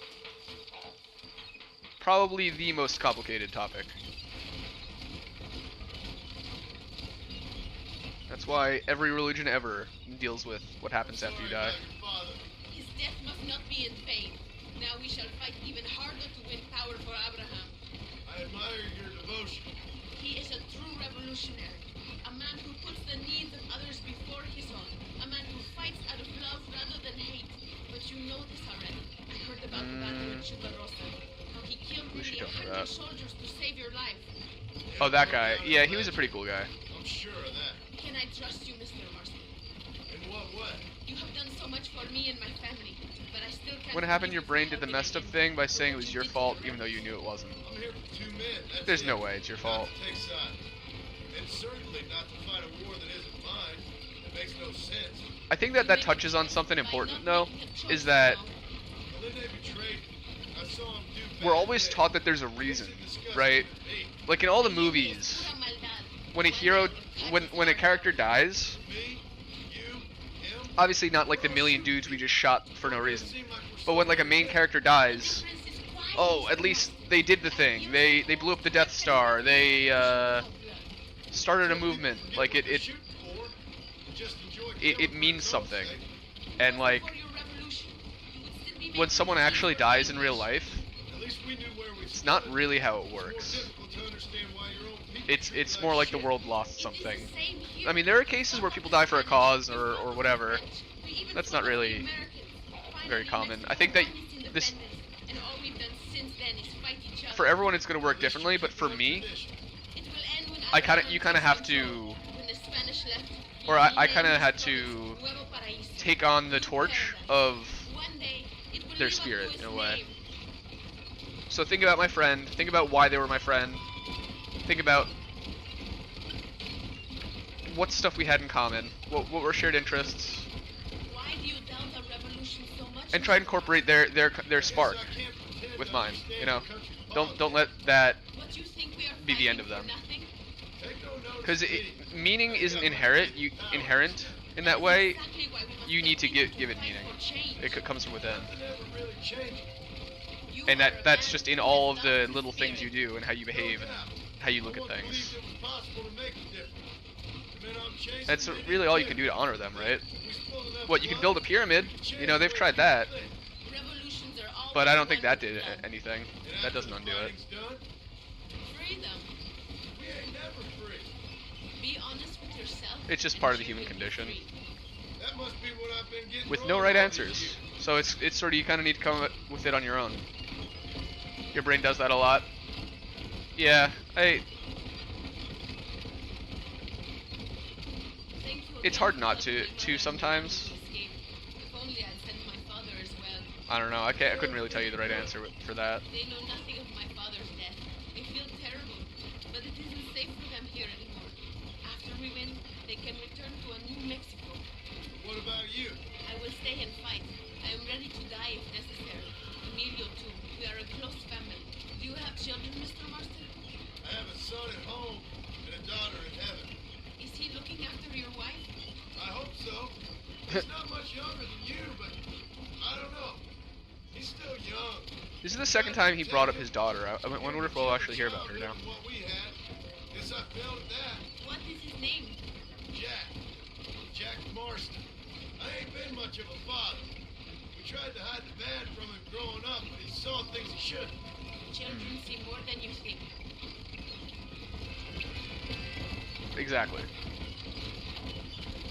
Probably the most complicated topic. That's why every religion ever deals with what happens after you die. His death must not be in vain. Now we shall fight even harder to win power for Abraham. I admire your devotion. He is a true revolutionary. A man who puts the needs of others before his own. A man who fights out of love rather than hate. But you know this already. I heard about the battle in Chubarosa. How he killed Who's she nearly talking 100 about? soldiers to save your life. Oh, that guy. Yeah, he was a pretty cool guy. I'm sure of that. Can I trust you, Mr. Marston? In what way? You have done so much for me and my family, but I still can't. What happened? Your forgive you brain for did the helping messed up again. thing by saying it What was you your did to fault, your even though you relatives. knew it wasn't. I'm here for 2 men. That's There's it. no way it's your Not fault. to take sides. And certainly not to fight a war that isn't mine. It makes no sense. I think that touches on something important, though, is that Well, then they betrayed me. I saw them do bad we're always things. taught that there's a reason, It's disgusting right? to me. Like in all the movies, when a hero, when a character dies, Me, you, him. obviously not like the million dudes we just shot for no reason, but when like a main character dies, oh, at least they did the thing. They blew up the Death Star. They started a movement. Like it means something. And like when someone actually dies in real life, it's not really how it works. It's more like the world lost something. I mean, there are cases where people die for a cause or whatever. That's not really very common. I think that this, for everyone it's going to work differently, but for me, you kind of have to, or I kind of had to take on the torch of their spirit in a way. So think about my friend, think about why they were my friend, think about what stuff we had in common, what were shared interests, and try to incorporate their spark with mine. You know, don't let that be the end of them. Because meaning isn't inherent in that way. You need to give it meaning. It comes from within. And that's just in all of the little things you do and how you behave and how you look at things. That's really all you can do to honor them, right? What, you can build a pyramid, you know, they've tried that. But I don't think that did anything. That doesn't undo it. It's just part of the human condition. With no right answers. So it's sort of, you kind of need to come up with it on your own. Your brain does that a lot. Yeah, it's hard not to sometimes. I don't know. I couldn't really tell you the right answer for that. They know nothing of my father's death. They feel terrible, but it isn't safe for them here anymore. After we win, they can return to a new Mexico. What about you? I will stay and fight. I am ready to die if necessary. Emilio too. We are a close family. Do you have children, Mr. Marston? I have a son at home and a daughter in heaven. Is he looking after your wife? I hope so. He's not much younger than you, but I don't know. He's still young. This is the second time he brought up his daughter. I wonder if we'll actually hear about her now. What we had. Guess I failed at that. What is his name? Jack Marston. I ain't been much of a father. We tried to hide the bad from him growing up, but he saw things he shouldn't. Children see more than you think. Exactly.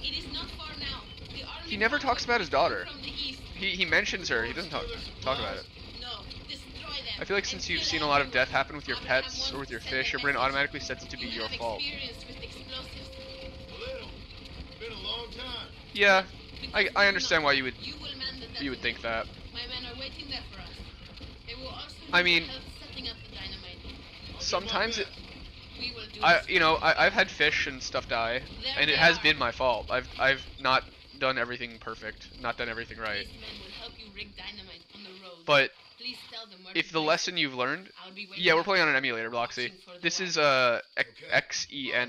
It is not far now. The army He never talks about his daughter. from the east. He mentions her. He doesn't talk about it. No, destroy them. I feel like since you've seen a lot of death happen with your pets or with your fish, your brain automatically sets it to be You your have fault. experience with explosives. A little. It's been a long time. Yeah, Because I you understand know, why you would will man the you would think that. My men are waiting there for us. They will also I mean, help setting up the dynamite. Sometimes We will do this. I've had fish and stuff die, and it has been my fault. I've not done everything perfect, not done everything right. These men will help you rig dynamite on the road. But Please tell them where if to the place lesson you've learned, I'll be waiting yeah, we're out playing on an emulator, Bloxy. watching for the This is wire. Xenia,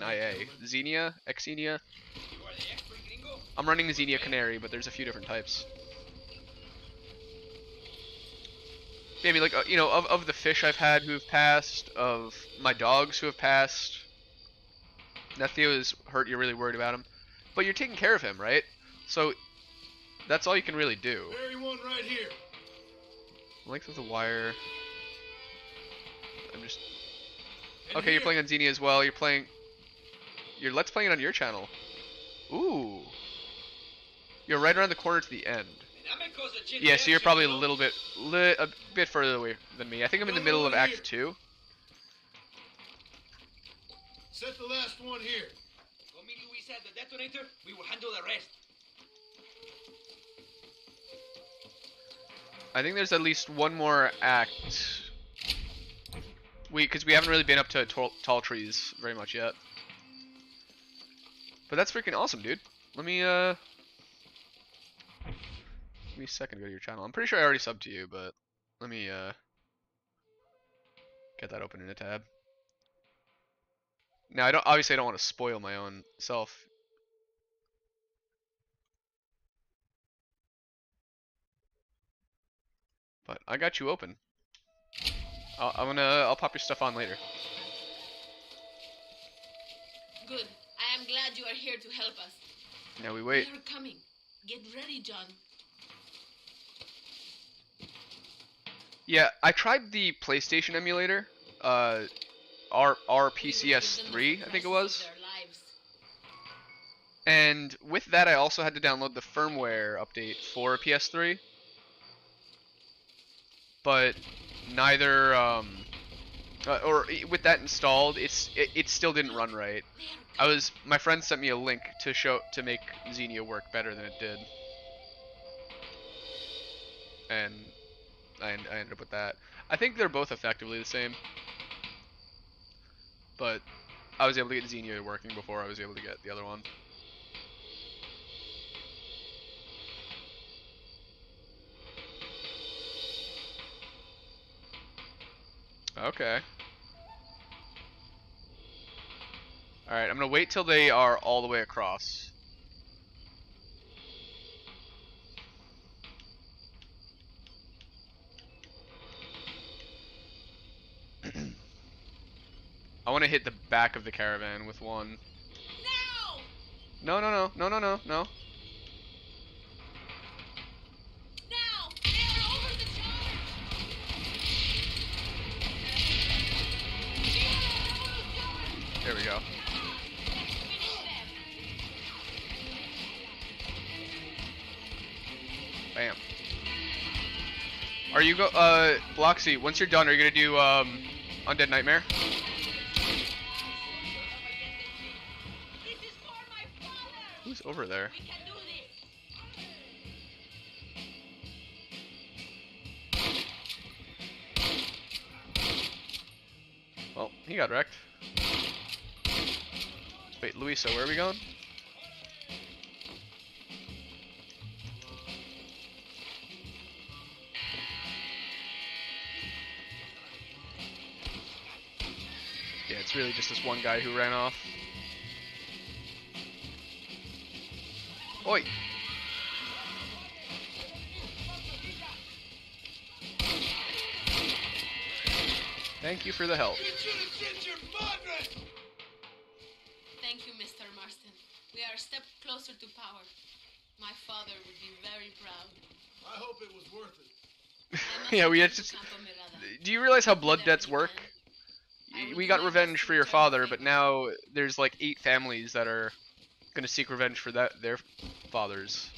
Xenia, Xenia. You are the expert gringo? I'm running the Xenia Canary, but there's a few different types. Maybe like you know, of the fish I've had who have passed, of my dogs who have passed. Theo is hurt. You're really worried about him, but you're taking care of him, right? So that's all you can really do. Bury one right here. Length of the wire. I'm just. And Okay, you're here. playing on Xenia as well. You're let's playing it on your channel. Ooh. You're right around the corner to the end. Yeah, so you're probably a bit further away than me. I think I'm in the middle of Act 2. Set the last one here. set the detonator, we will handle the rest. I think there's at least one more act. Because we haven't really been up to tall trees very much yet. But that's freaking awesome, dude. Let me give me a second to go to your channel. I'm pretty sure I already subbed to you, but let me get that open in a tab. Now I don't want to spoil my own self. But I got you open. I'll pop your stuff on later. Good. I am glad you are here to help us. Now we wait. We are coming. Get ready, John. Yeah, I tried the PlayStation emulator. RPCS3, I think it was. And with that, I also had to download the firmware update for PS3. But neither, or with that installed, it still didn't run right. My friend sent me a link to make Xenia work better than it did, and I ended up with that. I think they're both effectively the same, but I was able to get Xenia working before I was able to get the other one. Okay. Alright, I'm gonna wait till they are all the way across. I want to hit the back of the caravan with one. No! No, no, no, no, no, no, no. Now! They are over the charge! There we go. Bam. Are you Bloxy, once you're done, are you gonna do, Undead Nightmare? This is for my father! Who's over there? We can do this! Well, he got wrecked. Wait, Luisa, where are we going? Yeah, it's really just this one guy who ran off. Oi! Thank you for the help. You should have sent your madre! Thank you, Mr. Marston. We are a step closer to power. My father would be very proud. I hope it was worth it. Yeah, we had just... Do you realize how blood debts work? We got revenge for your father, but now there's like 8 families that are gonna seek revenge for their fathers.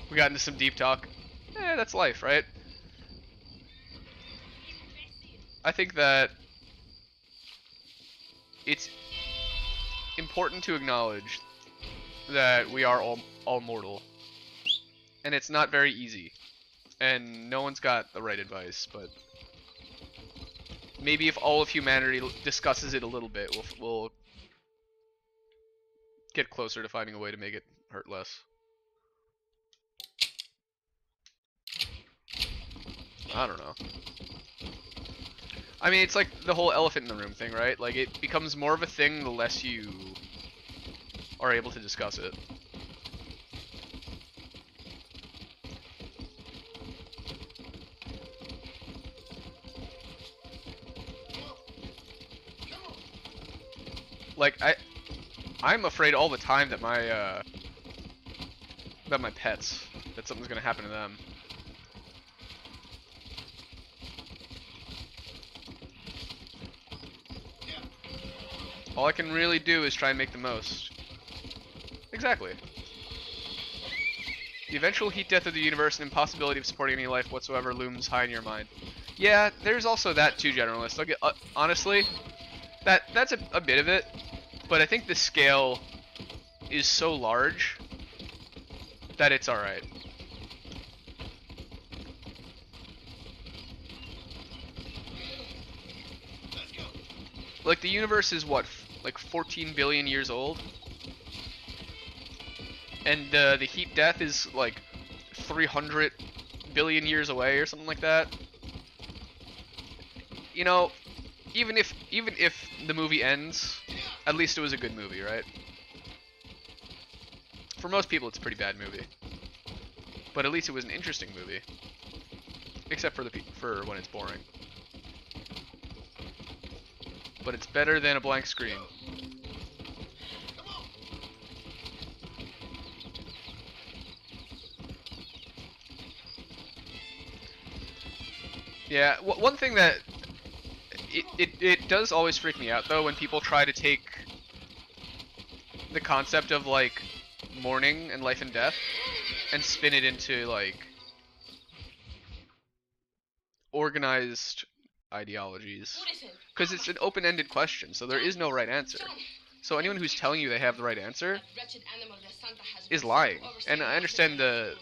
We got into some deep talk. That's life, right? I think that it's important to acknowledge that we are all mortal, and it's not very easy, and no one's got the right advice, but maybe if all of humanity discusses it a little bit, we'll get closer to finding a way to make it hurt less. I don't know. I mean, it's like the whole elephant in the room thing, right? Like, it becomes more of a thing the less you are able to discuss it. Like, I'm afraid all the time that my pets, that something's gonna happen to them. All I can really do is try and make the most. Exactly. The eventual heat death of the universe and impossibility of supporting any life whatsoever looms high in your mind. Yeah, there's also that too, generalist. Like, honestly, that's a bit of it. but I think the scale is so large that it's alright. Let's go. Like, the universe is what, like 14 billion years old? And the heat death is like 300 billion years away or something like that. You know, even if the movie ends, at least it was a good movie, right? For most people, it's a pretty bad movie, but at least it was an interesting movie. Except for for when it's boring. But it's better than a blank screen. Come on. Yeah, one thing that it does always freak me out though when people try to take the concept of like mourning and life and death and spin it into like organized ideologies, because it's an open-ended question, so there is no right answer. So anyone who's telling you they have the right answer is lying, and I understand the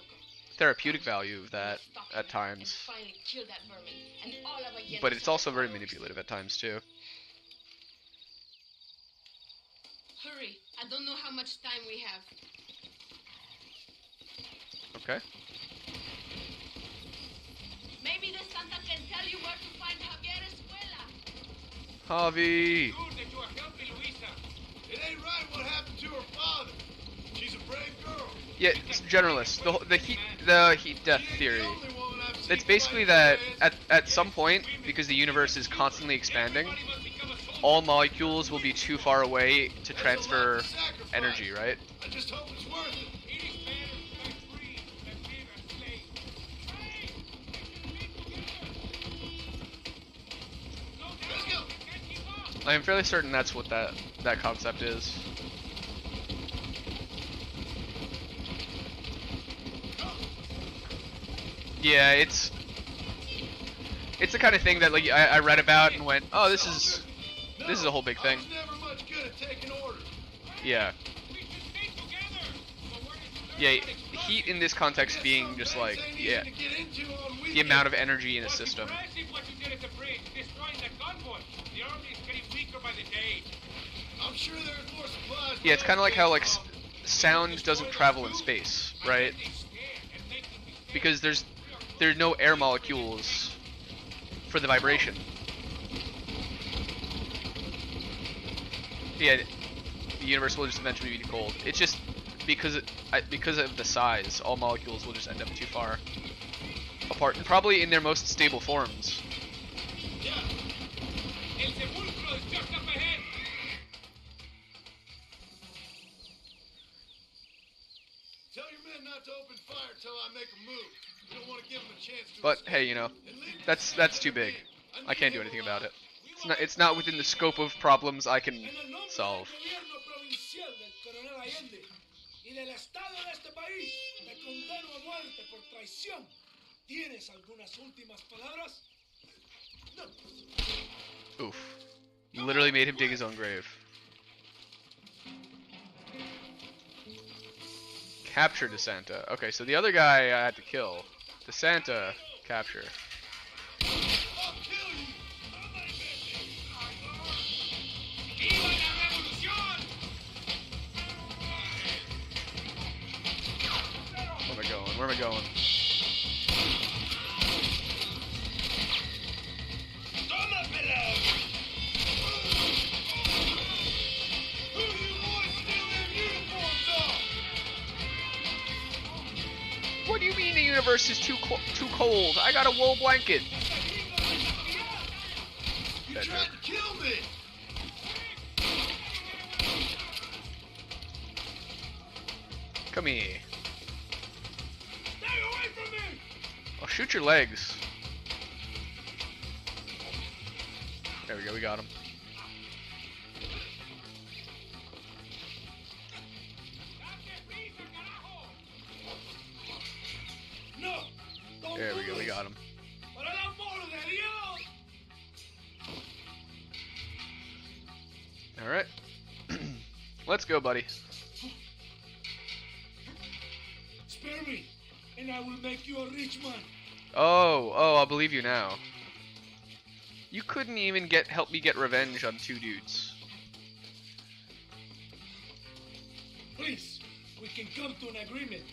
therapeutic value of that at times, but it's also very manipulative at times too. Hurry, I don't know how much time we have. Okay. Maybe the Santa can tell you where to find Javier Escuela. Javi! Good that you are helping Luisa. It ain't right what happened to her father. She's a brave girl. Yeah, it's generalist. The heat death theory. The only woman I've seen It's basically fight that fire at some point, because the universe is constantly expanding, all molecules will be too far away to transfer energy, right? I just hope it's worth it. It is better to die free than live as slaves. Let's go. I am fairly certain that's what that concept is. Yeah, it's the kind of thing that like I read about and went, oh, this is a whole big thing. I was never much good at taking orders. Yeah. We should stay together. So where is Yeah, heat in this context being just like, yeah, the amount of energy in a system. Impressive what you did at the bridge, destroying the convoy. The army is getting weaker by the day. I'm sure there's more supplies. Yeah, it's kind of like how like sound doesn't travel in space, right? Because there's no air molecules for the vibration. Yeah, the universe will just eventually be cold. It's just because of the size, all molecules will just end up too far apart, and probably in their most stable forms. El sepulcro is just up ahead. Tell your men not to open fire till I make a move. We don't want to give them a chance to But escape. hey, you know, And leave that's too big. I can't do anything about it. It's not within the scope of problems I can solve. Oof. You literally made him dig his own grave. Capture DeSanta. Okay, so the other guy I had to kill. DeSanta, capture. I'll kill you. ¡Viva la revolución! Where am I going? Where am I going? Toma, pelado. Who you boys still in uniforms on? What do you mean the universe is too cold? I got a wool blanket. You That tried joke. to kill me. Come here. Stay away from me. I'll shoot your legs. There we go, we got him. No. Don't There do we go, we this. got him. Por el amor de Dios. Alright. Let's go, buddy. Spare me, and I will make you a rich man. Oh, I'll believe you now. You couldn't even help me get revenge on 2 dudes. Please, we can come to an agreement.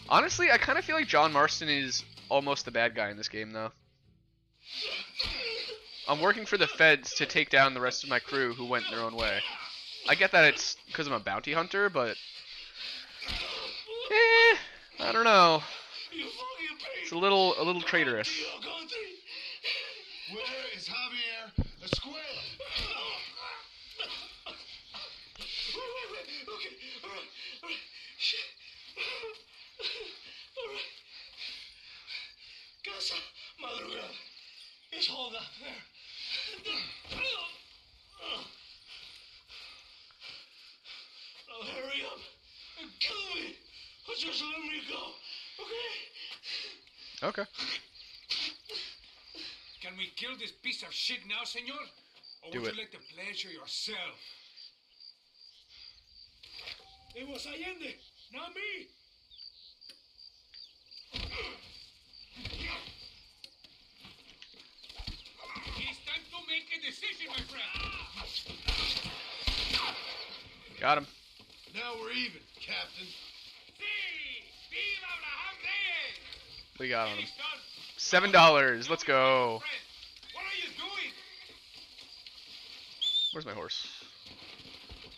Honestly, I kind of feel like John Marston is almost the bad guy in this game, though. I'm working for the feds to take down the rest of my crew who went their own way. I get that it's because I'm a bounty hunter, but... I don't know. It's a little traitorous. Where is Javier Escuela? Okay, alright. Shit. Alright. Casa Madrugada. It's hold up there. Now hurry up and kill me. Or just let me go, okay? Okay. Can we kill this piece of shit now, senor? Or Do would it. you like the pleasure yourself? It was Allende, not me. It's time to make a decision, my friend. Got him. Now we're even, Captain. Sí, viva Abraham Reyes! We got him. It is done. $7. Let's go. Friend, what are you doing? Where's my horse?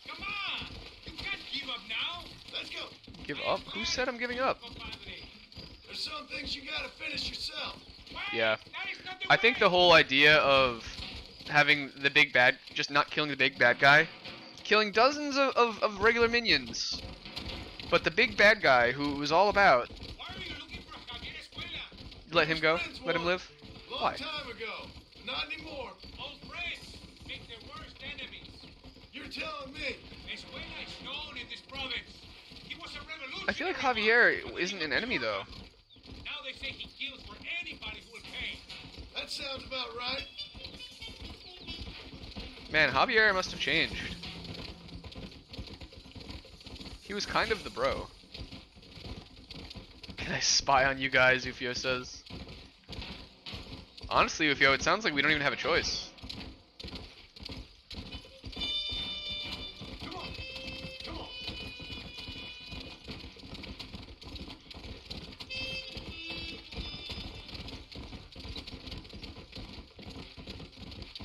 Come on! You can't give up now. Let's go. Give up? Who said I'm giving up? Compadre. There's some things you gotta finish yourself. Wait, Yeah. that is not the I think way. the whole idea of having the big bad, just not killing the big bad guy, killing dozens of regular minions, but the big bad guy who it was all about, Why are you looking for Javier Escuela? let him go, let him live. Long Why? time ago. Not anymore. Old friends make the worst enemies. You're telling me. Escuela is known in this province. He was a revolutionary. I feel like Javier isn't an enemy though. Now they say he kills for anybody who will pay. That sounds about right. Man, Javier must have changed. He was kind of the bro. Can I spy on you guys, Ufio says. Honestly, Ufio, it sounds like we don't even have a choice. Come on. Come on.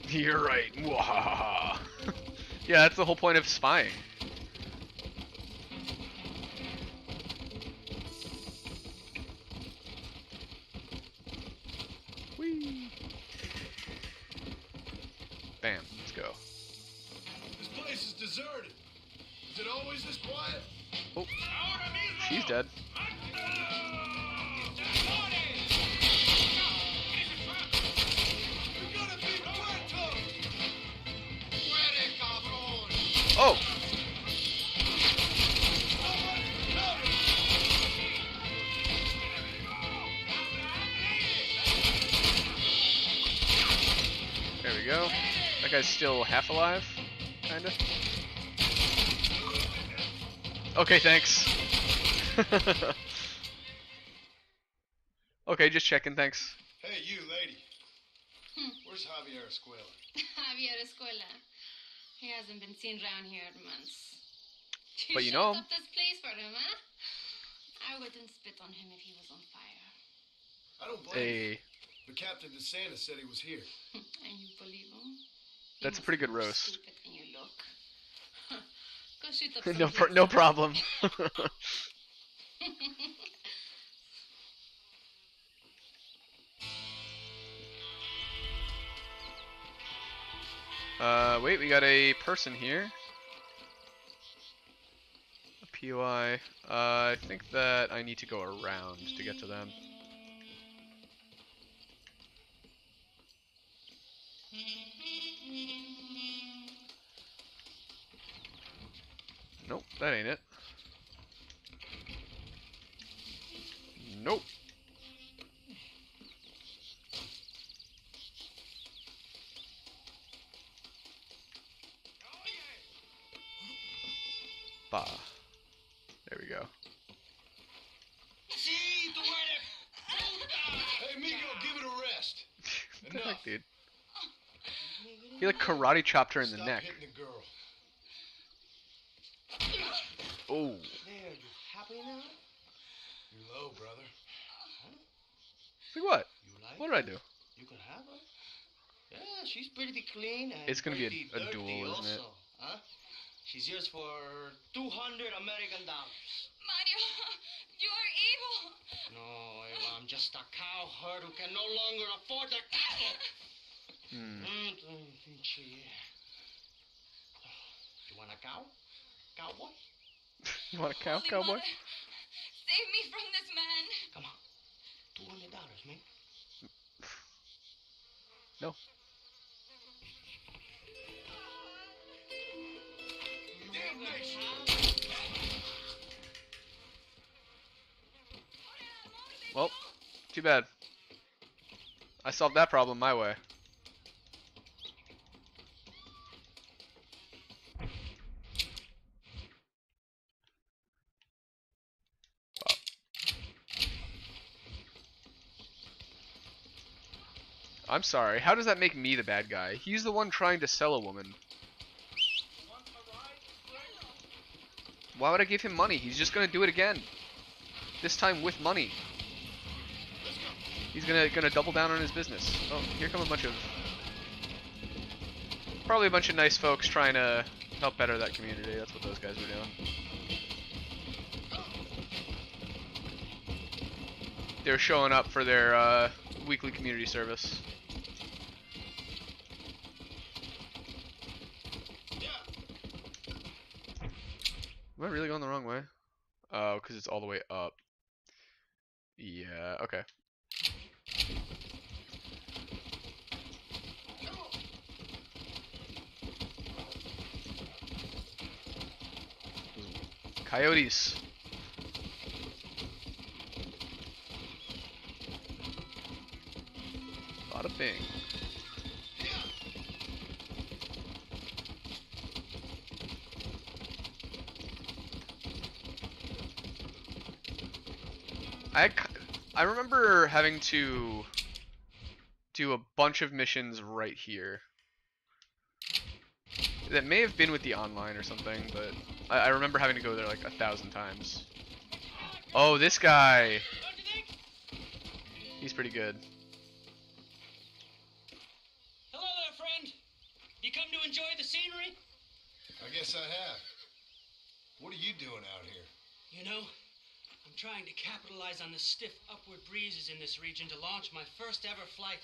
You're right. Mwahaha. Yeah, that's the whole point of spying. Whee. Bam, let's go. This place is deserted. Is it always this quiet? Oh, she's dead. You're gonna be muerto. Muere, cabrón. Oh! There we go. That guy's still half alive, kinda. Okay, thanks. Okay, just checking, thanks. Hey, you lady. Where's Javier Escuela? Javier Escuela. He hasn't been seen around here in months. But you know shut him. up this place for him, huh? I wouldn't spit on him if he was on fire. I don't blame you. Hey, But Captain DeSantis said he was here. And you believe him? You that's a must pretty be good more roast. Stupid than you look. Go shoot up no, some no place. problem. Wait, we got a person here. A POI. I think that I need to go around to get to them. Nope, that ain't it. Nope. See, tu eres puta! Hey, Migo, give it a rest. What the Enough. heck, dude? He like karate chopped her in the Stop neck. hitting the girl. Oh. There, you happy now? You're low, brother. Like what? You like What did I her? do? You can have her. Yeah, she's pretty clean and It's gonna be pretty a dirty duel, isn't it? also, huh? She's yours for $200 American. Mario, you are evil. No, Eva, I'm just a cowherd who can no longer afford the cattle. Pinche. You want a cow? Cowboy? You want a cow, Holy cowboy? Mother, save me from this man. Come on. $200, man. No. Well, too bad. I solved that problem my way. I'm sorry, how does that make me the bad guy? He's the one trying to sell a woman. Why would I give him money? He's just gonna do it again. This time with money. He's gonna double down on his business. Oh, here come a bunch of... Probably a bunch of nice folks trying to help better that community. That's what those guys were doing. They were showing up for their weekly community service. Am I really going the wrong way? Oh, because it's all the way up. Yeah, okay. Coyotes. Bada bing. I remember having to do a bunch of missions right here. That may have been with the online or something, but I remember having to go there like 1,000 times. Oh, this guy! He's pretty good. Hello there, friend. You come to enjoy the scenery? I guess I have. What are you doing out here? You know, I'm trying to capitalize on the stiff upward breezes in this region to launch my first ever flight.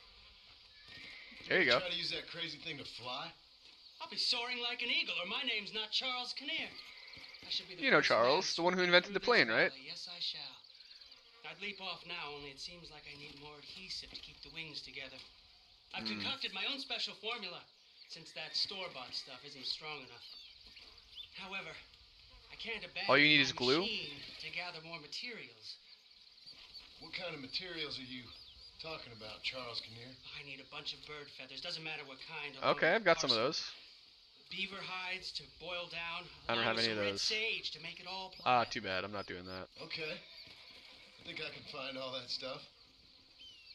There you go. Try to use that crazy thing to fly? I'll be soaring like an eagle, or my name's not Charles Kinnear. I should be the You know first Charles, man the one who sweeping invented the through plane, this right? valley. Yes, I shall. I'd leap off now, only it seems like I need more adhesive to keep the wings together. I've concocted my own special formula, since that store-bought stuff isn't strong enough. However, I can't abandon All you need my is glue? machine to gather more materials. What kind of materials are you talking about, Charles Kinnear? I need a bunch of bird feathers. Doesn't matter what kind. Okay, I've got some of those. Beaver hides to boil down. I don't have along any with of some red those. Sage to make it all Ah, pliant. too bad. I'm not doing that. Okay. I think I can find all that stuff.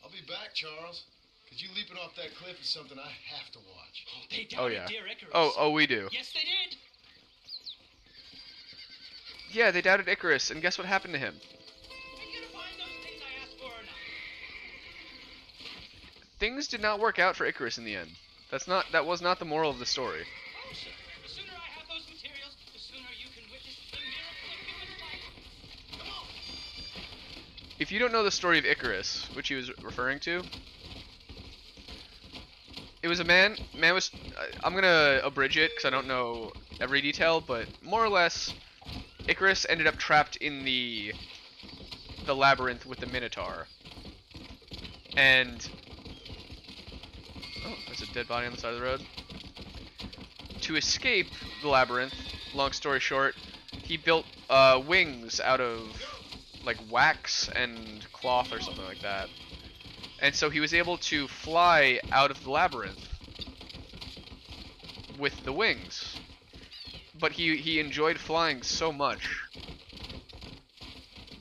I'll be back, Charles. Because you leaping off that cliff is something I have to watch. Oh, they doubted Oh, yeah. dear Icarus. Oh, we do. Yes, they did. Yeah, they doubted Icarus, and guess what happened to him? Are you gonna find those things I asked for or not? Things did not work out for Icarus in the end. That was not the moral of the story. Oh, sir. The sooner I have those materials, the sooner you can witness the miracle of human life. Come on. If you don't know the story of Icarus, which he was referring to, it was a man was, I'm gonna abridge it because I don't know every detail, but more or less, Icarus ended up trapped in the labyrinth with the Minotaur. And, oh, there's a dead body on the side of the road. To escape the labyrinth, long story short, he built wings out of like wax and cloth or something like that. And so he was able to fly out of the labyrinth with the wings. But he enjoyed flying so much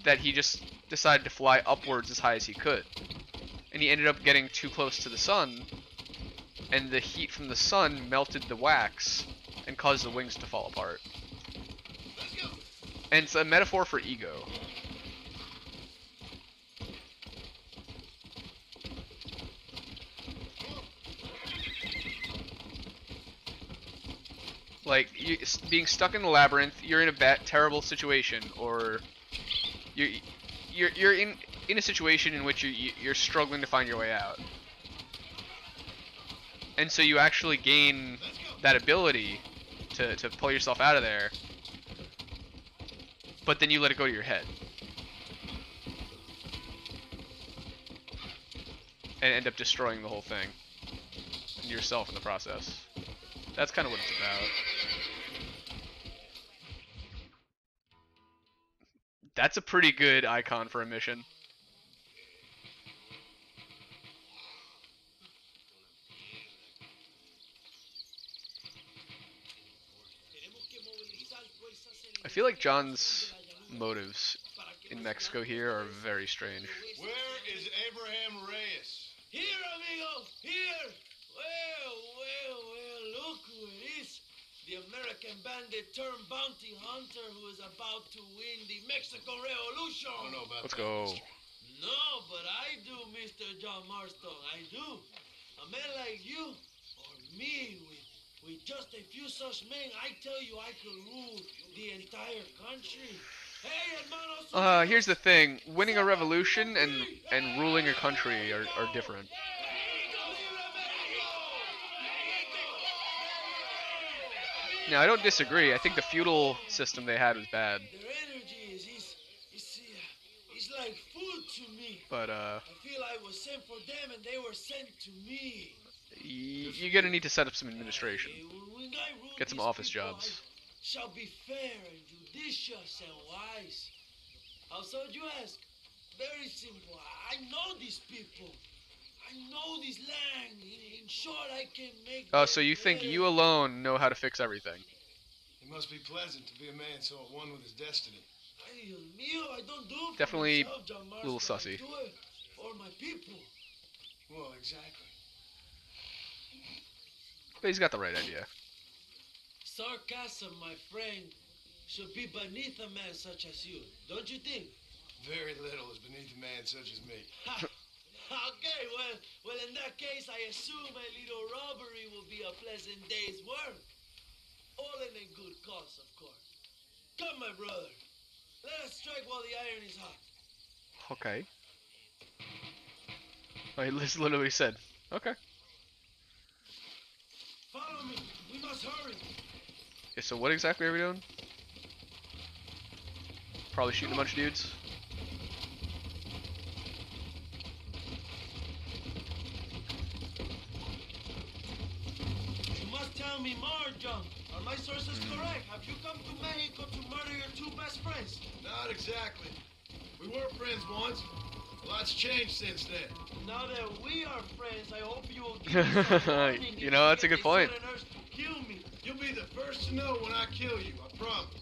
that he just decided to fly upwards as high as he could. And he ended up getting too close to the sun, and the heat from the sun melted the wax and caused the wings to fall apart. And it's a metaphor for ego. Like, being stuck in the labyrinth, you're in a terrible situation, or you're in a situation in which you're struggling to find your way out. And so you actually gain that ability to pull yourself out of there, but then you let it go to your head. And end up destroying the whole thing. And yourself in the process. That's kind of what it's about. That's a pretty good icon for a mission. I feel like John's motives in Mexico here are very strange. Where is Abraham Reyes? Here, amigo, here! Well, look who it is. The American bandit turned bounty hunter who is about to win the Mexican Revolution. I don't know about Let's that, go. mister. No, but I do, Mr. John Marston, I do. A man like you, or me, with just a few such men, I tell you I could rule the entire country. Hey, hermano, Here's the thing. Winning a revolution and ruling a country are different. Now, I don't disagree. I think the feudal system they had was bad. Their energy is like food to me. But, I feel I was sent for them and they were sent to me. you're gonna need to set up some administration. When I rule Get some these office people, jobs. I shall be fair and judicious and wise. How so, you ask? Very simple. I know these people. I know this land. In short, I can make. Oh, them so you think better. you alone know how to fix everything? It must be pleasant to be a man so at one with his destiny. Ay, Dios mío, I don't do it for Definitely myself, John a little Marston. sussy. I do it for my people. Well, exactly. But he's got the right idea. Sarcasm, my friend, should be beneath a man such as you, don't you think? Very little is beneath a man such as me. Ha. Okay, well, in that case, I assume a little robbery will be a pleasant day's work. All in a good cause, of course. Come, my brother. Let us strike while the iron is hot. Okay. Oh, he literally what he said. Okay. Follow me. We must hurry. Okay, so what exactly are we doing? Probably shooting a bunch of dudes. You must tell me more, John. Are my sources correct? Have you come to Mexico to murder your two best friends? Not exactly. We were friends once. A lot's changed since then. Now that we are friends, I hope you will give me some warning if You know, that's a get good point. Southerners to kill me. You'll be the first to know when I kill you, I promise.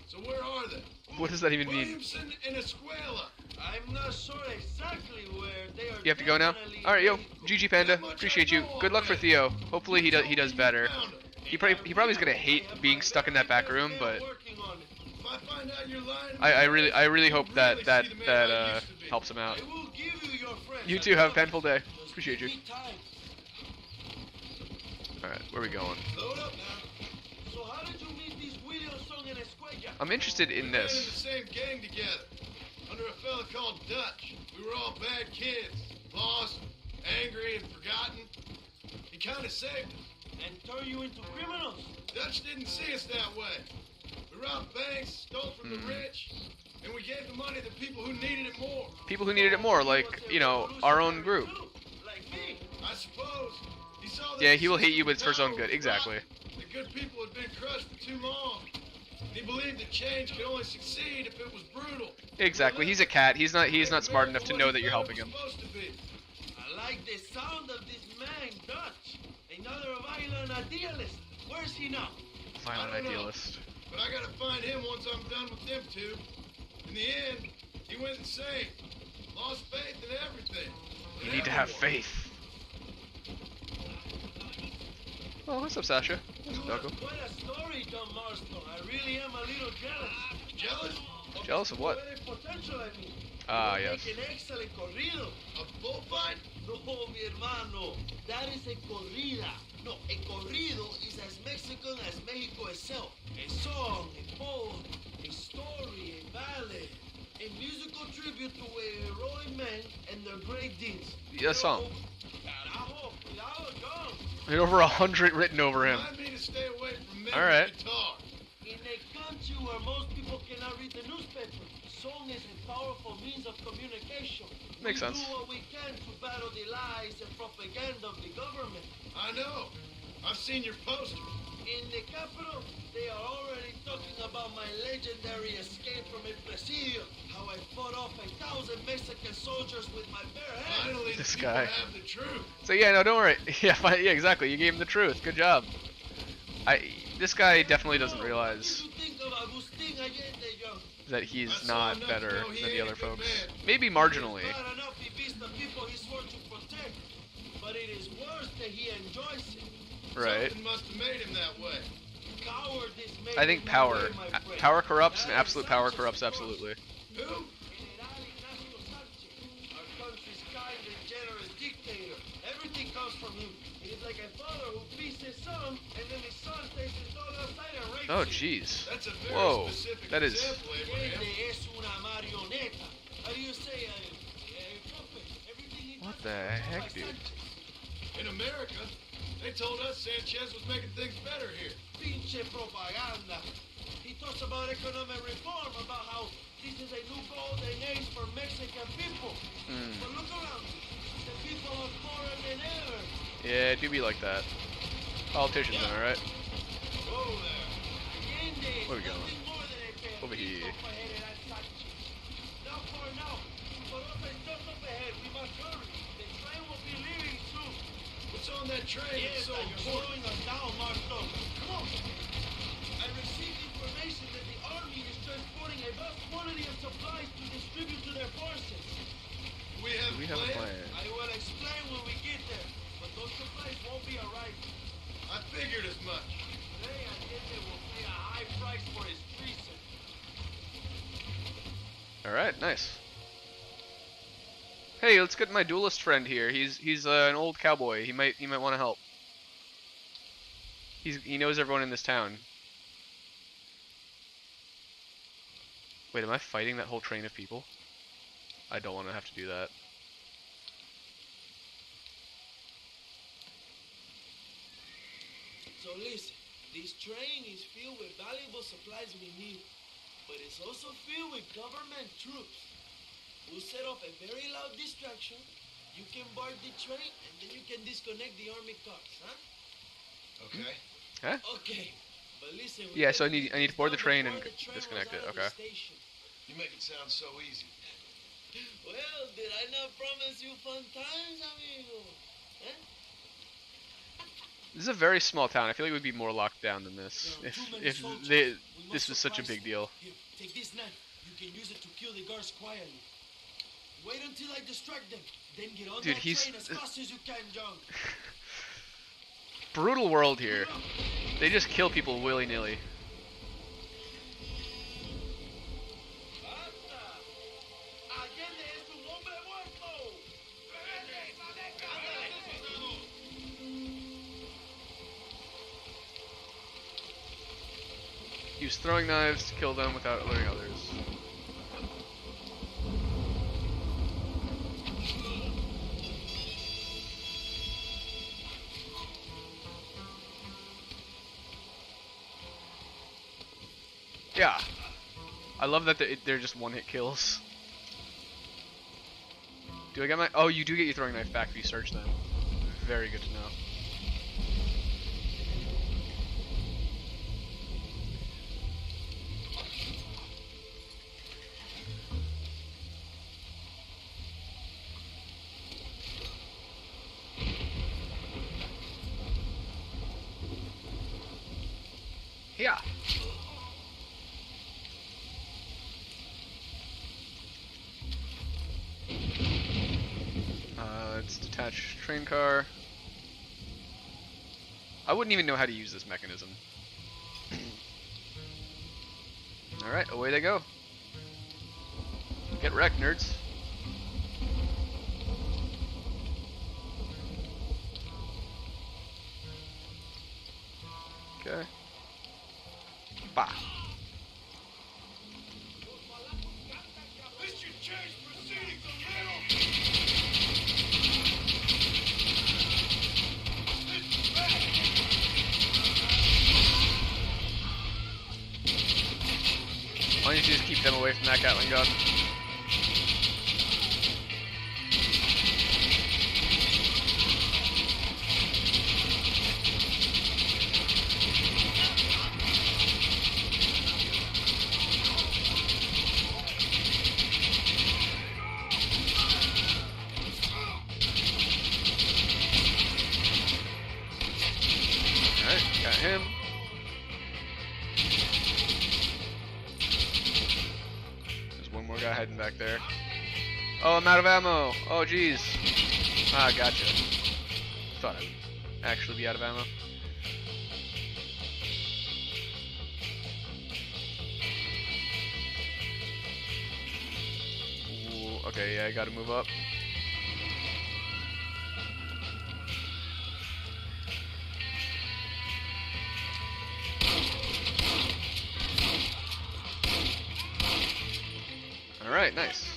So where are they? What does that even mean? Williamson and Escuela. I'm not sure exactly where they are. You have to go now? definitely Alright, yo. waiting. GG Panda. Appreciate you. Good luck for Theo. Hopefully he does better. He probably is gonna hate being stuck in that back room, but Working on it. If I find out you're lying, I really hope that helps him out. I will give you your friends. You I too, have a promise. painful day. Just Appreciate you. give me time. Alright, where are we going? load up now. So how did you meet these Williamson and Escuella? I'm interested in We ran in the this. same gang together, under a fella called Dutch. We were all bad kids, lost, angry, and forgotten. He kind of saved us. And turn you into criminals? Dutch didn't see us that way. We robbed banks, stole from the rich, and we gave the money to people who needed it more. People who needed it more, like, you know, our own group. Like me. I suppose he saw that Yeah, the he will hate system you, but it's for his own was good. Exactly. rotten. The good people had been crushed for too long. He believed that change could only succeed if it was brutal. Exactly. He's a cat. He's not smart enough to know that you're helping him. Supposed to be. I like the sound of this man, Dutch. Another violent idealist. Where's he now? Violent I don't know. idealist. But I gotta find him once I'm done with them two. In the end, He went insane. Lost faith in everything. You need to have faith. Oh, what's up, Sasha? What's up, Doggo? What a story, Don Marston. I really am a little jealous. Jealous? Jealous of what? The potential, I mean. Ah, You yes. make an excellent corrido. A bullfight? No, mi hermano. That is a corrida. No, a corrido is as Mexican as Mexico itself. A song, a poem, a story, a ballad. A musical tribute to a heroic man and their great deeds. Yeah, song. Carajo, cuidado, John. There's over 100 written over him. Remind me to stay away from men All right. with guitar. In a country where most people cannot read the newspaper, song is a powerful means of communication. Makes sense. We do what we can to battle the lies and propaganda of the government. I know. I've seen your posters. In the capital, they are already talking about my legendary escape from El Presidio, how I fought off 1,000 Mexican soldiers with my bare hands. Finally, the This people guy. have the truth. So yeah, no, don't worry. Yeah, yeah, exactly. You gave him the truth. Good job. This guy definitely doesn't realize What do you think of Agustin Allende, John? that he's I saw not enough better to know he than the ain't other a good folks. man. Maybe marginally. Bad enough he beats the people he swore to protect, but it is worse that he enjoys it. Right. Something must have made him that way. Cowardice made I think him power. that way, my friend. Power corrupts, and That is absolute power Sanchez, corrupts of course. absolutely. Who? General Ignacio Sanchez, our country's kind and generous dictator. Everything comes from him. It is like a father who feeds his son, and then his son takes his dog outside and rapes Oh, him. jeez. That's a very Whoa, specific that is- example, Abraham. Allende es una marioneta. How do you say a puppet? Everything he What does the is controlled heck, by dude? Sanchez. In America, they told us Sanchez was making things better here. Pinche propaganda. He talks about economic reform, about how this is a new golden age for Mexican people. Hmm. But look around. The people are poorer than ever. Yeah, it do be like that. Politicians, alright? Whoa there. Allende is Where we going? nothing more than a Over here. perrito for General Sanchez. Now for now, Superosa is just up ahead. We must hurry. The train will be leaving soon. What's on that train Yes, that's so you're important? slowing us down, Marston. Come on. I received information that the army is transporting a vast quantity of supplies to distribute to their forces. We have, We have a plan. I will explain when we get there, but those supplies won't be arriving. I figured as much. Today, Allende will pay a high price for his treason. Alright, nice. Hey, let's get my duelist friend here. He's an old cowboy. He might want to help. He knows everyone in this town. Wait, am I fighting that whole train of people? I don't want to have to do that. So listen, this train is filled with valuable supplies we need, but it's also filled with government troops. We'll set up a very loud distraction. You can board the train, and then you can disconnect the army cars, huh? Okay. Huh? Okay. But listen. Yeah, so I need to board the train and before the train disconnect runs it. out of the Okay. station. You make it sound so easy. Well, did I not promise you fun times, amigo? Huh? This is a very small town. I feel like it would be more locked down than this There are if too many if soldiers. they, We this must was such a surprise big deal. Here, take this knife. You can use it to kill the guards quietly. Wait until I distract them. Then get on Dude, that he's- train as fast as you can, John. Brutal world here. They just kill people willy-nilly. Basta. Allende es un hombre muerto. Use throwing knives to kill them without alerting others. Yeah. I love that they're just one-hit kills. Do I get my... Oh, you do get your throwing knife back if you search them. Very good to know. Yeah. Attach train car. I wouldn't even know how to use this mechanism. Alright, away they go. Get wrecked, nerds. Okay. Bah. This should change proceedings a little. Why don't you just keep them away from that Gatling gun? Alright, got him. There's one more guy heading back there. Oh, I'm out of ammo. Oh, jeez. Ah, gotcha. Thought I'd actually be out of ammo. Ooh, okay, yeah, I gotta move up. Alright, nice.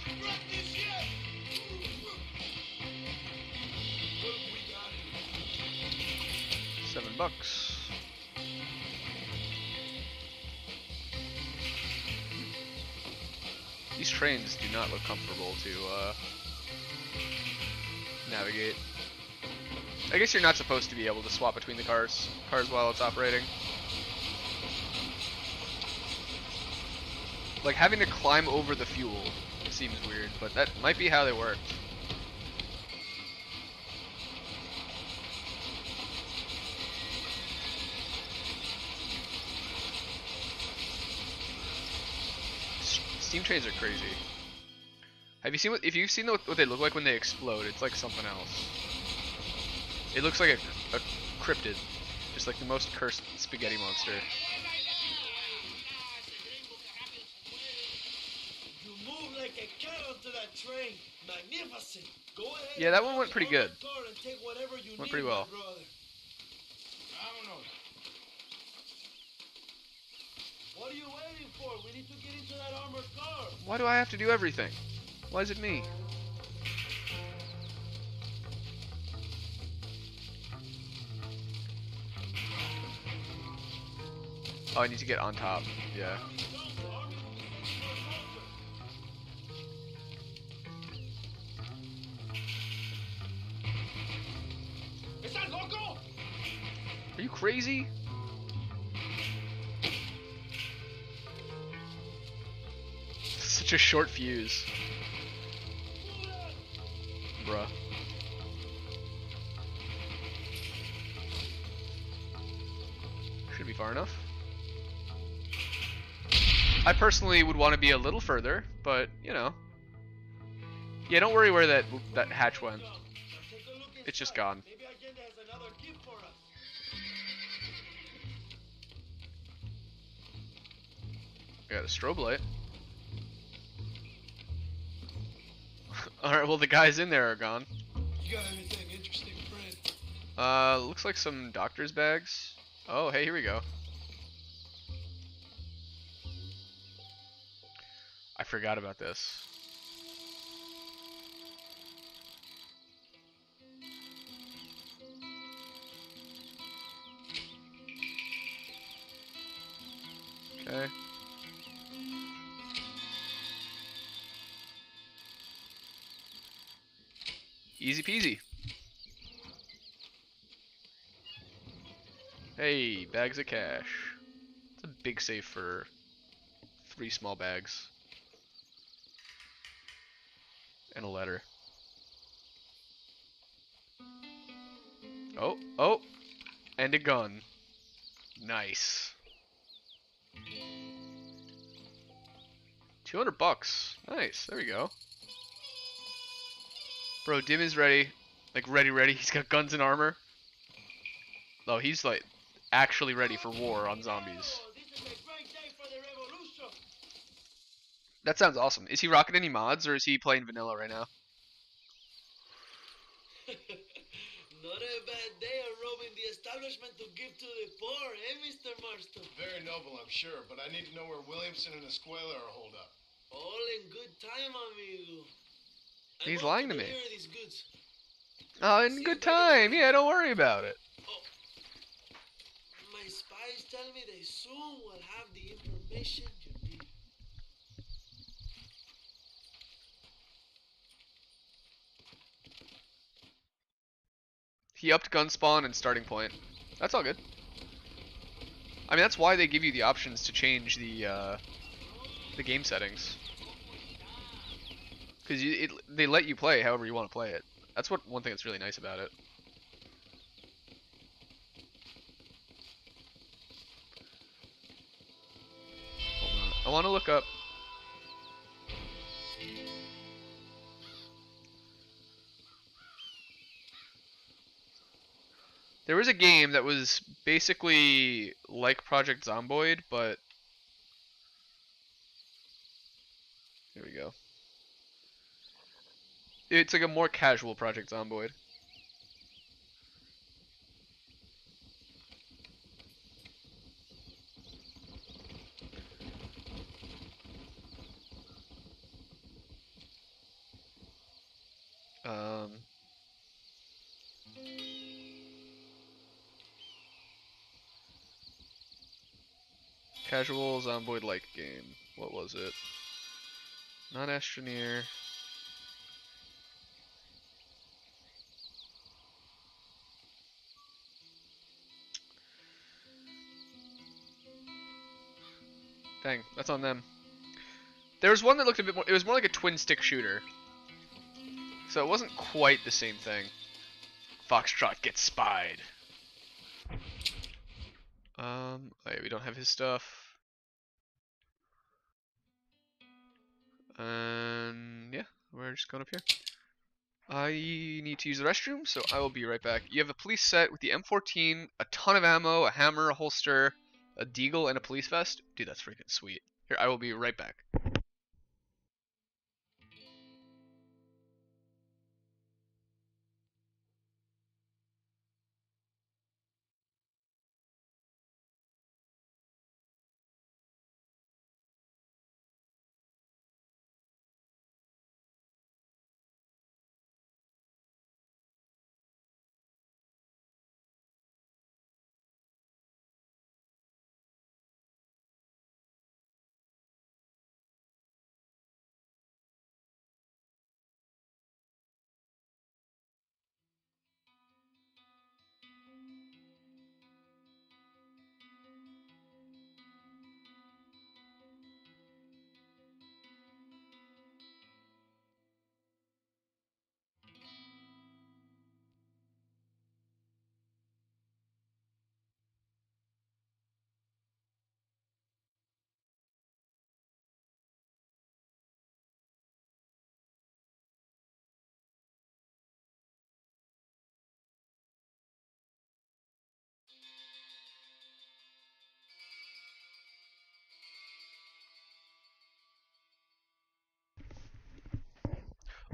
$7. These trains do not look comfortable to navigate. I guess you're not supposed to be able to swap between the cars while it's operating. Like having to climb over the fuel seems weird, but that might be how they work. Steam trains are crazy. Have you seen if you've seen what they look like when they explode? It's like something else. It looks like a cryptid, just like the most cursed spaghetti monster. You move like a cat onto that train. Magnificent. Go ahead. Yeah, that one went pretty good. And take whatever you Went need, pretty well. my brother. Vámonos. What are you waiting for? We need to get into that armored car. Why do I have to do everything? Why is it me? Oh, I need to get on top. Yeah. ¿Estás loco? Are you crazy? Such a short fuse. Bruh. Should be far enough. I personally would want to be a little further, but you know. Yeah, don't worry where that hatch went. It's just gone. Maybe Allende has another gift for us. I got a strobe light. Alright, well the guys in there are gone. You got anything interesting, friend? Looks like some doctor's bags. Oh, hey, here we go. I forgot about this. Okay. Easy peasy. Hey, bags of cash. It's a big safe for 3 small bags. And a letter. Oh, oh! And a gun. Nice. $200. Nice, there we go. Bro, dim is ready. Like ready. He's got guns and armor. Oh, he's like actually ready for war on zombies. That sounds awesome. Is he rocking any mods or is he playing vanilla right now? Not a bad day of robbing the establishment to give to the poor, eh, Mr. Marston? Very noble, I'm sure, but I need to know where Williamson and Escuela are holed up. All in good time, amigo. He's I'm lying off to me. deliver these goods. Oh, in good time. Yeah, don't worry about it. Oh. My spies tell me they soon will have the information you need. He upped gun spawn and starting point. That's all good. I mean, that's why they give you the options to change the game settings. Because they let you play however you want to play it. That's one thing that's really nice about it. Hold on. I want to look up. There was a game that was basically like Project Zomboid, but here we go. It's like a more casual Project Zomboid. Casual Zomboid-like game. What was it? Not Astroneer. Dang, that's on them. There was one that looked a bit more. It was more like a twin stick shooter. So it wasn't quite the same thing. Foxtrot gets spied. Oh yeah, we don't have his stuff. And yeah, we're just going up here. I need to use the restroom, so I will be right back. You have a police set with the M14, a ton of ammo, a hammer, a holster, a deagle, and a police vest. Dude, that's freaking sweet. Here, I will be right back.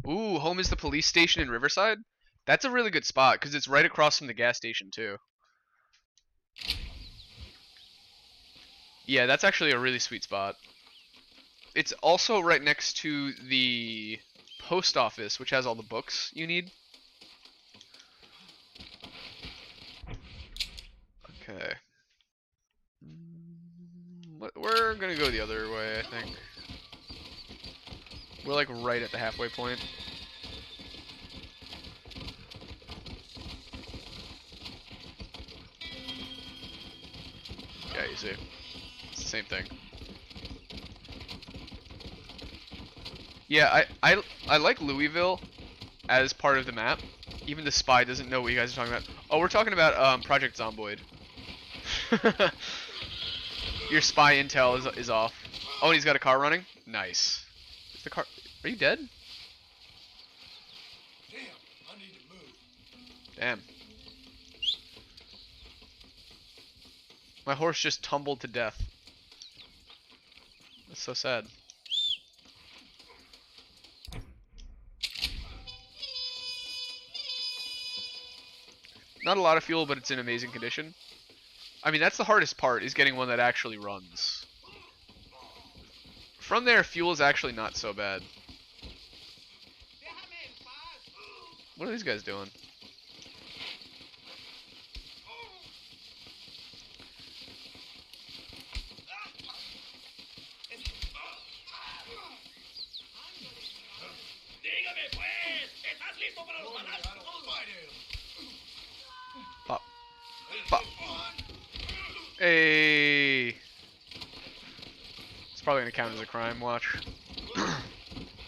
Ooh, home is the police station in Riverside? That's a really good spot, because it's right across from the gas station, too. Yeah, that's actually a really sweet spot. It's also right next to the post office, which has all the books you need. Okay. We're gonna go the other way, I think. We're like right at the halfway point. Yeah, you see. It's the same thing. Yeah, I like Louisville as part of the map. Even the spy doesn't know what you guys are talking about. Oh, we're talking about Project Zomboid. Your spy intel is off. Oh, and he's got a car running? Nice. Is the car... Are you dead? Damn, I need to move. Damn. My horse just tumbled to death. That's so sad. Not a lot of fuel, but it's in amazing condition. I mean, that's the hardest part, is getting one that actually runs. From there, fuel is actually not so bad. What are these guys doing? Pop. Pop. Hey. It's probably gonna count as a crime. Watch.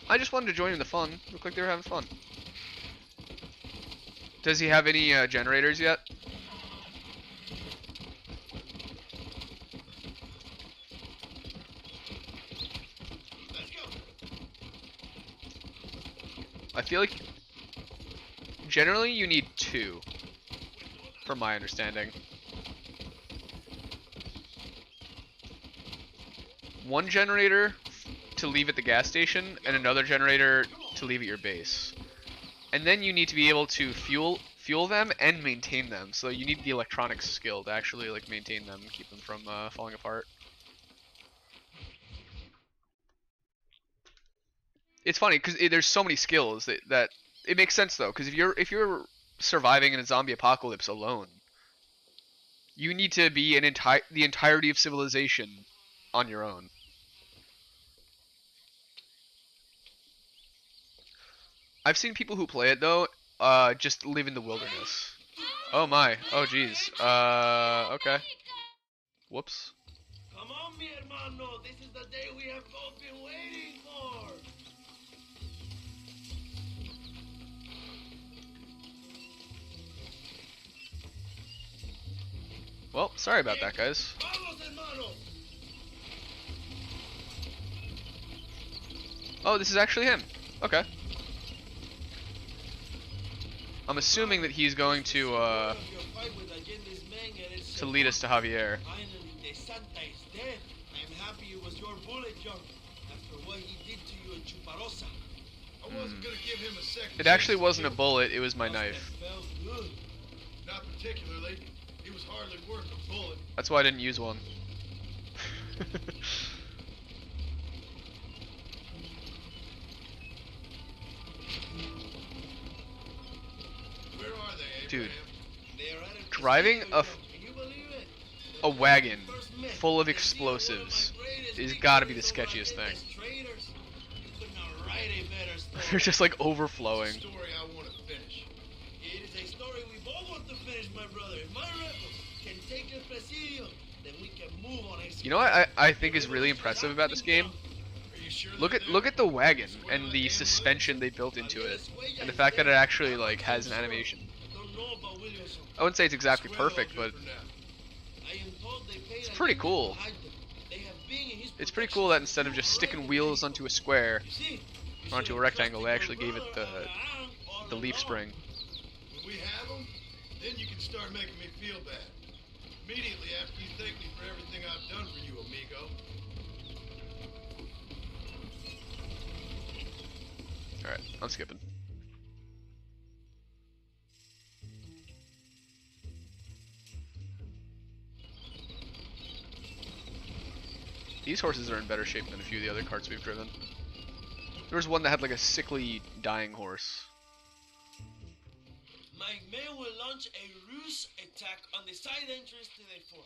I just wanted to join in the fun. Looked like they were having fun. Does he have any generators yet? Let's go. I feel like generally you need 2, from my understanding. One generator to leave at the gas station, and another generator to leave at your base. And then you need to be able to fuel them and maintain them. So you need the electronics skill to actually like maintain them and keep them from falling apart. It's funny because there's so many skills that it makes sense though. Because if you're surviving in a zombie apocalypse alone, you need to be the entirety of civilization on your own. I've seen people who play it though, just live in the wilderness. Oh my. Oh geez. Okay. Whoops. Come on, mi hermano. This is the day we have both been waiting for. Well, sorry about that, guys. Vamos, hermano. Oh, this is actually him. Okay. I'm assuming that he's going to lead us to Javier. Finally, the Santa is dead. I'm happy it was your bullet, John. After what he did to you at Chuparosa. I wasn't gonna give him a second. It actually chance to wasn't a kill. bullet, it was my knife. That felt good. Not particularly. He was hardly worth a bullet. That's why I didn't use one. Where are they, Dude. Abraham? They're at a Driving casino, a John. Can you believe it? A wagon First met, full of they see one of my explosives greatest is gotta be the victories over sketchiest thing. against traitors. You could not write a better story. They're just like overflowing. Story I want to finish. It is a story we both want to finish, my brother. If my rebels can take El Presidio, then we can move on. You know what I think is really impressive about this game? Are you sure? Look at the wagon and the suspension they built into it, and the fact that it actually like has an animation. I wouldn't say it's exactly perfect, but it's pretty cool. It's pretty cool that instead of just sticking wheels onto a square or onto a rectangle, they actually gave it the leaf spring. When we have them, then you can start making me feel bad. Immediately after you thank me for everything I've done for you, amigo. Alright, I'm skipping. These horses are in better shape than a few of the other carts we've driven. There was one that had like a sickly, dying horse. My men will launch a ruse attack on the side entrance to the fort.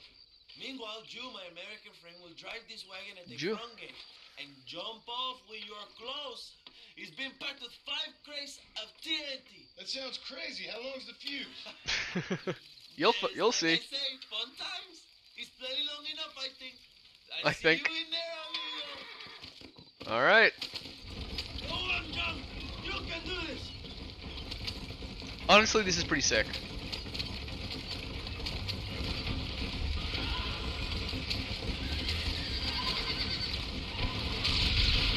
Meanwhile, you, my American friend, will drive this wagon at the Ju. front gate and jump off when you are close. It's been packed with 5 crates of TNT. That sounds crazy. How long's the fuse? You'll Like see. I say, fun times. It's plenty long enough, I think. I see think. you in there, amigo. All right. Go on, John. You can do this. Honestly, this is pretty sick.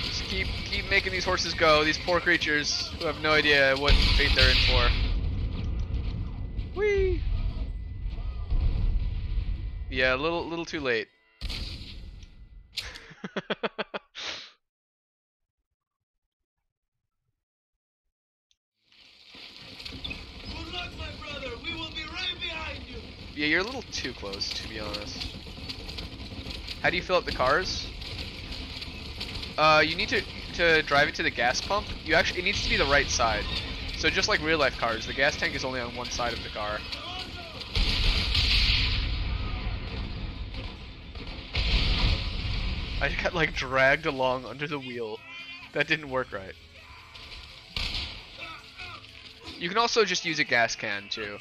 Just keep making these horses go. These poor creatures who have no idea what fate they're in for. Yeah, a little too late. Good luck, my brother. We will be right behind you. Yeah, you're a little too close, to be honest. How do you fill up the cars? You need to drive it to the gas pump. It needs to be the right side. So just like real life cars, the gas tank is only on one side of the car. I got like dragged along under the wheel. That didn't work right. You can also just use a gas can too.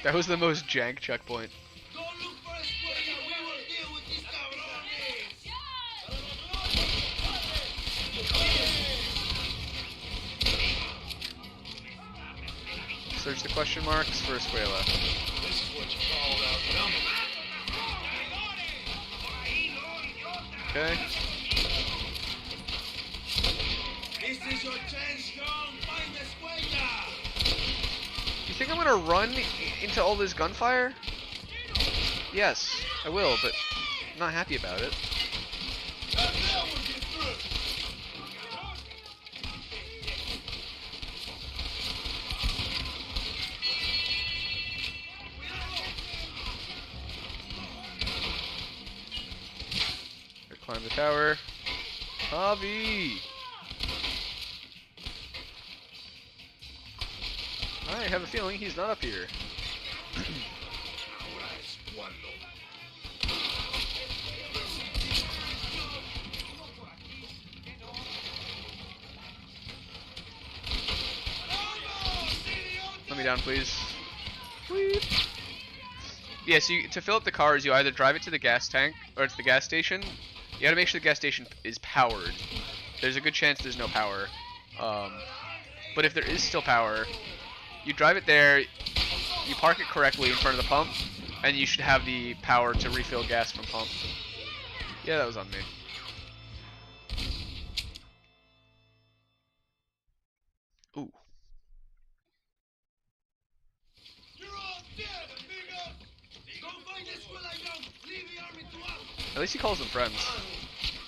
That was the most jank checkpoint. Go look for Escuela. We will deal with these cabrones. Search the question marks for Escuela. This is what you called out number. Okay. This is your chance, John. Find Escuela. You think I'm gonna run into all this gunfire? Yes, I will, but I'm not happy about it. That will get through. Climb the tower. Javi! I have a feeling he's not up here. Let me down, please. Weep. Yeah, so to fill up the cars, you either drive it to the gas tank, or to the gas station. You gotta make sure the gas station is powered. There's a good chance there's no power. But if there is still power, you drive it there, you park it correctly in front of the pump, and you should have the power to refill gas from pump. Yeah, that was on me. Ooh. You're all dead, amigo. Go find Escuela, John. Leave the army to us. At least he calls them friends.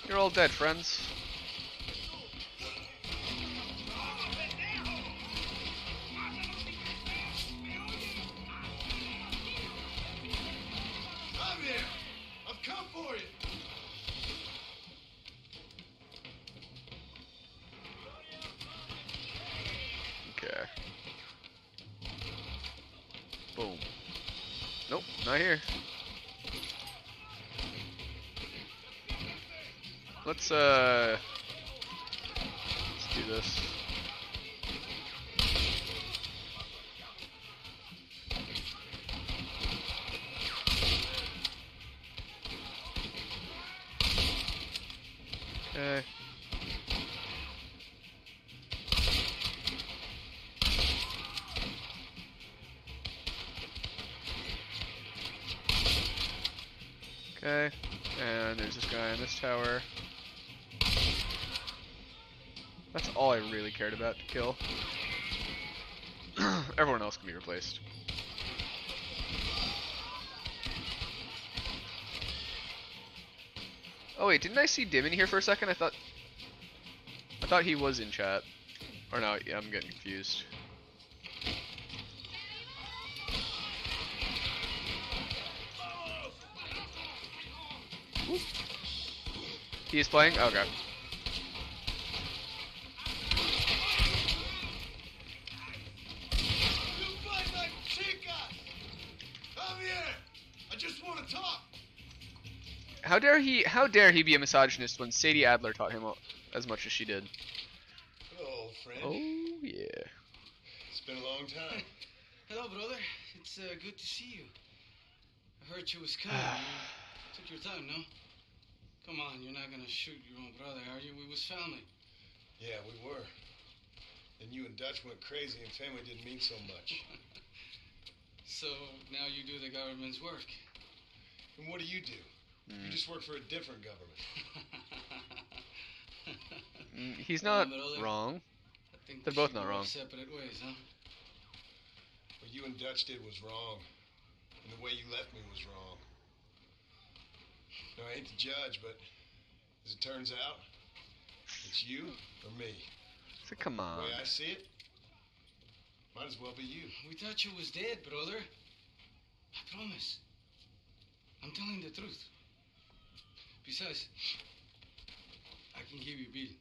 You're all dead, friends. I'm here. I've come for you. Okay. Boom. Nope, not here. Let's do this. Okay. Okay, and there's this guy in this tower. That's all I really cared about to kill. Everyone else can be replaced. Oh wait, didn't I see Dim in here for a second? I thought he was in chat. Or no, yeah, I'm getting confused. He is playing? Okay. You fight like chicas. Come here. I just want to talk. How dare he be a misogynist when Sadie Adler taught him as much as she did? Hello, old friend. Oh yeah. It's been a long time. Hello, brother. It's good to see you. I heard you was coming. You took your time, no? Come on, you're not gonna shoot your own brother, are you? We was family. Yeah, we were. Then you and Dutch went crazy and family didn't mean so much. So now you do the government's work. And what do? You Mm. just work for a different government. He's not Brother, wrong. I think They're we both should not go wrong. Separate ways, huh? What you and Dutch did was wrong. And the way you left me was wrong. No, I ain't the judge, but as it turns out, it's you or me. So come on. The way I see it, might as well be you. We thought you was dead, brother. I promise. I'm telling the truth. Besides, I can give you bail.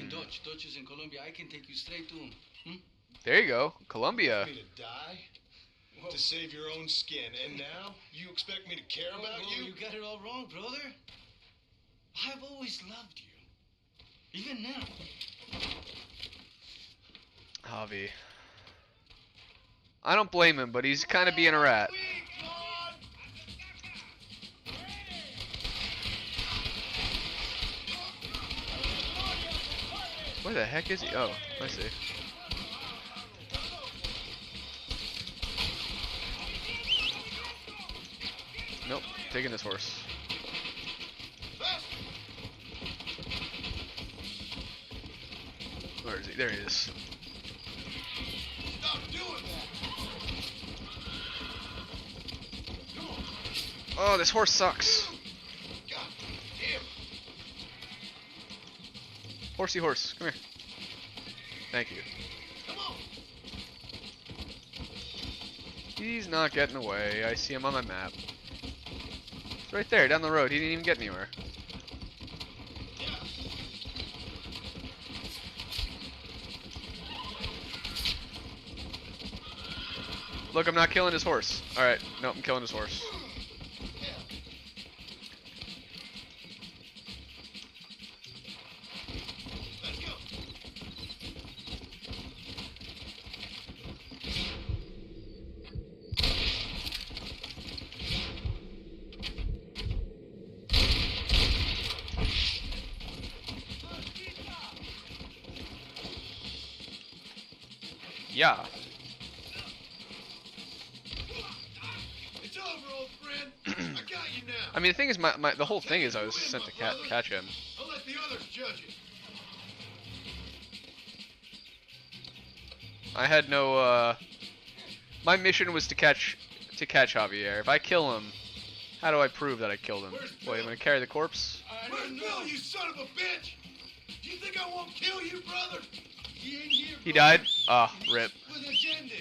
And Dutch is in Colombia. I can take you straight to him. There you go, Colombia. You want me to die? To save your own skin, and now you expect me to care about you? You got it all wrong, brother. I've always loved you. Even now. Javi. I don't blame him, but he's kind of being a rat. Where the heck is he? Oh, I see. Nope, taking this horse. Where is he? There he is. Stop doing that! Oh, this horse sucks. God damn. Horsey horse, come here. Thank you. Come on. He's not getting away. I see him on my map. It's right there, down the road. He didn't even get anywhere. Look, I'm not killing his horse. Alright, nope, I'm killing his horse. Let's go. Yeah. It's over, old friend. I got you now. I mean, the thing is, the whole thing is I was sent to catch him. I'll let the others judge it. I had no, my mission was to catch Javier. If I kill him, how do I prove that I killed him? Wait, I'm gonna carry the corpse? Where's Bill, you son of a bitch? Do you think I won't kill you, brother? He ain't here, He brother. died? Ah, rip. With agenda.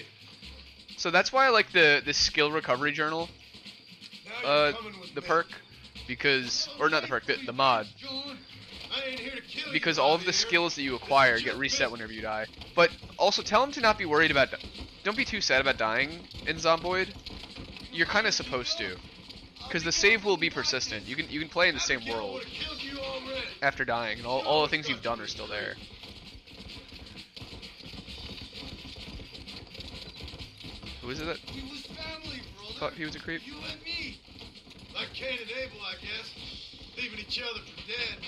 So that's why I like the skill recovery journal, Now you're coming with the me. perk, because, or not the perk, the mod. John, I ain't here to kill you, Because all of the Javier. skills that you acquire get reset whenever you die. But also tell him to not be worried about, don't be too sad about dying in Zomboid. You're kind of supposed to, because the save will be persistent. You can play in the same Abigail world would've killed you already. after dying, and all the things you've done are still there. Who is it that We was family, brother. thought he was a creep? You and me. Like Cain and Abel, I guess. Leaving each other for dead.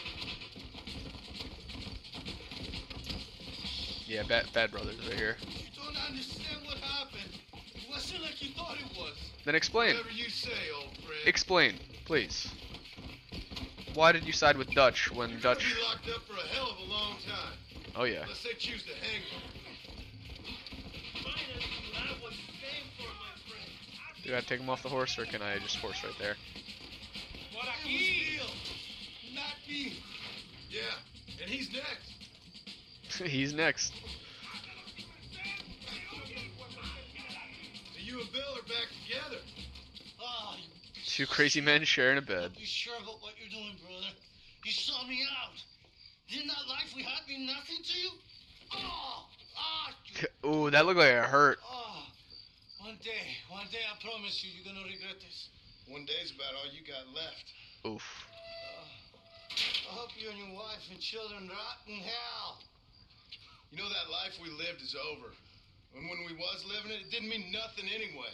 Yeah, bad brothers right here. You don't understand what happened. It wasn't like you thought it was. Then explain. Whatever you say, old friend. Explain, please. Why did you side with Dutch when You're Dutch... gonna be locked up for a hell of a long time. Oh yeah. Unless they choose to hang you. Finally, you have what you came for, my friend. Do I take him off the horse, or can I just horse right there? It was Bill, not me. Yeah, and he's next. He's next. So you and Bill are back together. Ah, Two crazy men sharing a bed. be sure about what you're doing, brother. You saw me out. Didn't that life we had mean nothing to you? Ooh, that looked like it hurt. One day, I promise you, you're gonna regret this. One day's about all you got left. Oof. I hope you and your wife and children rot in hell. You know that life we lived is over. And when we was living it, it didn't mean nothing anyway.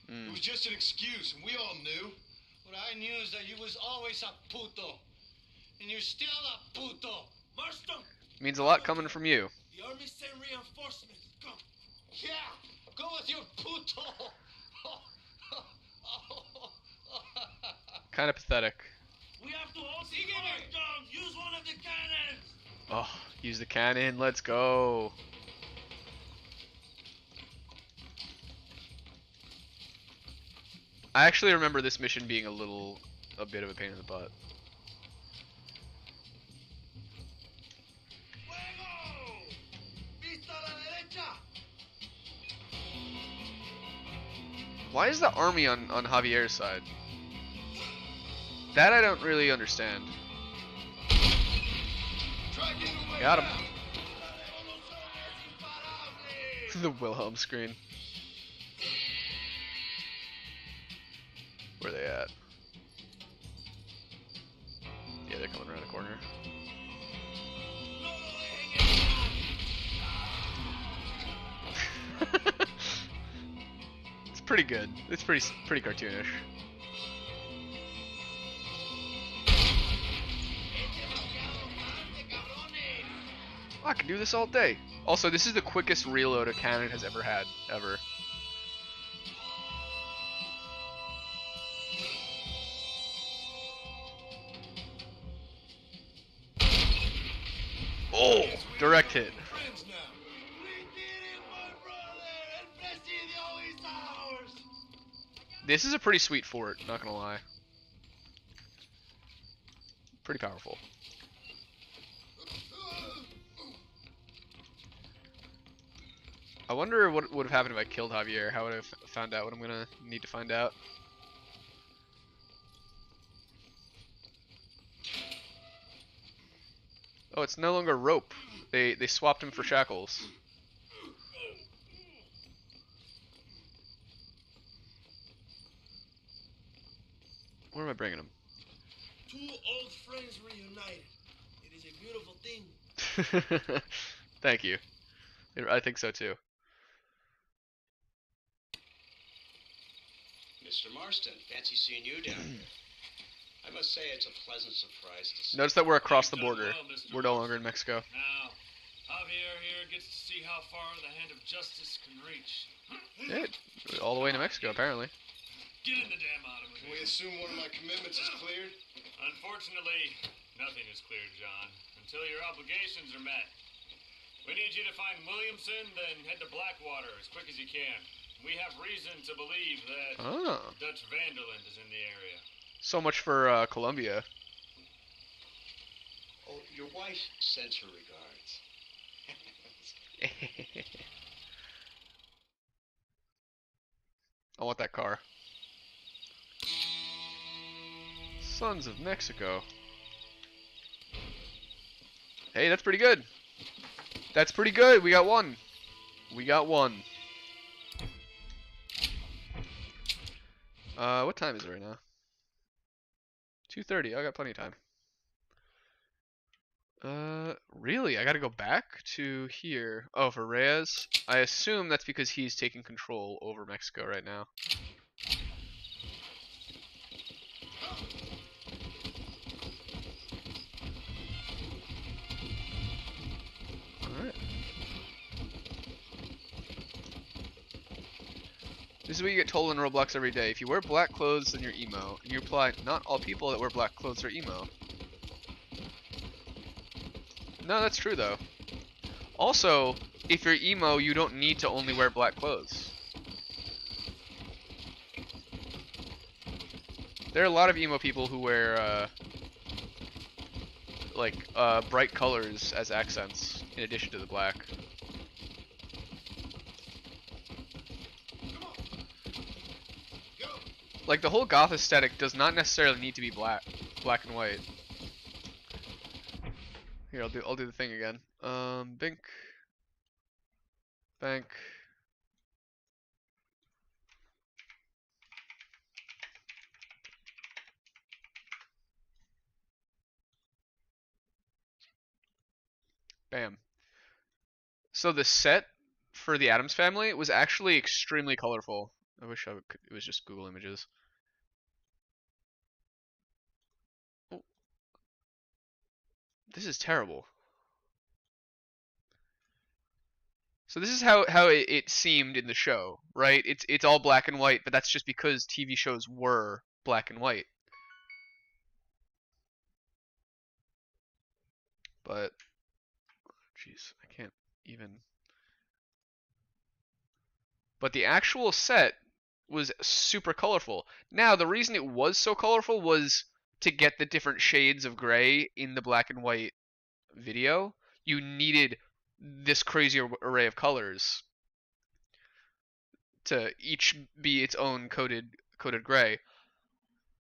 It was just an excuse, and we all knew. What I knew is that you was always a puto. And you're still a puto. Marston, Means a lot coming from you. the army sent reinforcements. Come. Yeah, go with your puto. Kind of pathetic. We have to hold the fort down. Use one of the cannons. Oh, use the cannon. Let's go. I actually remember this mission being a bit of a pain in the butt. Why is the army on Javier's side? That I don't really understand. Got him. The Wilhelm screen. Where are they at? Yeah, they're coming around the corner. It's pretty good. It's pretty cartoonish. I can do this all day. Also, this is the quickest reload a cannon has ever had, ever. Oh, direct hit. This is a pretty sweet fort, not gonna lie. Pretty powerful. I wonder what would have happened if I killed Javier. How would I have found out what I'm gonna need to find out? Oh, it's no longer rope. They swapped him for shackles. Where am I bringing him? Two old friends reunited. It is a beautiful thing. Thank you. I think so too. Mr. Marston, fancy seeing you down here. I must say it's a pleasant surprise to see. Notice that we're across the You've done border. well, Mr. We're no longer in Mexico. Now, Javier here gets to see how far the hand of justice can reach. Yeah, all the way to Mexico, apparently. Get in the damn automobile. Can we assume one of my commitments is cleared? Unfortunately, nothing is cleared, John, until your obligations are met. We need you to find Williamson, then head to Blackwater as quick as you can. We have reason to believe that Dutch Vanderland is in the area. So much for Colombia. Oh, your wife sends her regards. I want that car. Sons of Mexico. Hey, that's pretty good. That's pretty good. We got one. We got one. What time is it right now? 2:30. I got plenty of time. Really? I gotta go back to here. Oh, for Reyes? I assume that's because he's taking control over Mexico right now. Alright. This is what you get told in Roblox every day. If you wear black clothes, then you're emo. And you reply, not all people that wear black clothes are emo. No, that's true though. Also, if you're emo, you don't need to only wear black clothes. There are a lot of emo people who wear bright colors as accents in addition to the black. Like the whole goth aesthetic does not necessarily need to be black and white. Here, I'll do the thing again. Bink, bank. Bam. So the set for the Addams Family was actually extremely colorful. I wish it was just Google Images. Oh. This is terrible. So this is how it seemed in the show, right? It's all black and white, but that's just because TV shows were black and white. But jeez, I can't even. But the actual set was super colorful. Now, the reason it was so colorful was to get the different shades of gray in the black and white video. You needed this crazy array of colors to each be its own coded gray.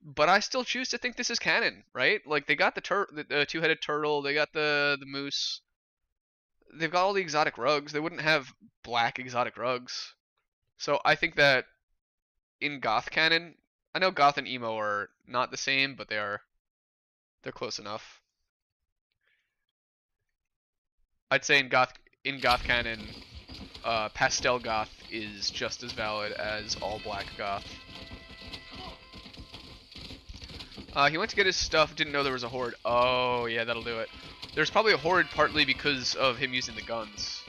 But I still choose to think this is canon, right? Like they got the two-headed turtle, they got the moose, they've got all the exotic rugs. They wouldn't have black exotic rugs. So I think that in goth canon, I know goth and emo are not the same, but they're close enough. I'd say in goth canon, pastel goth is just as valid as all black goth. He went to get his stuff, didn't know there was a horde. Oh yeah, that'll do it. There's probably a horde partly because of him using the guns.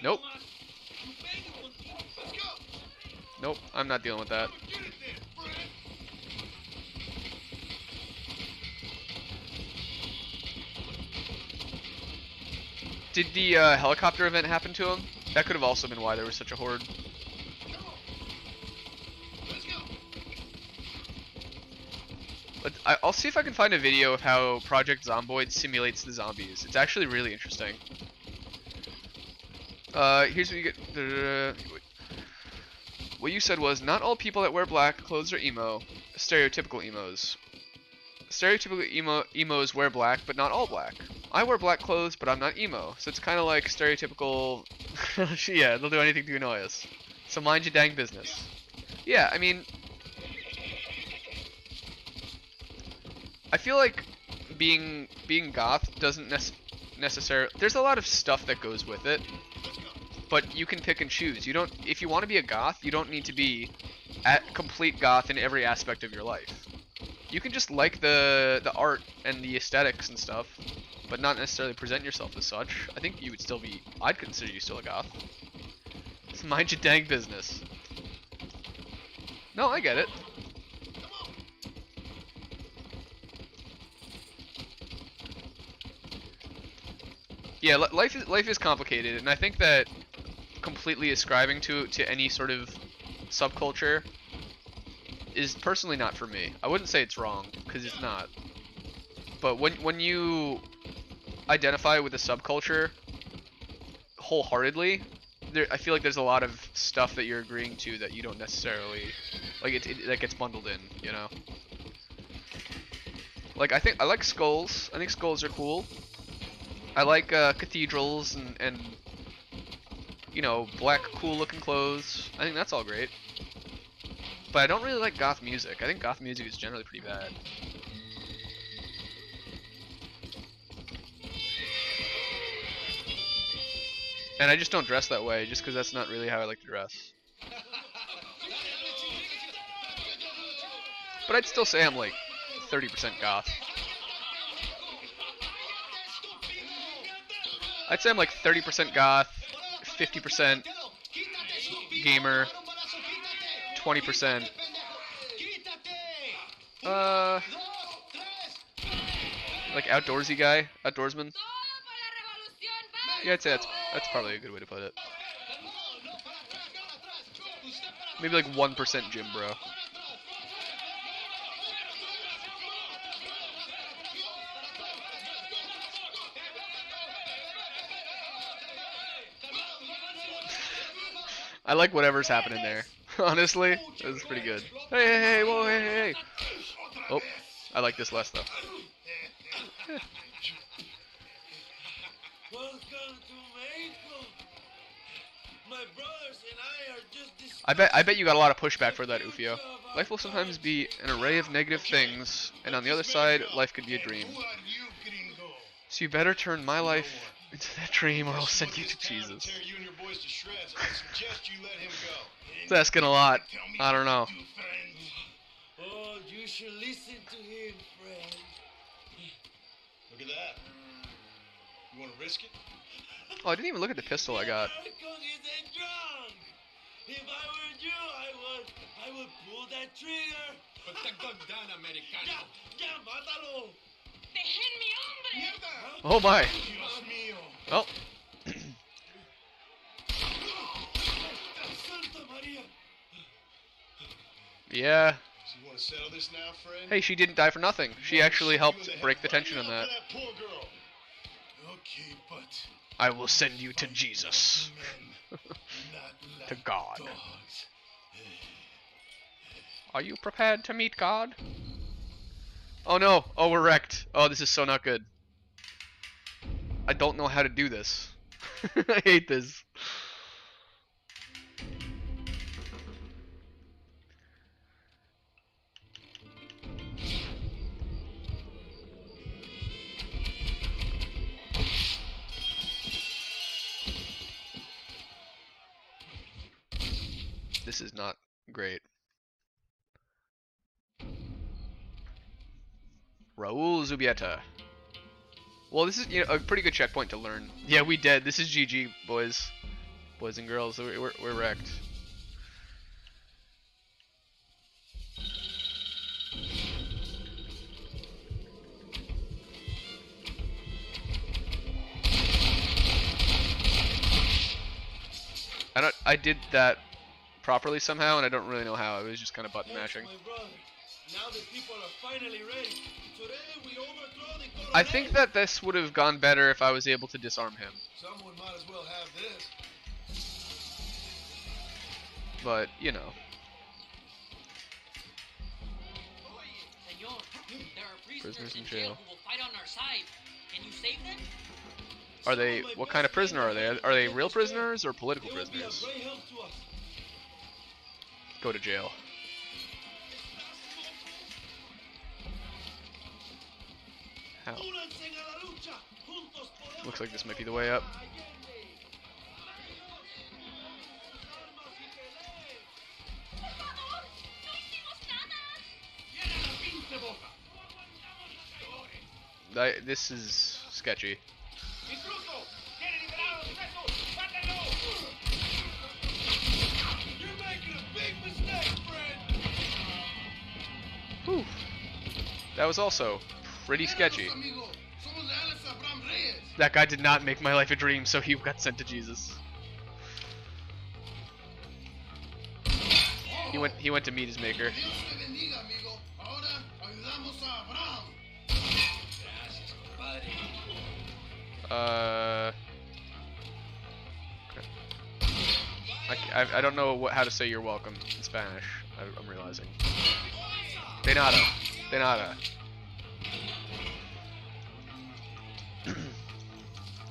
Nope. Nope, I'm not dealing with that. Did the helicopter event happen to him? That could have also been why there was such a horde. But I'll see if I can find a video of how Project Zomboid simulates the zombies. It's actually really interesting. Here's what you get. What you said was, not all people that wear black clothes are emo. Stereotypical emos. Stereotypical emos wear black, but not all black. I wear black clothes, but I'm not emo. So it's kind of like stereotypical... yeah, they'll do anything to annoy us. So mind your dang business. Yeah, I mean... I feel like being goth doesn't necessarily... There's a lot of stuff that goes with it. But you can pick and choose. You don't... If you want to be a goth, you don't need to be complete goth in every aspect of your life. You can just like the art and the aesthetics and stuff, but not necessarily present yourself as such. I think you would still be... I'd consider you still a goth. Just mind your dang business. No, I get it. Yeah, life is complicated, and I think that completely ascribing to any sort of subculture is personally not for me. I wouldn't say it's wrong, because it's not. But when you identify with a subculture wholeheartedly, I feel like there's a lot of stuff that you're agreeing to that you don't necessarily like. That gets bundled in, you know. Like I like skulls. I think skulls are cool. I like cathedrals and you know, black cool looking clothes. I think that's all great. But I don't really like goth music. I think goth music is generally pretty bad. And I just don't dress that way, just because that's not really how I like to dress. But I'd still say I'm like 30% goth. I'd say I'm like 30% goth, 50% gamer, 20% like outdoorsy guy, outdoorsman. Yeah, I'd say that's probably a good way to put it. Maybe like 1% gym bro. I like whatever's happening there. Honestly, this is pretty good. Hey, hey, hey, whoa, hey, hey, hey. Oh, I like this less though. Welcome to Mexico. My brothers and I are just I bet you got a lot of pushback for that, Ufio. Life will sometimes be an array of negative things, and on the other side, life could be a dream. So you better turn my life into that dream, or I'll send you to Jesus. It's asking a lot. I don't know. Oh, you should listen to him, friend. Look at that. You want to risk it? Oh, I didn't even look at the pistol I got. Because he's drunk. If I were you, I would pull that trigger. Put the gun down, Americano. Ya, mátalo. Oh my. Dios mío. Well. here. Yeah. So you want to settle this now, friend? Hey, she didn't die for nothing. She actually helped break the tension on Bring that. me up for that poor girl. Okay, but I will send you to Jesus. men, not To like God. dogs. Are you prepared to meet God? Oh no. Oh, we're wrecked. Oh, this is so not good. I don't know how to do this. I hate this. This is not great. Raul Zubieta. Well, this is, you know, a pretty good checkpoint to learn. Yeah, we dead. This is GG, boys. Boys and girls, we're wrecked. I did that properly somehow, and I don't really know how. It was just kind of button mashing. My brother. Now the people are finally ready. Today we overthrow the colonel. I think that this would have gone better if I was able to disarm him. Someone might as well have this. But, you know. Senor, there are Prisoners prisoners in in jail. jail who will fight on our side. Can you save them? Are they, what kind of prisoner are they? Are they real prisoners or political They will be a prisoners? great help to us. Go to jail. How? Looks like this might be the way up. This is sketchy. You're making a big mistake, friend. Whew. That was also pretty sketchy. That guy did not make my life a dream, so he got sent to Jesus. He went to meet his maker. I don't know how to say you're welcome in Spanish. I'm realizing. De nada. De nada.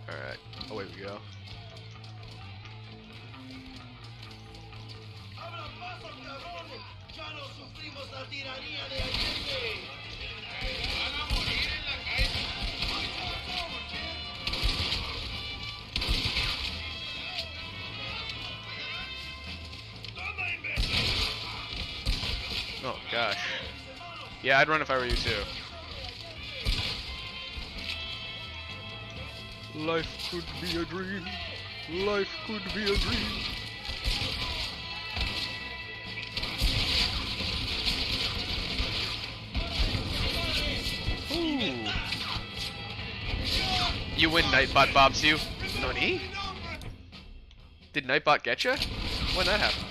Alright, away we go. Oh gosh. Yeah, I'd run if I were you too. Life could be a dream. Life could be a dream. Ooh. You win, Nightbot bobs you. Nani? Did Nightbot get you? When that happen?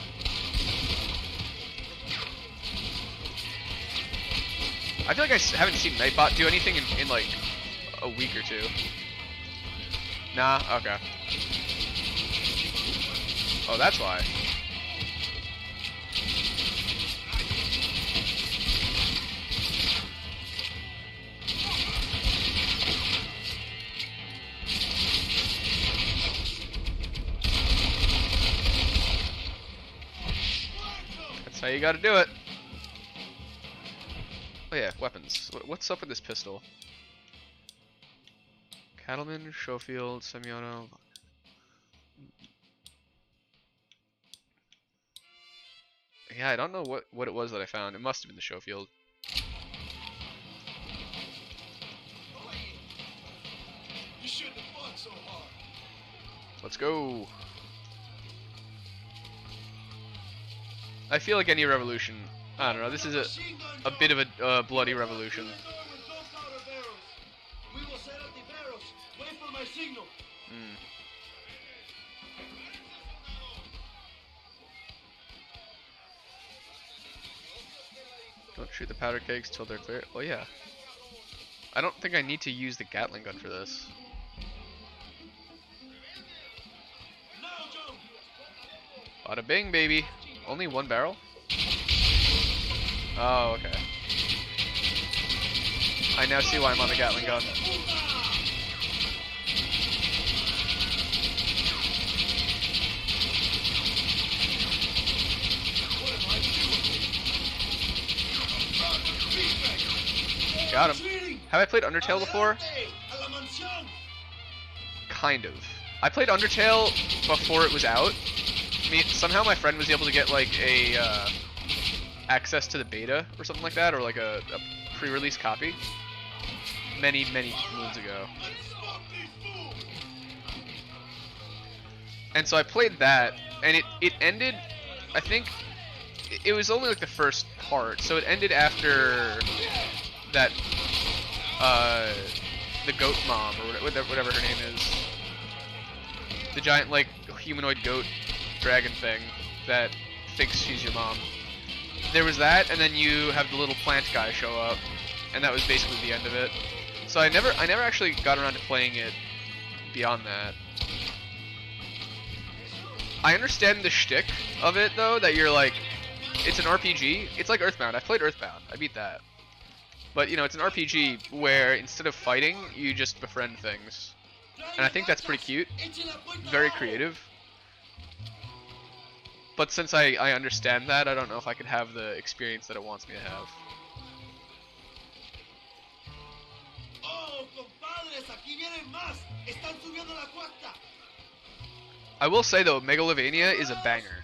I feel like I haven't seen Nightbot do anything in like a week or two. Nah, okay. Oh, that's why. That's how you gotta do it. Oh yeah, weapons. What's up with this pistol? Cattleman, Schofield, Semyono. Yeah, I don't know what it was that I found. It must have been the Schofield. You shouldn't have fought so hard. Let's go. I feel like any revolution. I don't know. This is a bit of a bloody revolution. We will set up the barrels. Wait for my signal. Don't shoot the powder kegs till they're clear. Oh yeah. I don't think I need to use the Gatling gun for this. Bada bing, baby. Only one barrel? Oh, okay. I now see why I'm on the Gatling gun. Got him. Have I played Undertale before? Kind of. I played Undertale before it was out. I mean, somehow my friend was able to get like a access to the beta or something like that, or like a pre-release copy. Many moons ago. And so I played that, and it ended. I think it was only like the first part, so it ended after that. The goat mom, or whatever her name is. The giant, like, humanoid goat dragon thing that thinks she's your mom. There was that, and then you have the little plant guy show up, and that was basically the end of it. So I never actually got around to playing it beyond that. I understand the shtick of it, though, that you're like, it's an RPG. It's like Earthbound. I played Earthbound. I beat that. But, you know, it's an RPG where instead of fighting, you just befriend things. And I think that's pretty cute. Very creative. But since I understand that, I don't know if I could have the experience that it wants me to have. I will say, though, Megalovania is a banger.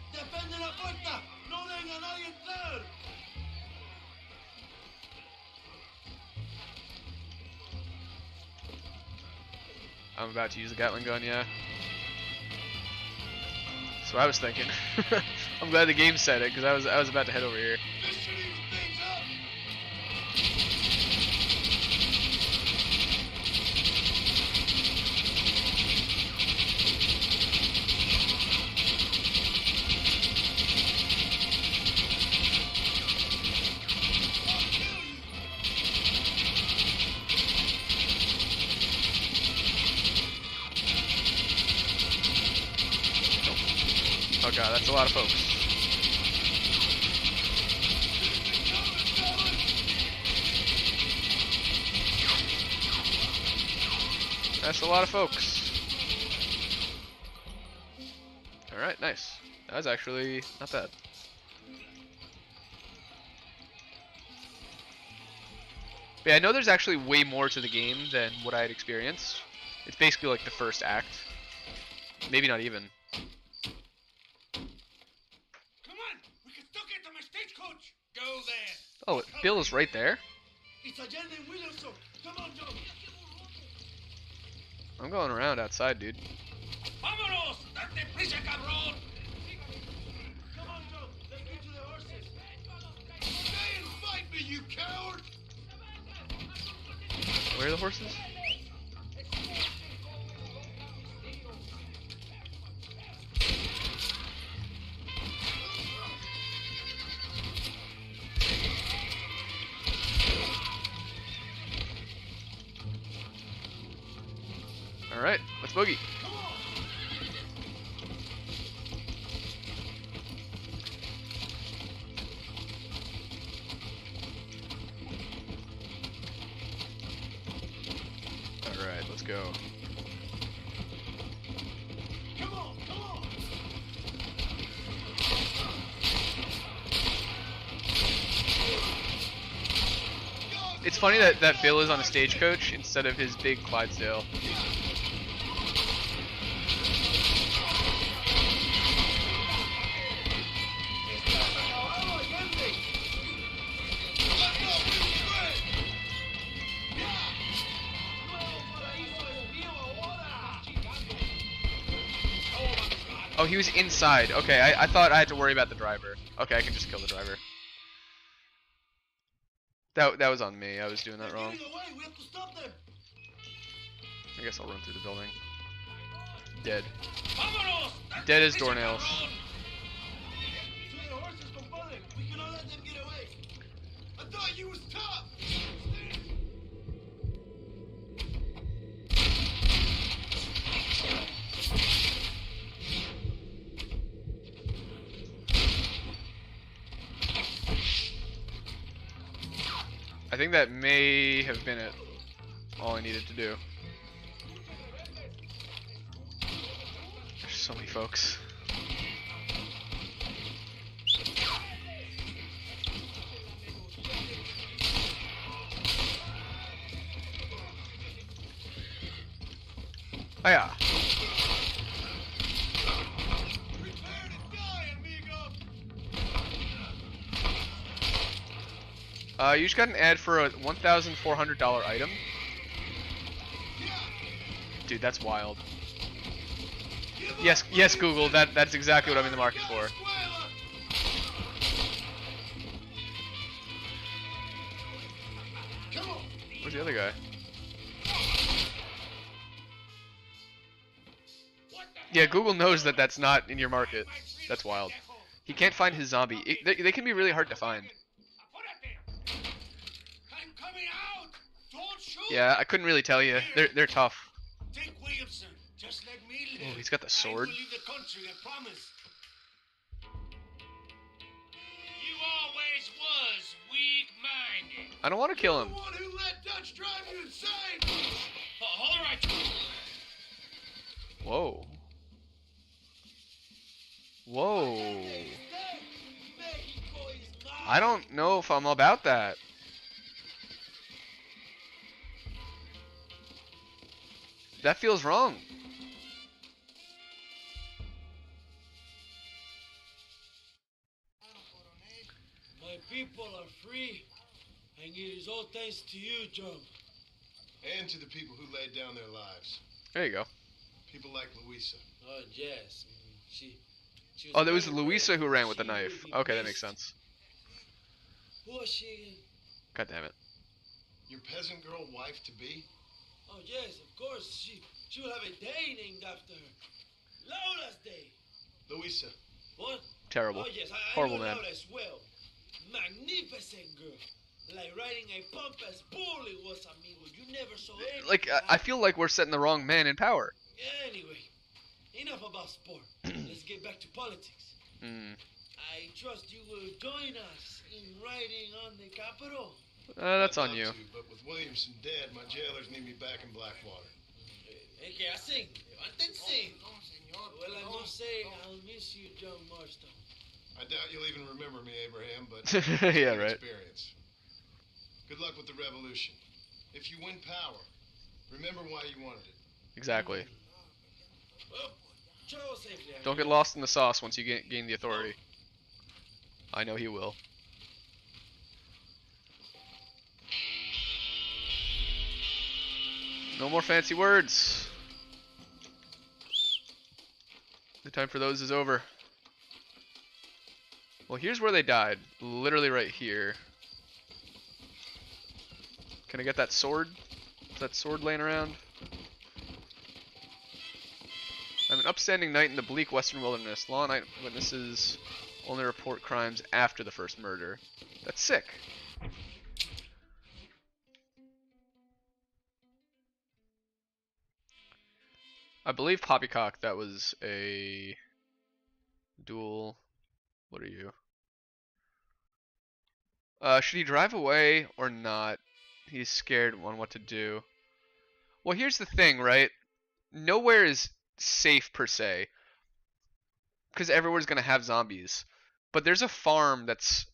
I'm about to use the Gatling gun, yeah. That's what I was thinking. I'm glad the game said it, because I was about to head over here. Oh god, that's a lot of folks. That's a lot of folks. Alright, nice. That was actually not bad. But yeah, I know there's actually way more to the game than what I had experienced. It's basically like the first act. Maybe not even. Go there. Oh, Bill is right there? I'm going around outside, dude. Vámonos! Date prisa, cabrón! Come on, Joe. Let's get to the horses. Stay and fight me, you coward! Where are the horses? Alright, let's boogie. Alright, let's go. Come on, come on! It's funny that Bill is on a stagecoach instead of his big Clydesdale. Oh, he was inside. Okay, I thought I had to worry about the driver. Okay, I can just kill the driver. That was on me. I was doing that wrong. I guess I'll run through the building. Dead. Dead as doornails. thought you was tough. I think that may have been it. All I needed to do. There's so many folks. Oh yeah. Prepare to die, amigo. You just got an ad for a $1,400 item. Dude, that's wild. Yes, yes, Google. That's exactly what I'm in the market for. Where's the other guy? Yeah, Google knows that that's not in your market. That's wild. He can't find his zombie. They can be really hard to find. Yeah, I couldn't really tell you. They're tough. Take Williamson. Just let me live. Oh, he's got the sword. I will leave the country, I promise. You always was weak-minded. I don't want to kill him. The one who let Dutch drive you insane. All right. Whoa. Whoa. I don't know if I'm about that. That feels wrong. My people are free, and it is all thanks to you, John. And to the people who laid down their lives. There you go. People like Louisa. Oh, yes. She was Oh, there was very Louisa brave. who ran with the She knife. will be Okay, that missed. makes sense. Who was she? God damn it. Your peasant girl wife to be? Oh, yes, of course. She will have a day named after her. Laura's Day. Louisa. What? Terrible. Oh, yes, I Horrible know man. Laura as well. Magnificent girl. Like riding a pompous bull it was, amigo. You never saw anything Like, I feel like we're setting the wrong man in power. Anyway, enough about sport. Let's get back to politics. Hmm. I trust you will join us in riding on the Capitol. That's I'd on you. love to, but with Williamson dead, my jailers need me back in Blackwater. ¿Qué hacen? Levántense. Well, I must say, I'll miss you, John Marston. I doubt you'll even remember me, Abraham, but Yeah, it's an right. experience. Good luck with the revolution. If you win power, remember why you wanted it. Exactly. Well, travel safely. Don't get lost in the sauce once you gain the authority. I know he will. No more fancy words. The time for those is over. Well, here's where they died. Literally right here. Can I get that sword? Is that sword laying around? I'm an upstanding knight in the bleak western wilderness. Law and eyewitnesses only report crimes after the first murder. That's sick. I believe Poppycock, that was a duel. What are you? Should he drive away or not? He's scared on what to do. Well, here's the thing, right? Nowhere is safe per se, because everywhere's gonna have zombies. But there's a farm that's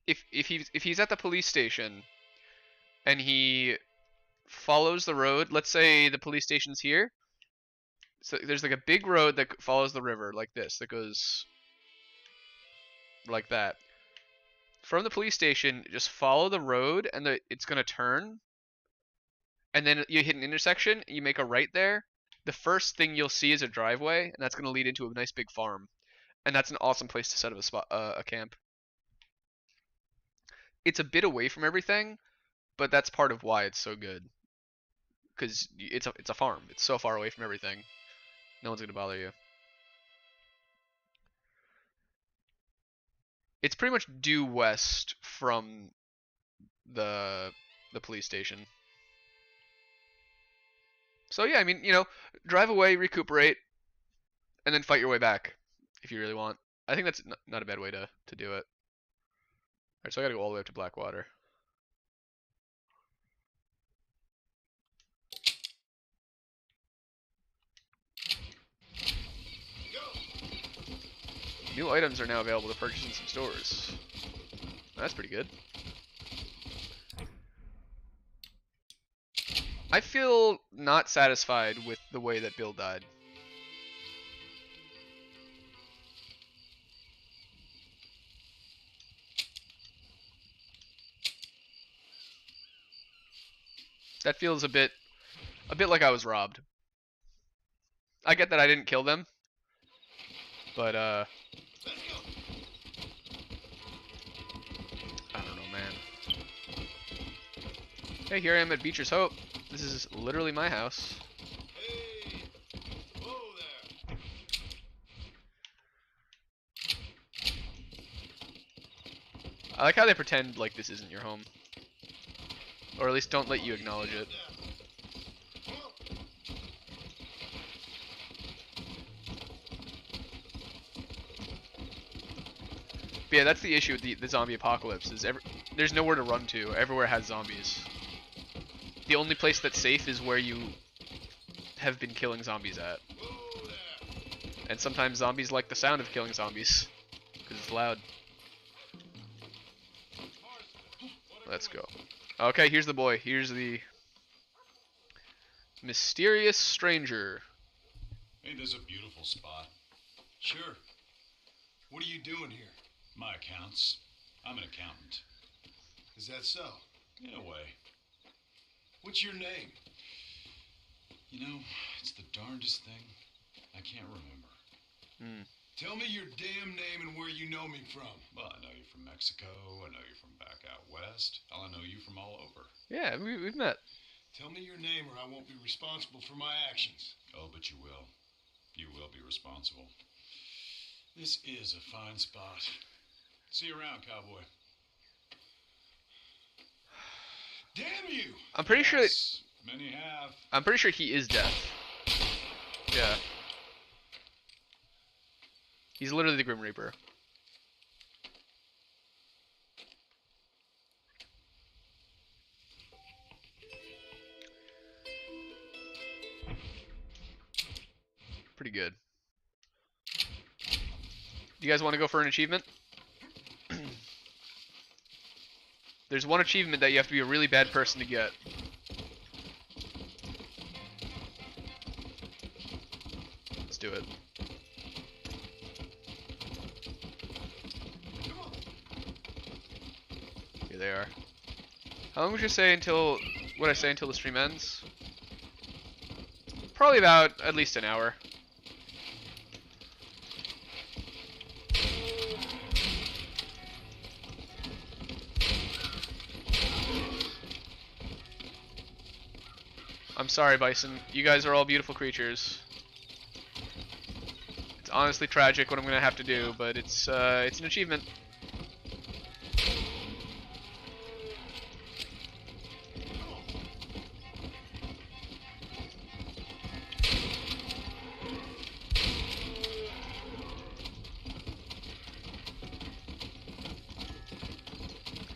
if he's at the police station and he follows the road. Let's say the police station's here. So there's like a big road that follows the river like this, that goes like that. From the police station, just follow the road and it's gonna turn. And then you hit an intersection, you make a right there. The first thing you'll see is a driveway, and that's gonna lead into a nice big farm. And that's an awesome place to set up a camp. It's a bit away from everything, but that's part of why it's so good. Because it's a farm. It's so far away from everything. No one's gonna bother you. It's pretty much due west from the police station. So yeah, I mean, you know, drive away, recuperate, and then fight your way back if you really want. I think that's not a bad way to do it. Alright, so I gotta go all the way up to Blackwater. New items are now available to purchase in some stores. That's pretty good. I feel not satisfied with the way that Bill died. That feels a bit like I was robbed. I get that I didn't kill them, but I don't know, man. Hey, here I am at Beecher's Hope. This is literally my house. Hey, whoa there. I like how they pretend like this isn't your home. Or at least don't let you acknowledge it. But yeah, that's the issue with the zombie apocalypse, is there's nowhere to run to. Everywhere has zombies. The only place that's safe is where you have been killing zombies at. And sometimes zombies like the sound of killing zombies, because it's loud. Let's go. Okay, here's the boy. Here's the mysterious stranger. Ain't this a beautiful spot? Sure. What are you doing here? My accounts. I'm an accountant. Is that so? In a way. What's your name? You know, it's the darndest thing. I can't remember. Tell me your damn name and where you know me from. Well, I know you from Mexico. I know you from back out west. I know you from all over. Yeah, we've met. Tell me your name or I won't be responsible for my actions. Oh, but you will. You will be responsible. This is a fine spot. See you around, cowboy. Damn you! I'm pretty sure. Yes, many have. I'm pretty sure he is death. Yeah. He's literally the Grim Reaper. Pretty good. You guys want to go for an achievement? There's one achievement that you have to be a really bad person to get. Let's do it. Here they are. How long would you say until... What I say until the stream ends? Probably about at least an hour. I'm sorry, Bison. You guys are all beautiful creatures. It's honestly tragic what I'm gonna have to do, but it's an achievement.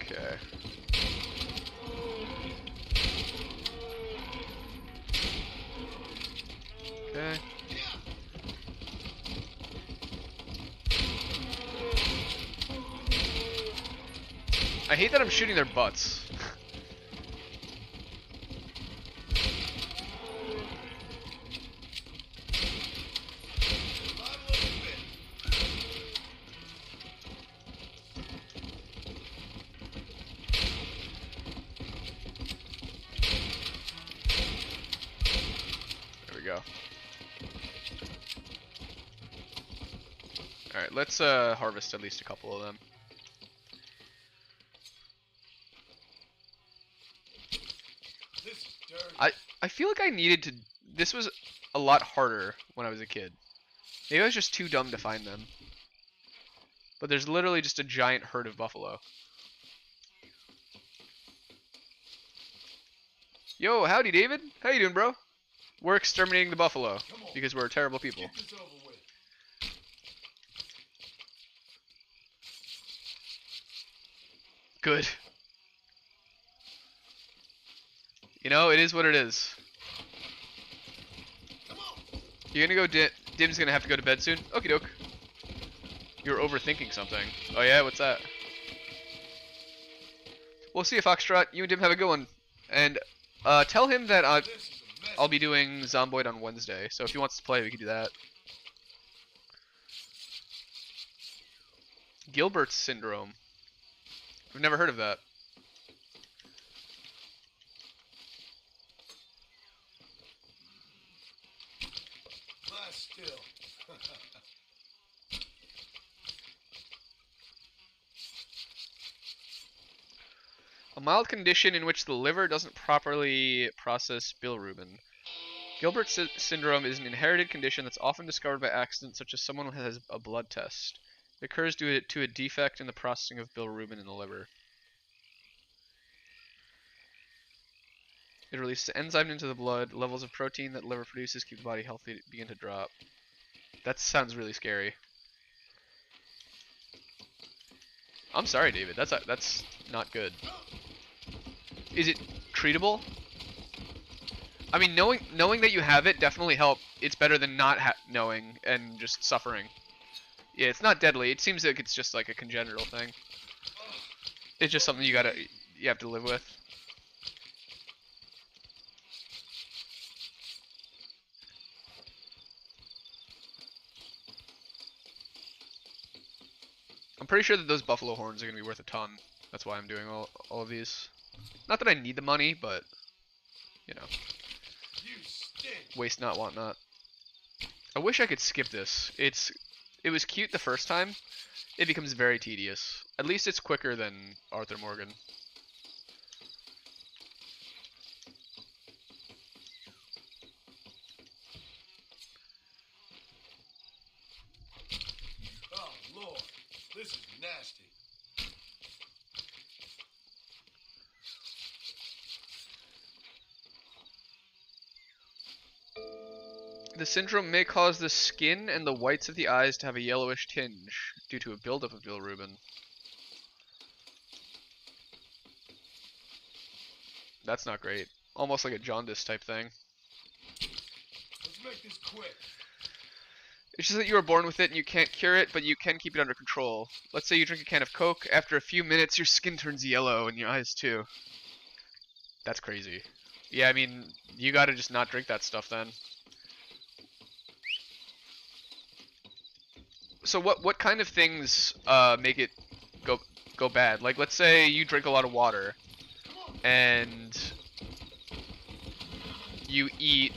Okay. Okay. I hate that I'm shooting their butts. There we go. Alright, let's harvest at least a couple of them. This is dirty. I feel like I needed to... This was a lot harder when I was a kid. Maybe I was just too dumb to find them. But there's literally just a giant herd of buffalo. Yo, howdy, David. How you doing, bro? We're exterminating the buffalo because we're terrible people. Get this over with. Good. You know, it is what it is. You're gonna go. Dim's gonna have to go to bed soon. Okie doke. You're overthinking something. Oh yeah, what's that? We'll see you, Foxtrot. You and Dim have a good one. And tell him that I'll be doing Zomboid on Wednesday. So if he wants to play, we can do that. Gilbert's syndrome. I've never heard of that. Lie still. A mild condition in which the liver doesn't properly process bilirubin. Gilbert's syndrome is an inherited condition that's often discovered by accident, such as someone who has a blood test. It occurs due to a defect in the processing of bilirubin in the liver. It releases enzyme into the blood. Levels of protein that liver produces keep the body healthy begin to drop. That sounds really scary. I'm sorry, David. That's not good. Is it treatable? I mean, knowing that you have it definitely help. It's better than not knowing and just suffering. Yeah, it's not deadly. It seems like it's just like a congenital thing. It's just something you have to live with. I'm pretty sure that those buffalo horns are going to be worth a ton. That's why I'm doing all of these. Not that I need the money, but, you know. Waste not, want not. I wish I could skip this. It was cute the first time. It becomes very tedious. At least it's quicker than Arthur Morgan. Oh, Lord. This is nasty. The syndrome may cause the skin and the whites of the eyes to have a yellowish tinge due to a buildup of bilirubin. That's not great. Almost like a jaundice type thing. Let's make this quick. It's just that you were born with it and you can't cure it, but you can keep it under control. Let's say you drink a can of Coke. After a few minutes, your skin turns yellow and your eyes too. That's crazy. Yeah, I mean, you gotta just not drink that stuff then. So what kind of things make it go bad? Like, let's say you drink a lot of water and you eat,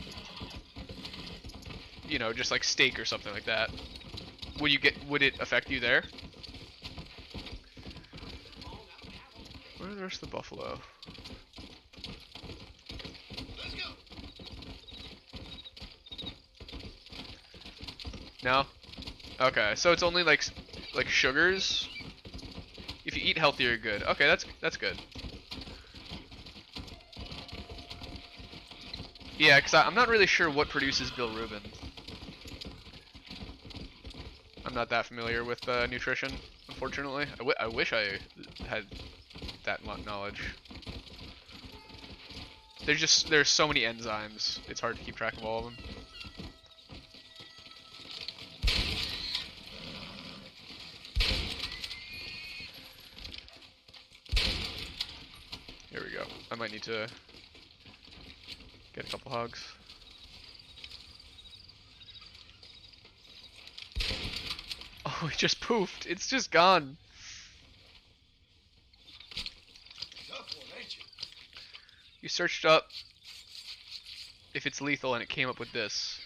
you know, just like steak or something like that. Would it affect you there? Where's the rest of the buffalo? Let's go. No? Okay, so it's only like sugars. If you eat healthy, you're good. Okay, that's good. Yeah, because I'm not really sure what produces bilirubin. I'm not that familiar with nutrition, unfortunately. I wish I had that knowledge. There's so many enzymes. It's hard to keep track of all of them. Here we go. I might need to get a couple hugs. Oh, it just poofed. It's just gone. Tough one, ain't you? You searched up if it's lethal and it came up with this.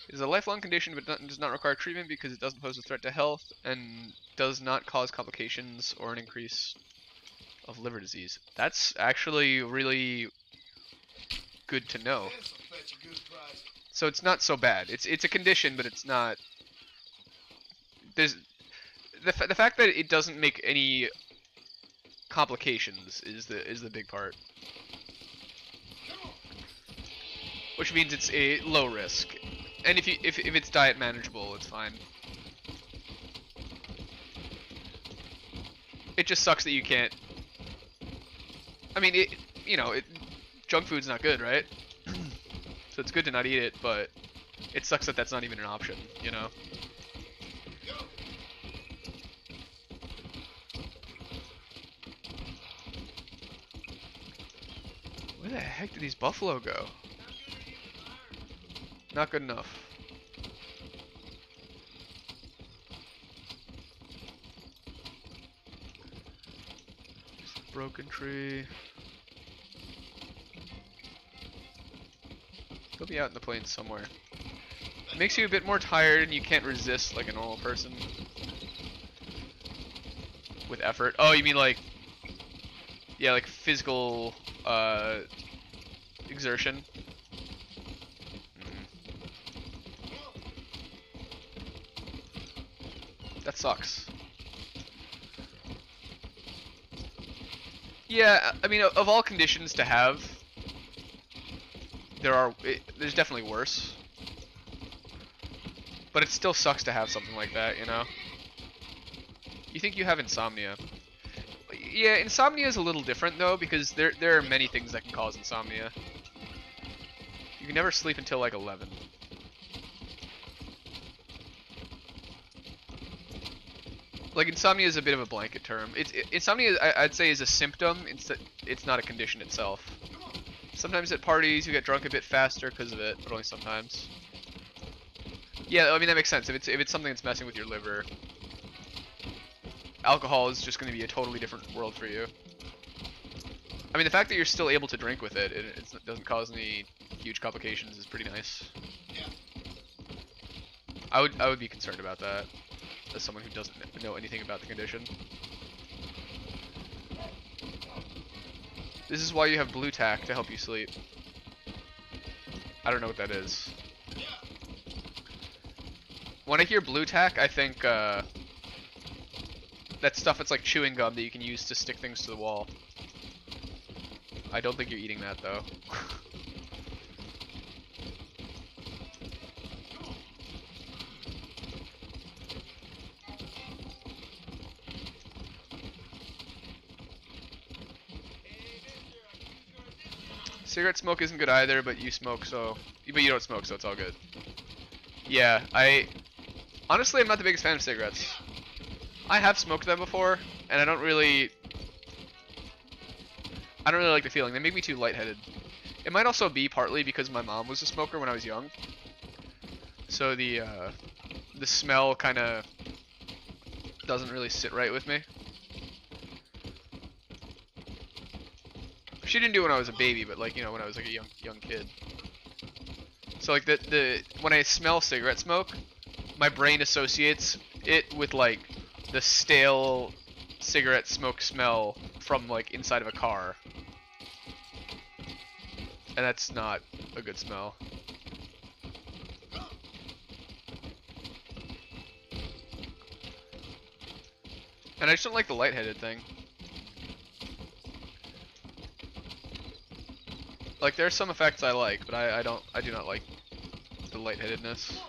It is a lifelong condition but does not require treatment because it doesn't pose a threat to health and does not cause complications or an increase of liver disease. That's actually really good to know. This'll fetch a good price. So it's not so bad. It's a condition, but it's not. There's the fact that it doesn't make any complications is the big part. Come on. which means it's a low risk. And if it's diet manageable, it's fine. It just sucks that you can't. I mean, junk food's not good, right? So it's good to not eat it, but it sucks that that's not even an option, you know? Where the heck did these buffalo go? Not good enough. Broken tree. He'll be out in the plains somewhere. It makes you a bit more tired and you can't resist like a normal person. With effort. Oh, you mean like... Yeah, like physical exertion. That sucks. Yeah, I mean, of all conditions to have, there's definitely worse. But it still sucks to have something like that, you know? You think you have insomnia. Yeah, insomnia is a little different though, because there are many things that can cause insomnia. You can never sleep until like 11. Like, insomnia is a bit of a blanket term. Insomnia, I'd say, is a symptom. It's not a condition itself. Sometimes at parties you get drunk a bit faster because of it, but only sometimes. Yeah, I mean that makes sense. If it's something that's messing with your liver, alcohol is just going to be a totally different world for you. I mean, the fact that you're still able to drink with it, it doesn't cause any huge complications is pretty nice. I would be concerned about that, as someone who doesn't know anything about the condition. This is why you have blue tack to help you sleep. I don't know what that is. When I hear blue tack, I think that stuff that's like chewing gum that you can use to stick things to the wall. I don't think you're eating that though. Cigarette smoke isn't good either, but you smoke, but you don't smoke, so it's all good. Yeah, honestly, I'm not the biggest fan of cigarettes. I have smoked them before, and I don't really like the feeling. They make me too lightheaded. It might also be partly because my mom was a smoker when I was young, so the smell kind of doesn't really sit right with me. She didn't do it when I was a baby, but like, you know, when I was like a young kid. So like when I smell cigarette smoke, my brain associates it with like the stale cigarette smoke smell from like inside of a car. And that's not a good smell. And I just don't like the lightheaded thing. Like, there are some effects I like, but I do not like the lightheadedness.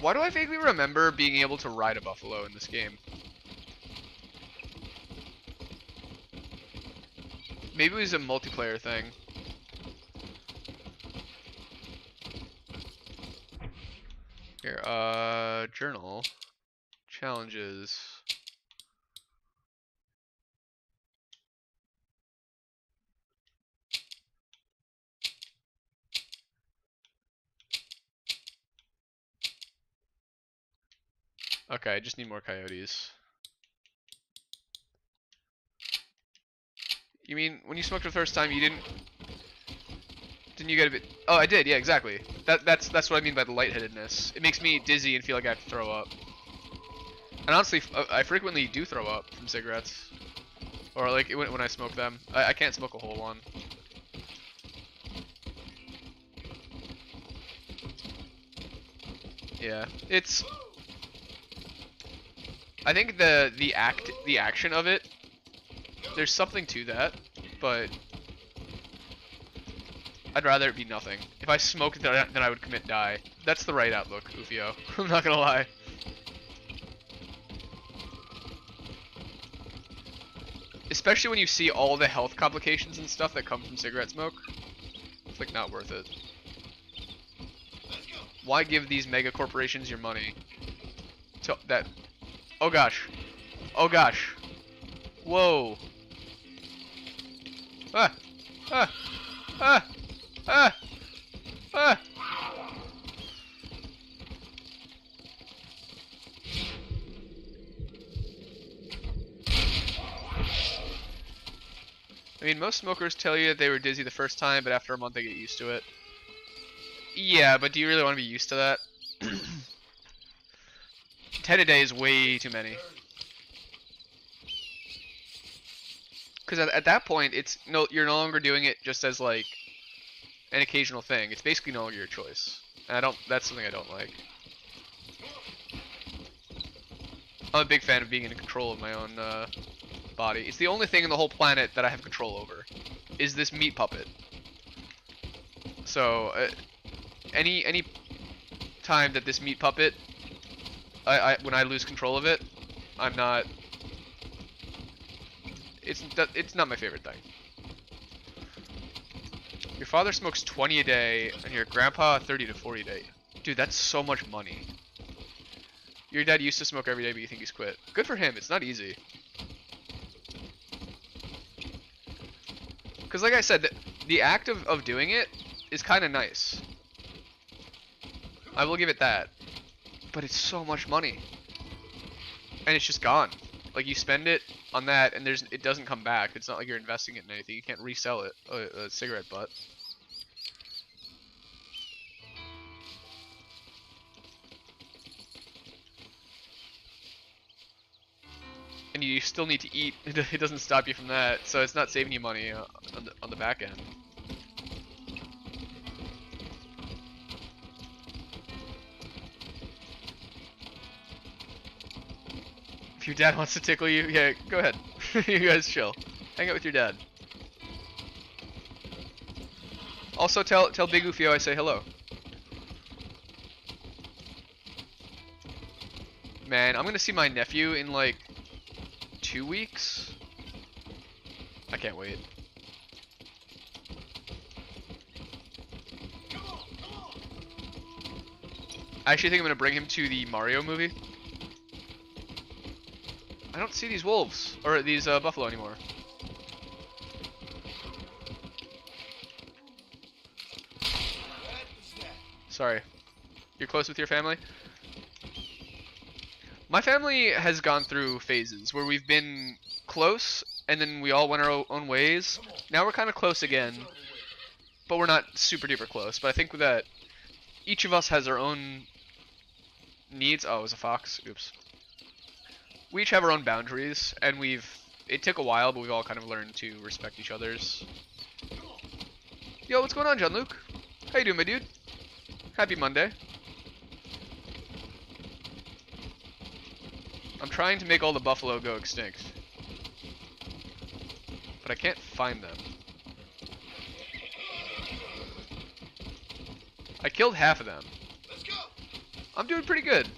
Why do I vaguely remember being able to ride a buffalo in this game? Maybe it was a multiplayer thing. Here, journal. Challenges. Okay, I just need more coyotes. You mean when you smoked the first time, you didn't you get a bit? Oh, I did. Yeah, exactly. That's what I mean by the lightheadedness. It makes me dizzy and feel like I have to throw up. And honestly, I frequently do throw up from cigarettes, or like when I smoke them. I can't smoke a whole one. Yeah, it's. I think the action of it, there's something to that, but I'd rather it be nothing. If I smoked, then I would commit die. That's the right outlook, Ufio. I'm not gonna lie. Especially when you see all the health complications and stuff that come from cigarette smoke. It's like not worth it. Why give these mega corporations your money? To that. Oh gosh. Oh gosh. Whoa. Ah. Ah. Ah. Ah. Ah. I mean, most smokers tell you that they were dizzy the first time, but after a month they get used to it. Yeah, but do you really want to be used to that? 10 a day is way too many. Because at that point, you're no longer doing it just as like an occasional thing. It's basically no longer your choice. And that's something I don't like. I'm a big fan of being in control of my own body. It's the only thing in the whole planet that I have control over, is this meat puppet. So any time that this meat puppet, when I lose control of it, I'm not. It's not my favorite thing. Your father smokes 20 a day, and your grandpa 30 to 40 a day. Dude, that's so much money. Your dad used to smoke every day, but you think he's quit. Good for him. It's not easy. Because like I said, the act of doing it is kind of nice. I will give it that. But it's so much money. And it's just gone. Like, you spend it on that, and it doesn't come back. It's not like you're investing it in anything. You can't resell it. A cigarette butt. And you still need to eat. It doesn't stop you from that, so it's not saving you money on the back end. If your dad wants to tickle you, yeah, go ahead. You guys chill. Hang out with your dad. Also, tell Big Ufio I say hello. Man, I'm gonna see my nephew in like 2 weeks. I can't wait. I actually think I'm gonna bring him to the Mario movie. I don't see these wolves or these buffalo anymore. Sorry. You're close with your family? My family has gone through phases where we've been close and then we all went our own ways. Now we're kind of close again, but we're not super duper close. But I think that each of us has our own needs. Oh, it was a fox. Oops. We each have our own boundaries, and it took a while, but we've all kind of learned to respect each other's. Yo, what's going on, John Luke? How you doing, my dude? Happy Monday. I'm trying to make all the buffalo go extinct, but I can't find them. I killed half of them. I'm doing pretty good.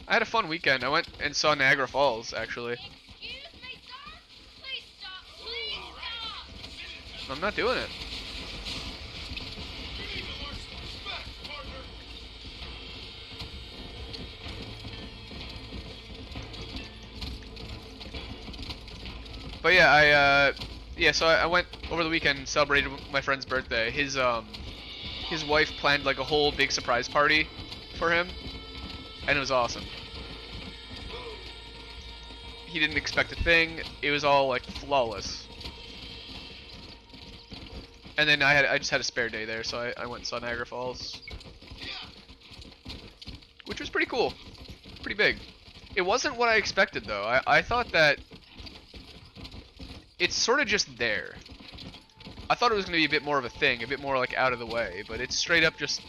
I had a fun weekend. I went and saw Niagara Falls, actually. Excuse me, sir? Please stop. Please stop. I'm not doing it. But yeah, so I went over the weekend and celebrated my friend's birthday. His wife planned like a whole big surprise party for him, and it was awesome. He didn't expect a thing. It was all like flawless. And then I just had a spare day there, so I went and saw Niagara Falls, which was pretty cool, pretty big. It wasn't what I expected though. I thought that it's sort of just there. I thought it was going to be a bit more of a thing, a bit more like out of the way, but it's straight up just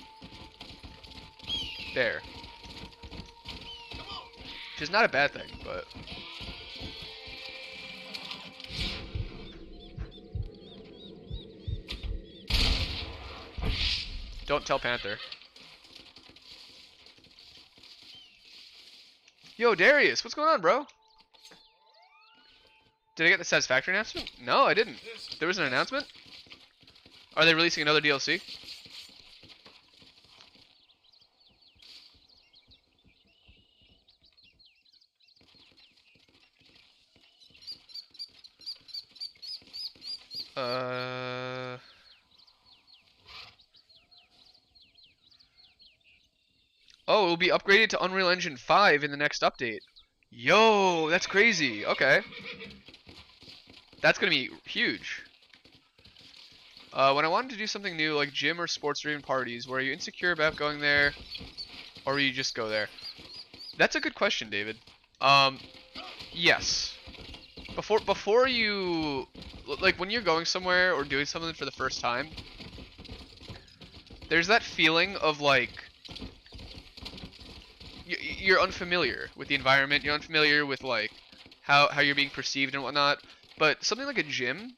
there. Which is not a bad thing, but... Don't tell Panther. Yo, Darius, what's going on, bro? Did I get the satisfactory announcement? No, I didn't. There was an announcement? Are they releasing another DLC? Oh, it will be upgraded to Unreal Engine 5 in the next update. Yo, that's crazy. Okay. That's gonna be huge. When I wanted to do something new, like gym or sports or even parties, were you insecure about going there, or will you just go there? That's a good question, David. Yes. Before you, like when you're going somewhere or doing something for the first time, there's that feeling of like, you're unfamiliar with the environment, you're unfamiliar with like how you're being perceived and whatnot. But something like a gym,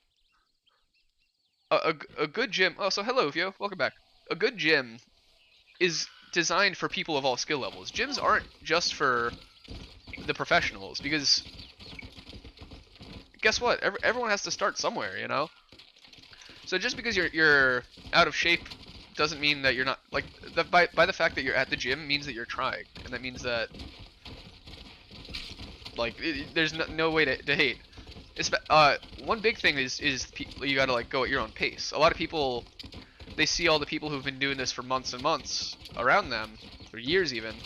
a good gym. Oh, so hello, Vio, welcome back. A good gym is designed for people of all skill levels. Gyms aren't just for the professionals, because guess what? Everyone has to start somewhere, you know. So just because you're out of shape doesn't mean that you're not, like, by the fact that you're at the gym means that you're trying, and that means that, like, there's no way to hate. One big thing is you gotta like go at your own pace. A lot of people, they see all the people who've been doing this for months and months around them, for years even,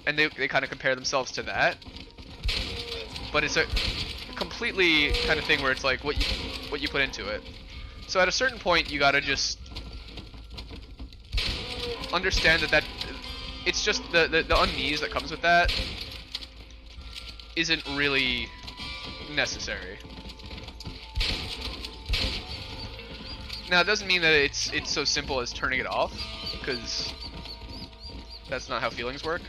and they kind of compare themselves to that. But it's a completely kind of thing where it's like what you put into it. So at a certain point, you gotta just understand that it's just the unease that comes with that isn't really necessary. Now it doesn't mean that it's so simple as turning it off, because that's not how feelings work.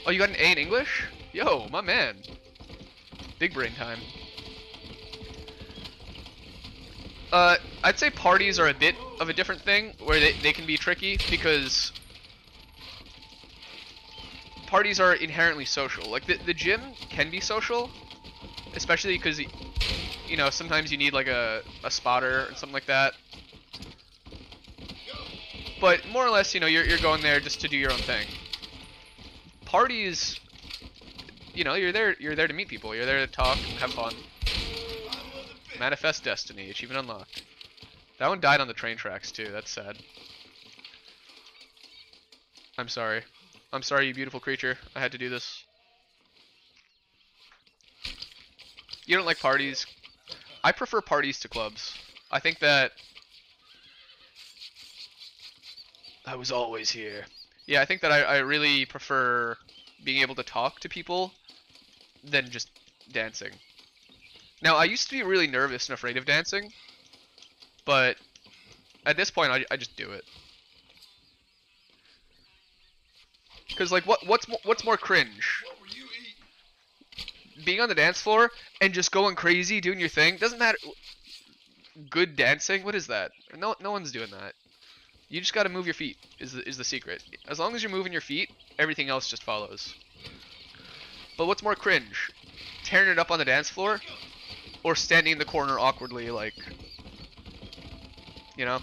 Oh, you got an A in English? Yo, my man. Big brain time. I'd say parties are a bit of a different thing, where they can be tricky, because parties are inherently social. Like, the gym can be social, especially because, you know, sometimes you need like a spotter or something like that. But more or less, you know, you're going there just to do your own thing. Parties, you know, you're there to meet people. You're there to talk and have fun. Manifest Destiny, achievement unlocked. That one died on the train tracks too. That's sad. I'm sorry. I'm sorry, you beautiful creature. I had to do this. You don't like parties? I prefer parties to clubs. I think that I was always here. Yeah, I think that I really prefer being able to talk to people than just dancing. Now, I used to be really nervous and afraid of dancing, but at this point, I just do it. Because, like, what's more cringe? What were you eating? Being on the dance floor and just going crazy, doing your thing. Doesn't matter. Good dancing? What is that? No one's doing that. You just gotta move your feet, is the secret. As long as you're moving your feet, everything else just follows. But what's more cringe? Tearing it up on the dance floor? Or standing in the corner awkwardly, like, you know?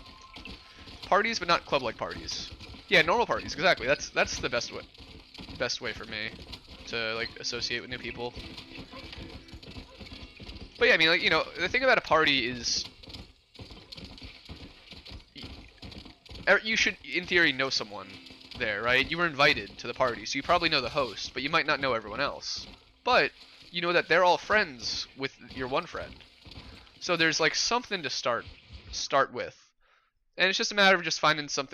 Parties, but not club-like parties. Yeah, normal parties, exactly. That's the best way for me to, like, associate with new people. But yeah, I mean, like, you know, the thing about a party is you should, in theory, know someone there, right? You were invited to the party, so you probably know the host, but you might not know everyone else. But you know that they're all friends with your one friend. So there's like something to start with. And it's just a matter of just finding some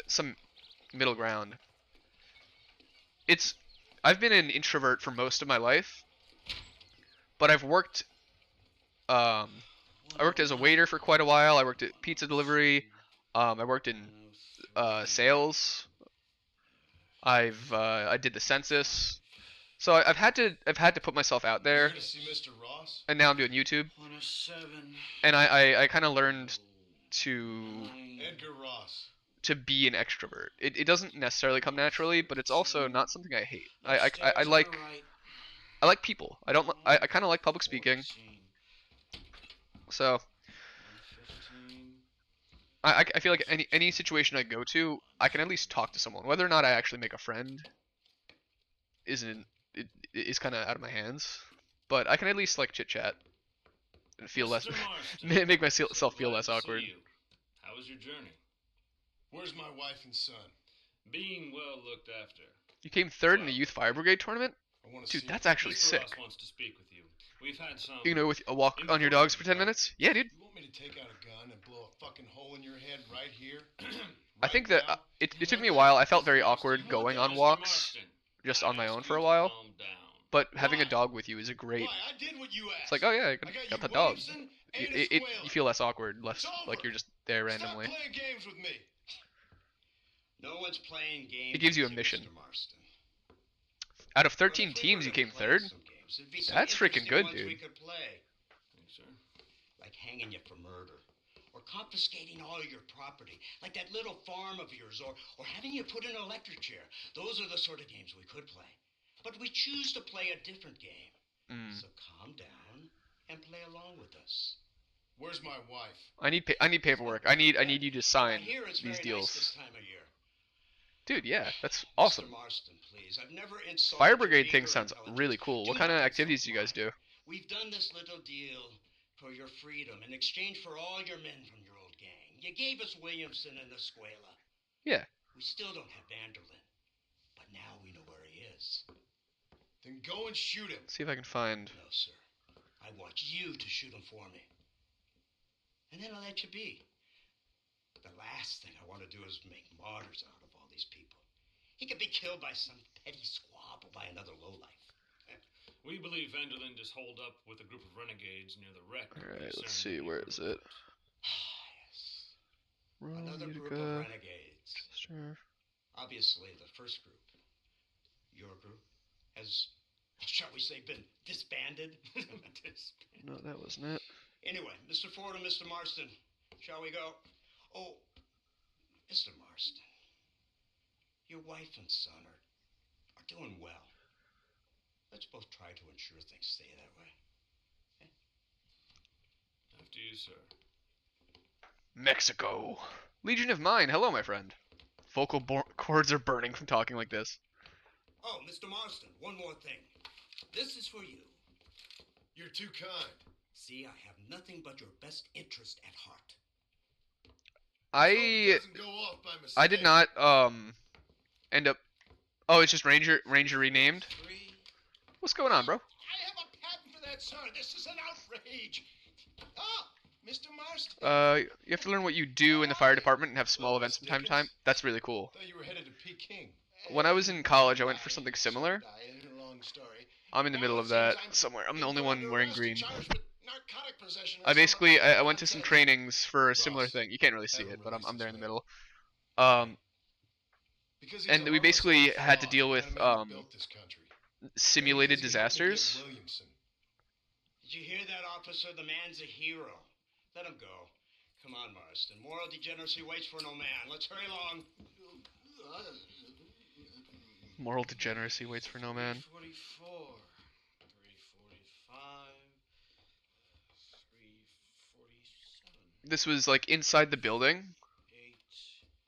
middle ground. I've been an introvert for most of my life, but I worked as a waiter for quite a while. I worked at pizza delivery. I worked in sales. I did the census. So I've had to put myself out there. Here to see Mr. Ross? And now I'm doing YouTube. On a 7. And I kind of learned to Edgar Ross. be an extrovert. It doesn't necessarily come naturally, but it's also not something I hate. I like people. I kind of like public speaking. So I feel like any situation I go to, I can at least talk to someone. Whether or not I actually make a friend is kind of out of my hands, but I can at least like chit chat and feel less make myself feel less awkward. How was your journey? Where's my wife and son? Being well looked after. You came third in the Youth Fire Brigade tournament? Dude, that's actually Mr. sick. Ross wants to speak with you. We've had some. You know, with a walk on your dogs for 10 minutes? Yeah, dude. You want me to take out a gun and blow a fucking hole in your head right here? I think that it took me a while. I felt very awkward going on walks just on my own for a while. But having a dog with you is a great. I did what you asked. It's like, oh yeah, I got the dog. You feel less awkward, less like you're just there randomly. Stop playing games with me. No one's playing games. It gives you a mission. Out of 13 teams, you came third. That's freaking good, dude. We could play. Like hanging you for murder, or confiscating all your property, like that little farm of yours, or having you put in an electric chair. Those are the sort of games we could play. But we choose to play a different game. So calm down and play along with us. Where's my wife? I need paperwork. I need you to sign these deals. Nice this time of year. Dude, yeah, that's awesome. Mr. Marston, please. I've never insulted Fire Brigade your thing eager sounds intelligence. really cool. What Do kind of not activities do you guys do? We've done this little deal for your freedom in exchange for all your men from your old gang. You gave us Williamson and Escuela. Yeah. We still don't have Vanderlyn, but now we know where he is. Then go and shoot him. See if I can find. No, sir. I want you to shoot him for me. And then I'll let you be. The last thing I want to do is make martyrs out of all these people. He could be killed by some petty squabble by another lowlife. We believe Vanderlyn just holed up with a group of renegades near the wreck. Alright, let's see. Where is it? Yes. Another group of renegades. Sure. Obviously, the first group, your group, has, shall we say, been disbanded. No, that wasn't it. Anyway, Mr. Ford and Mr. Marston, shall we go? Oh, Mr. Marston, your wife and son are doing well. Let's both try to ensure things stay that way. Okay? After you, sir. Mexico. Legion of Mine. Hello, my friend. Vocal cords are burning from talking like this. Oh, Mr. Marston, one more thing. This is for you. You're too kind. See, I have nothing but your best interest at heart. I did not end up. Oh, it's just Ranger renamed. What's going on, bro? I have a patent for that, sir. This is an outrage. Ah, Mr. Marston. You have to learn what you do in the fire department and have small events from time to time. That's really cool. I thought you were headed to Peking. When I was in college, I went for something similar. I'm in the middle of that somewhere. I'm the only one wearing green. I basically I went to some trainings for a similar thing. You can't really see it, but I'm there in the middle. And we basically had to deal with simulated disasters. Did you hear that, officer? The man's a hero. Let him go. Come on, Marston. Moral degeneracy waits for no man. Let's hurry along. Moral degeneracy waits for no man. 344, 345, 347. This was like inside the building.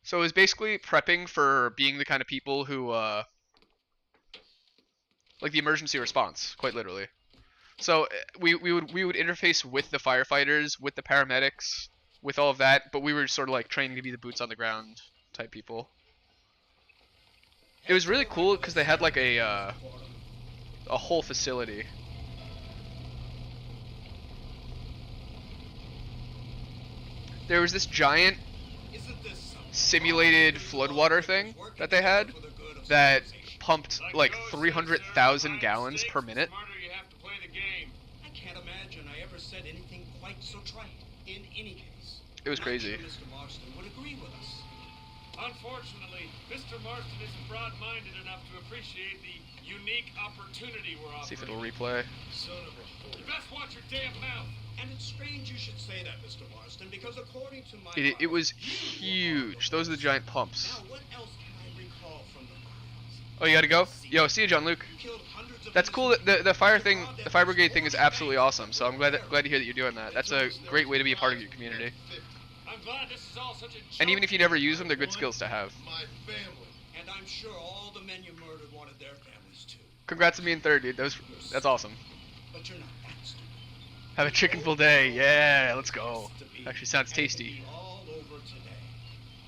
So it was basically prepping for being the kind of people who like the emergency response, quite literally. So we would interface with the firefighters, with the paramedics, with all of that, but we were sort of like training to be the boots on the ground type people. It was really cool because they had like a whole facility. There was this giant simulated floodwater thing that they had that pumped like 300,000 gallons per minute. I can't imagine I ever said anything quite so trite. In any case, It was crazy. Mr. Marston would agree with us. Unfortunately, Mr. Marston isn't broad-minded enough to appreciate the unique opportunity we're offering. See if it'll replay. Son of a whore. You best watch your damn mouth. And it's strange you should say that, Mr. Marston, because according to my It was huge. Those are the giant pumps. Now, what else can I recall from the files? Oh, you gotta go? Yo, see you, John Luke. That's cool. That the fire thing, the fire brigade thing is absolutely awesome. So I'm glad to hear that you're doing that. That's a great way to be a part of your community. I'm glad this is all such a joke. And even if you never use them, they're good skills to have. My family. And I'm sure all the men you murdered wanted their families too. Congrats to me in third, dude. That's awesome. But you're not that stupid. Have a chicken full day. Yeah, let's go. Actually sounds tasty. All over today.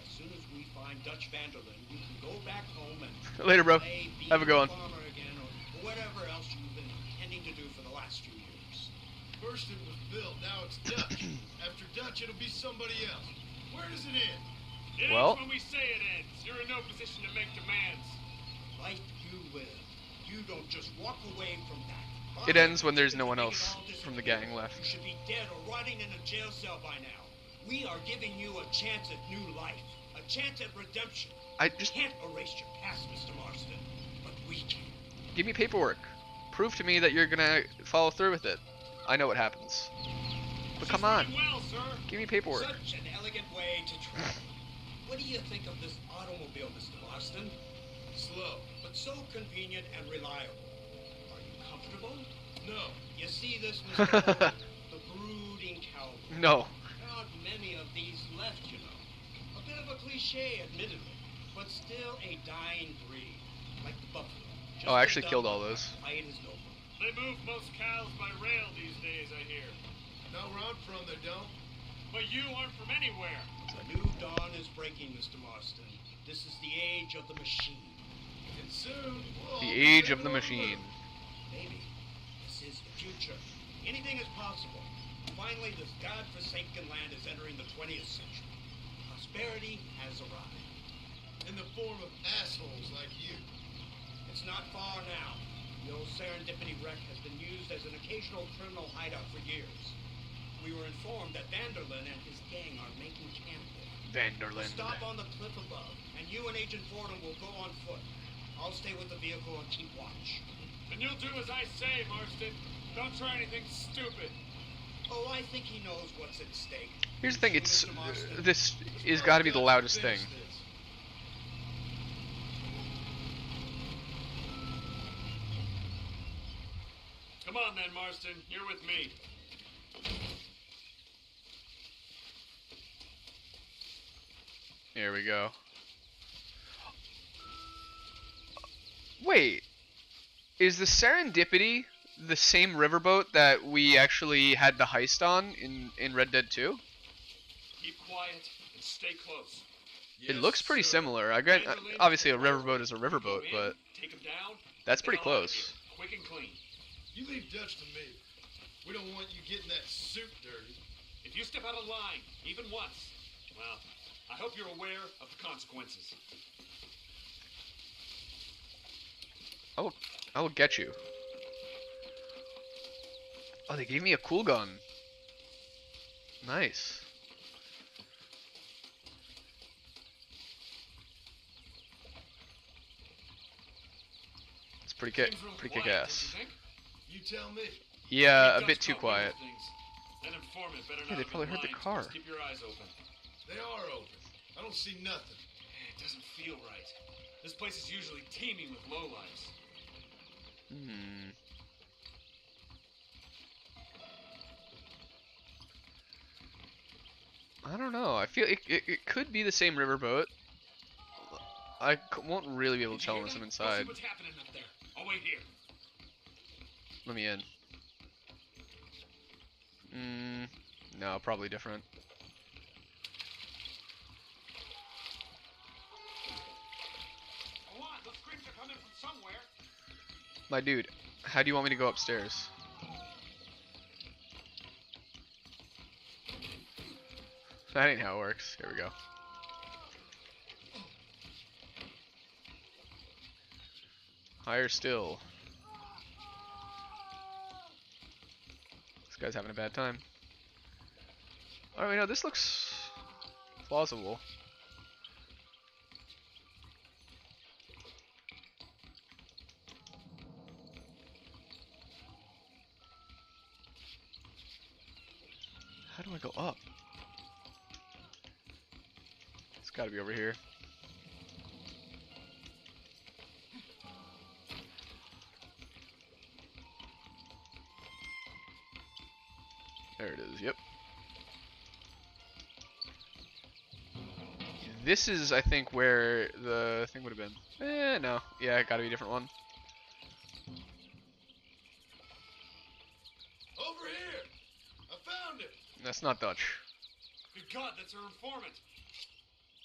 As soon as we find Dutch Vanderlyn, you can go back home and Later, bro. Have a good one. farmer again, or whatever else you've been intending to do for the last few years. First it was Bill, now it's Dutch. After Dutch, it'll be somebody else. Where does it end? It Well- ends when we say it ends. You're in no position to make demands. Like you will. You don't just walk away from that. It ends when there's no one else from the gang left. You should be dead or rotting in a jail cell by now. We are giving you a chance at new life, a chance at redemption. I just Can't erase your past, Mr. Marston, but we can. give me paperwork. Prove to me that you're gonna follow through with it. I know what happens. But come on, Well, sir. give me paperwork. Such an elegant way to travel. What do you think of this automobile, Mr. Marston? Slow. But so convenient and reliable. Are you comfortable? No. You see this, Mr. Marston? The brooding cowboy. No. There aren't many of these left, you know. A bit of a cliche, admittedly, but still a dying breed, like the buffalo. Oh, I actually killed all those. Fight is noble. They move most cows by rail these days, I hear. Now where I'm from, they don't. But you aren't from anywhere. A new dawn is breaking, Mr. Marston. This is the age of the machine. And soon, we'll all The be age of living the on machine. Maybe. This is the future. Anything is possible. Finally, this godforsaken land is entering the 20th century. Prosperity has arrived. in the form of assholes like you. It's not far now. The old Serendipity wreck has been used as an occasional criminal hideout for years. We were informed that Vanderlyn and his gang are making camp there. Vanderlyn. Stop on the cliff above, and you and Agent Fordham will go on foot. I'll stay with the vehicle and keep watch. And you'll do as I say, Marston. Don't try anything stupid. Oh, I think he knows what's at stake. Here's the thing, it's this is got to be the loudest thing. Come on then, Marston. You're with me. Here we go. Wait, is the Serendipity the same riverboat that we actually had the heist on in Red Dead 2? Keep quiet and stay close. It looks pretty similar. I grant, obviously a riverboat is a riverboat, but Take him down. that's pretty get the hell out of close. here, Quick and clean. You leave Dutch to me. We don't want you getting that suit dirty. If you step out of line, even once, well, I hope you're aware of the consequences. I will get you. Oh, they gave me a cool gun. Nice. It's pretty Seems a little pretty quiet, kick-ass. don't you think? You tell me. Yeah, Keep a bit Dutch too talking about quiet. things. That informant better Yeah, not they have probably been heard the lying, so car. just keep your eyes open. They are open. I don't see nothing. It doesn't feel right. This place is usually teeming with lowlifes. Hmm. I don't know. I feel it could be the same riverboat. Won't really be able to tell unless I'm Go inside. see what's happening up there. I'll wait here. Let me in. No, probably different. Go on, those screams are coming from somewhere. My dude, how do you want me to go upstairs? That ain't how it works. Here we go. Higher still. This guy's having a bad time. Alright, no, this looks plausible. How do I go up? It's gotta be over here. There it is, yep. This is, I think, where the thing would have been. No. Yeah, it gotta be a different one. Over here! I found it! That's not Dutch. Good God, that's our informant.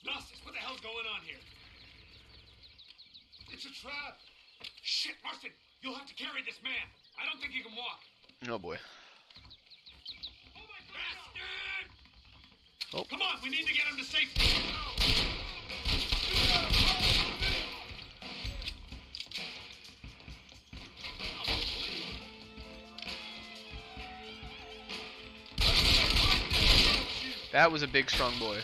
Gnostics, what the hell's going on here? It's a trap. Shit, Marston, you'll have to carry this man. I don't think he can walk. Oh boy. Bastard! Oh. Come on, we need to get him to safety. That was a big, strong boy.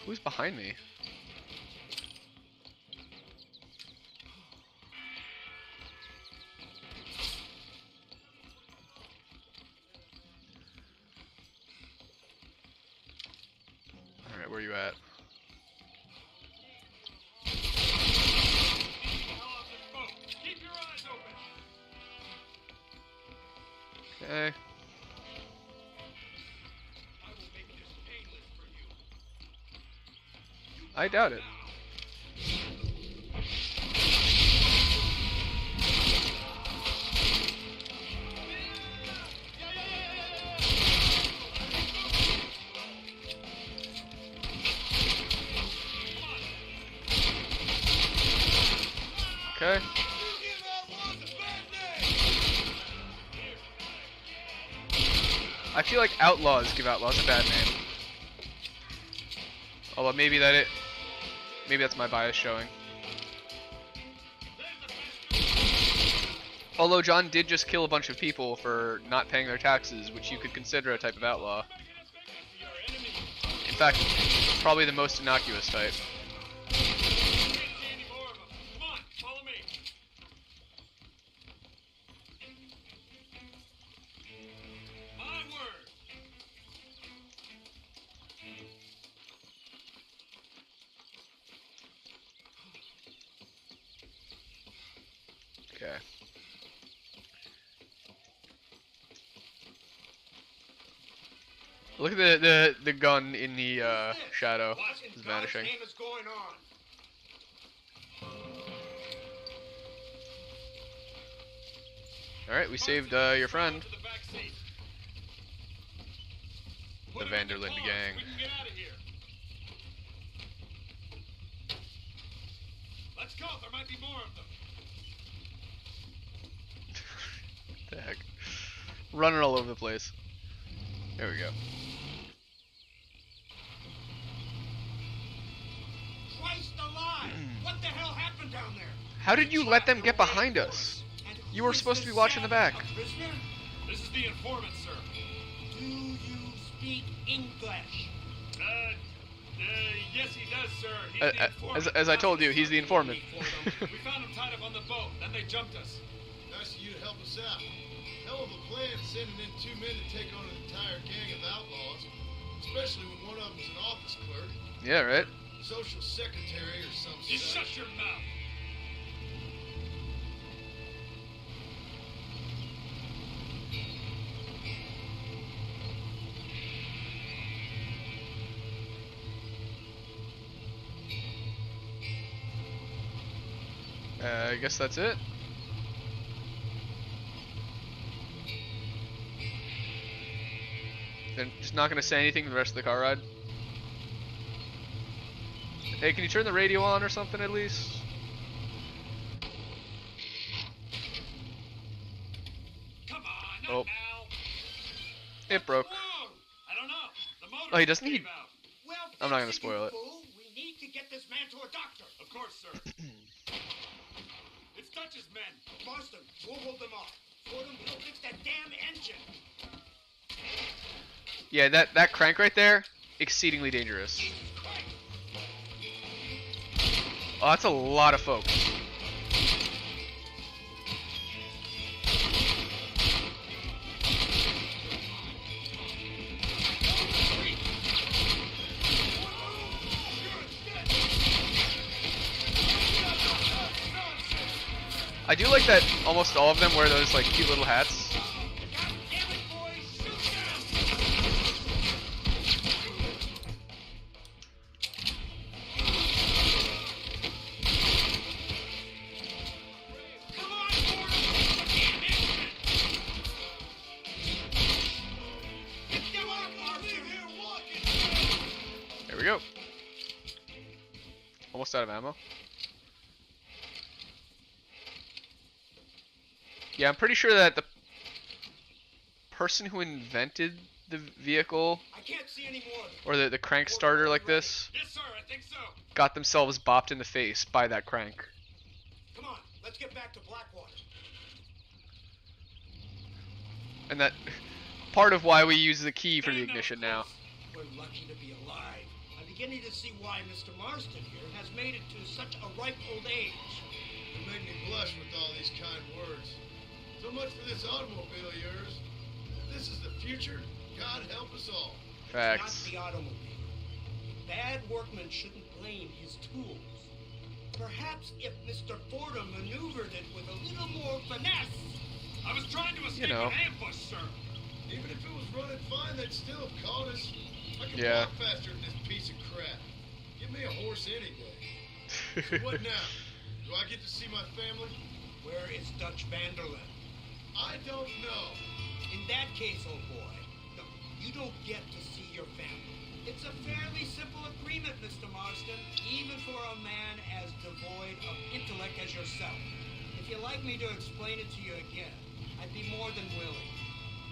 Who's behind me? Alright, where are you at? Keep your eyes open. Okay. I will make this painless for you. I doubt it. Okay. I feel like outlaws give outlaws a bad name. Although maybe that's my bias showing. Although John did just kill a bunch of people for not paying their taxes, which you could consider a type of outlaw. In fact, probably the most innocuous type. Okay. Look at the gun in the shadow. It's vanishing. What is going on? All right, we saved your friend. The Vanderlinde gang. We can get out of here. Let's go. There might be more of them. What the heck? Running all over the place. There we go. Christ alive! What the hell happened down there? How did you let them get behind us? You were supposed to be watching the back. This is the informant, sir. Do you speak English? Yes, he does, sir. He's the informant. As I told you, he's the informant. We found him tied up on the boat, then they jumped us. Nice of you to help us out. Hell of a plan sending in 2 men to take on an entire gang of outlaws, especially when one of them's an office clerk. Yeah, right? Social secretary or some Just such. shut your mouth. I guess that's it. Then just not gonna say anything the rest of the car ride. Hey, can you turn the radio on or something at least? Come on, Oh. not now. It broke. Whoa! I don't know. The motor Oh, he doesn't gave need- out. Well, I'm not gonna fix spoil you it. fool. We need to get this man to a doctor. Of course, sir. It's Dutch's men. Marston, we'll hold them off. Fordham, we'll fix that damn engine. Yeah, that crank right there, exceedingly dangerous. Oh, that's a lot of folks. I do like that almost all of them wear those like cute little hats. There we go. Almost out of ammo. Yeah, I'm pretty sure that the person who invented the vehicle, I can't see any more. or the crank starter like this, Yes, sir, I think so. got themselves bopped in the face by that crank. Come on, let's get back to Blackwater. And that part of why we use the key for the ignition now. We're lucky to be alive. I'm beginning to see why Mr. Marston here has made it to such a ripe old age. You make me blush with all these kind words. So much for this automobile of yours. If this is the future, God help us all. Facts. Not the automobile. Bad workmen shouldn't blame his tools. Perhaps if Mr. Fordham maneuvered it with a little more finesse. I was trying to escape know. an ambush, sir. Even if it was running fine, they'd still have caught us. I can Yeah. walk faster than this piece of crap. Give me a horse any day. So what now? Do I get to see my family? Where is Dutch Vanderlyn? I don't know. In that case, old boy, no, you don't get to see your family. It's a fairly simple agreement, Mr. Marston, even for a man as devoid of intellect as yourself. If you'd like me to explain it to you again, I'd be more than willing.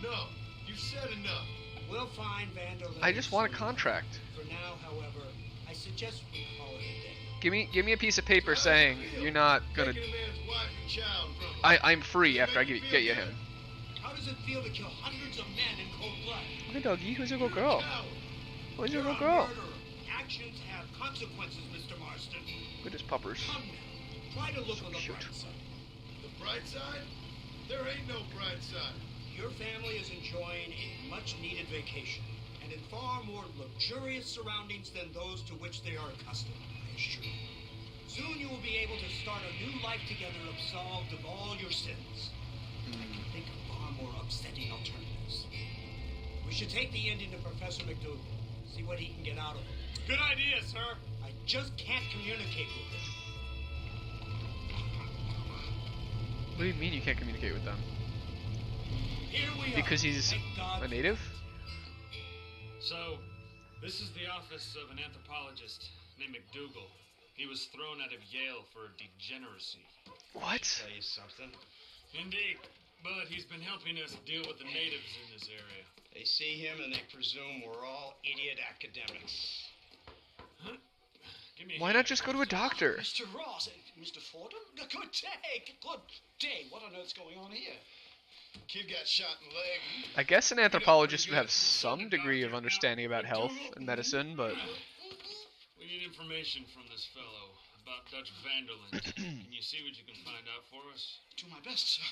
No, you've said enough. We'll find Vanderlyn. I just want a soon. contract. For now, however, I suggest we call it a day. Give me a piece of paper saying you're not gonna. Taking a man's wife and child from him. I'm free after I get you him. How does it feel to kill hundreds of men in cold blood? Okay, doggy, who's your little girl? Coward. Who's your You're little a girl? murderer. Actions have consequences, Mr. Marston. Good as puppers. Come now. Try to look on the cute. bright side. The bright side? There ain't no bright side. Your family is enjoying a much-needed vacation, and in far more luxurious surroundings than those to which they are accustomed, I assure you. Soon you will be able to start a new life together, absolved of all your sins. I can think of far more upsetting alternatives. We should take the Indian to Professor McDougal, see what he can get out of him. Good idea, sir. I just can't communicate with him. What do you mean you can't communicate with them? Here we are. Because he's Thank God a native? So, this is the office of an anthropologist named McDougal. He was thrown out of Yale for degeneracy. What? Tell you something. Indeed, but he's been helping us deal with the natives in this area. They see him and they presume we're all idiot academics. Huh? Give me a Why hand. not just go to a doctor? Mr. Ross, Mr. Fordham? Good day. Good day. What on earth's going on here? Kid got shot in the leg. I guess an anthropologist would have some degree of understanding about health and medicine, but We need information from this fellow about Dutch Vanderlyn. Can you see what you can find out for us? Do my best, sir.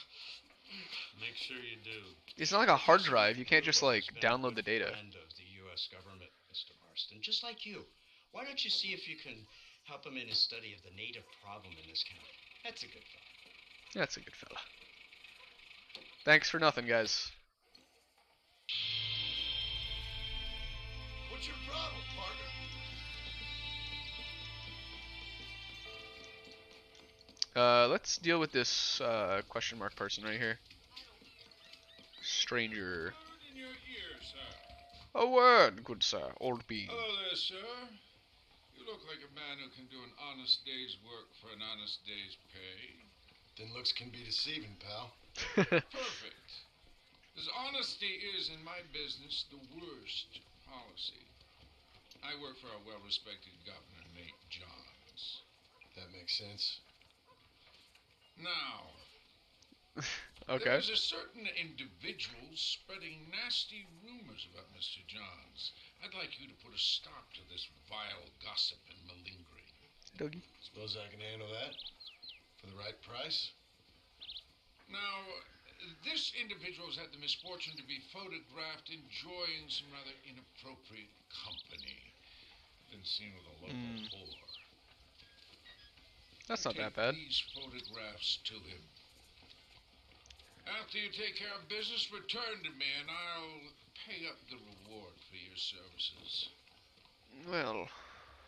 Make sure you do. it's not like a hard drive. You can't just like download the data. Friend of the U.S. government, Mr. Marston, just like you. Why don't you see if you can help him in his study of the native problem in this county? That's a good fellow. That's a good fella. Thanks for nothing, guys. What's your problem, partner? Let's deal with this question mark person right here. Stranger. In your ear, sir. A word, good sir. Old bean. Hello there, sir. You look like a man who can do an honest day's work for an honest day's pay. Then looks can be deceiving, pal. Perfect. As honesty is in my business the worst policy. I work for a well-respected governor, Nate Johns. That makes sense. Now, Okay. there's a certain individual spreading nasty rumors about Mr. Johns. I'd like you to put a stop to this vile gossip and malingering. Dougie. Suppose I can handle that? For the right price? Now, this individual has had the misfortune to be photographed enjoying some rather inappropriate company. Been seen with a local whore. That's not Take that bad. these photographs to him. after you take care of business, return to me and I'll pay up the reward for your services. Well,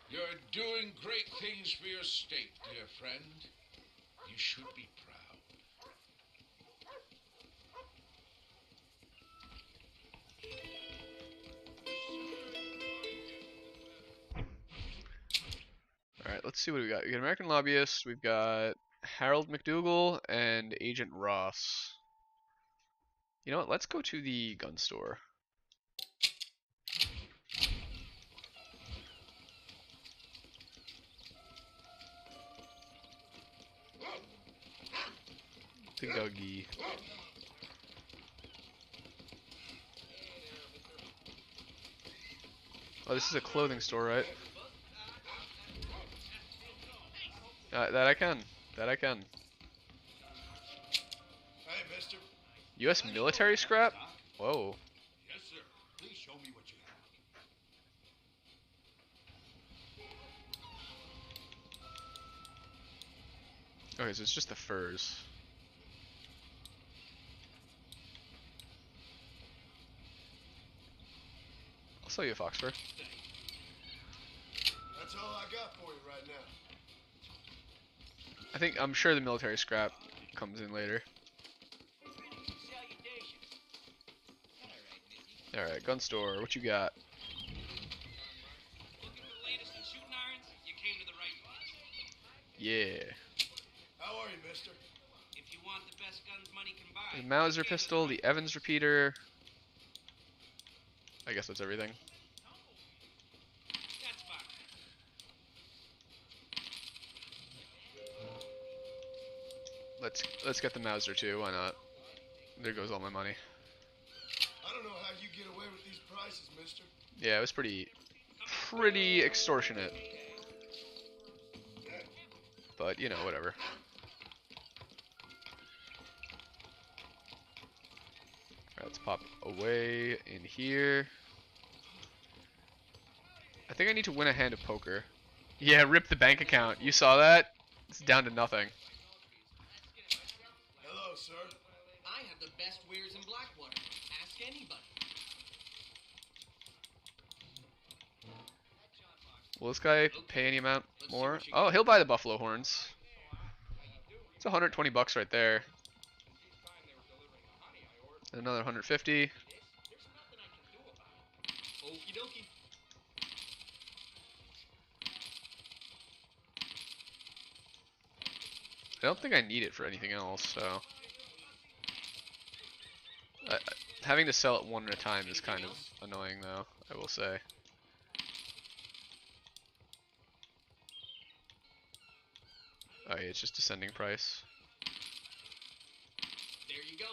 You're doing great things for your state, dear friend. You should be proud. alright, let's see what we got. We got American Lobbyist, we've got Harold McDougal, and Agent Ross. You know what, let's go to the gun store. The Guggy. Oh, this is a clothing store, right? That I can. That I can. Hey, mister. U.S. military scrap? Whoa. Yes, sir. Please show me what you have. Okay, so it's just the furs. I'll sell you a fox fur. That's all I got for you right now. I'm sure the military scrap comes in later. Alright, gun store, what you got? Looking for the latest in shooting irons? You came to the right place. Yeah. How are you, mister? If you want the best guns money can buy. The Mauser pistol, the Evans repeater. I guess that's everything. That's fine. Let's get the Mauser too, why not? There goes all my money. I don't know how you get away with these prices, mister. Yeah, it was pretty extortionate. But, you know, whatever. Alright, let's pop away in here. I think I need to win a hand of poker. Yeah, rip the bank account. You saw that? It's down to nothing. Hello, sir. I have the best wares in Blackwater. Ask anybody. Will this guy pay any amount more? Oh, he'll buy the buffalo horns. It's 120 bucks right there. And another 150. Okie dokie. I don't think I need it for anything else, so... having to sell it one at a time is kind of annoying, though, I will say. Oh yeah, it's just descending price. There you go.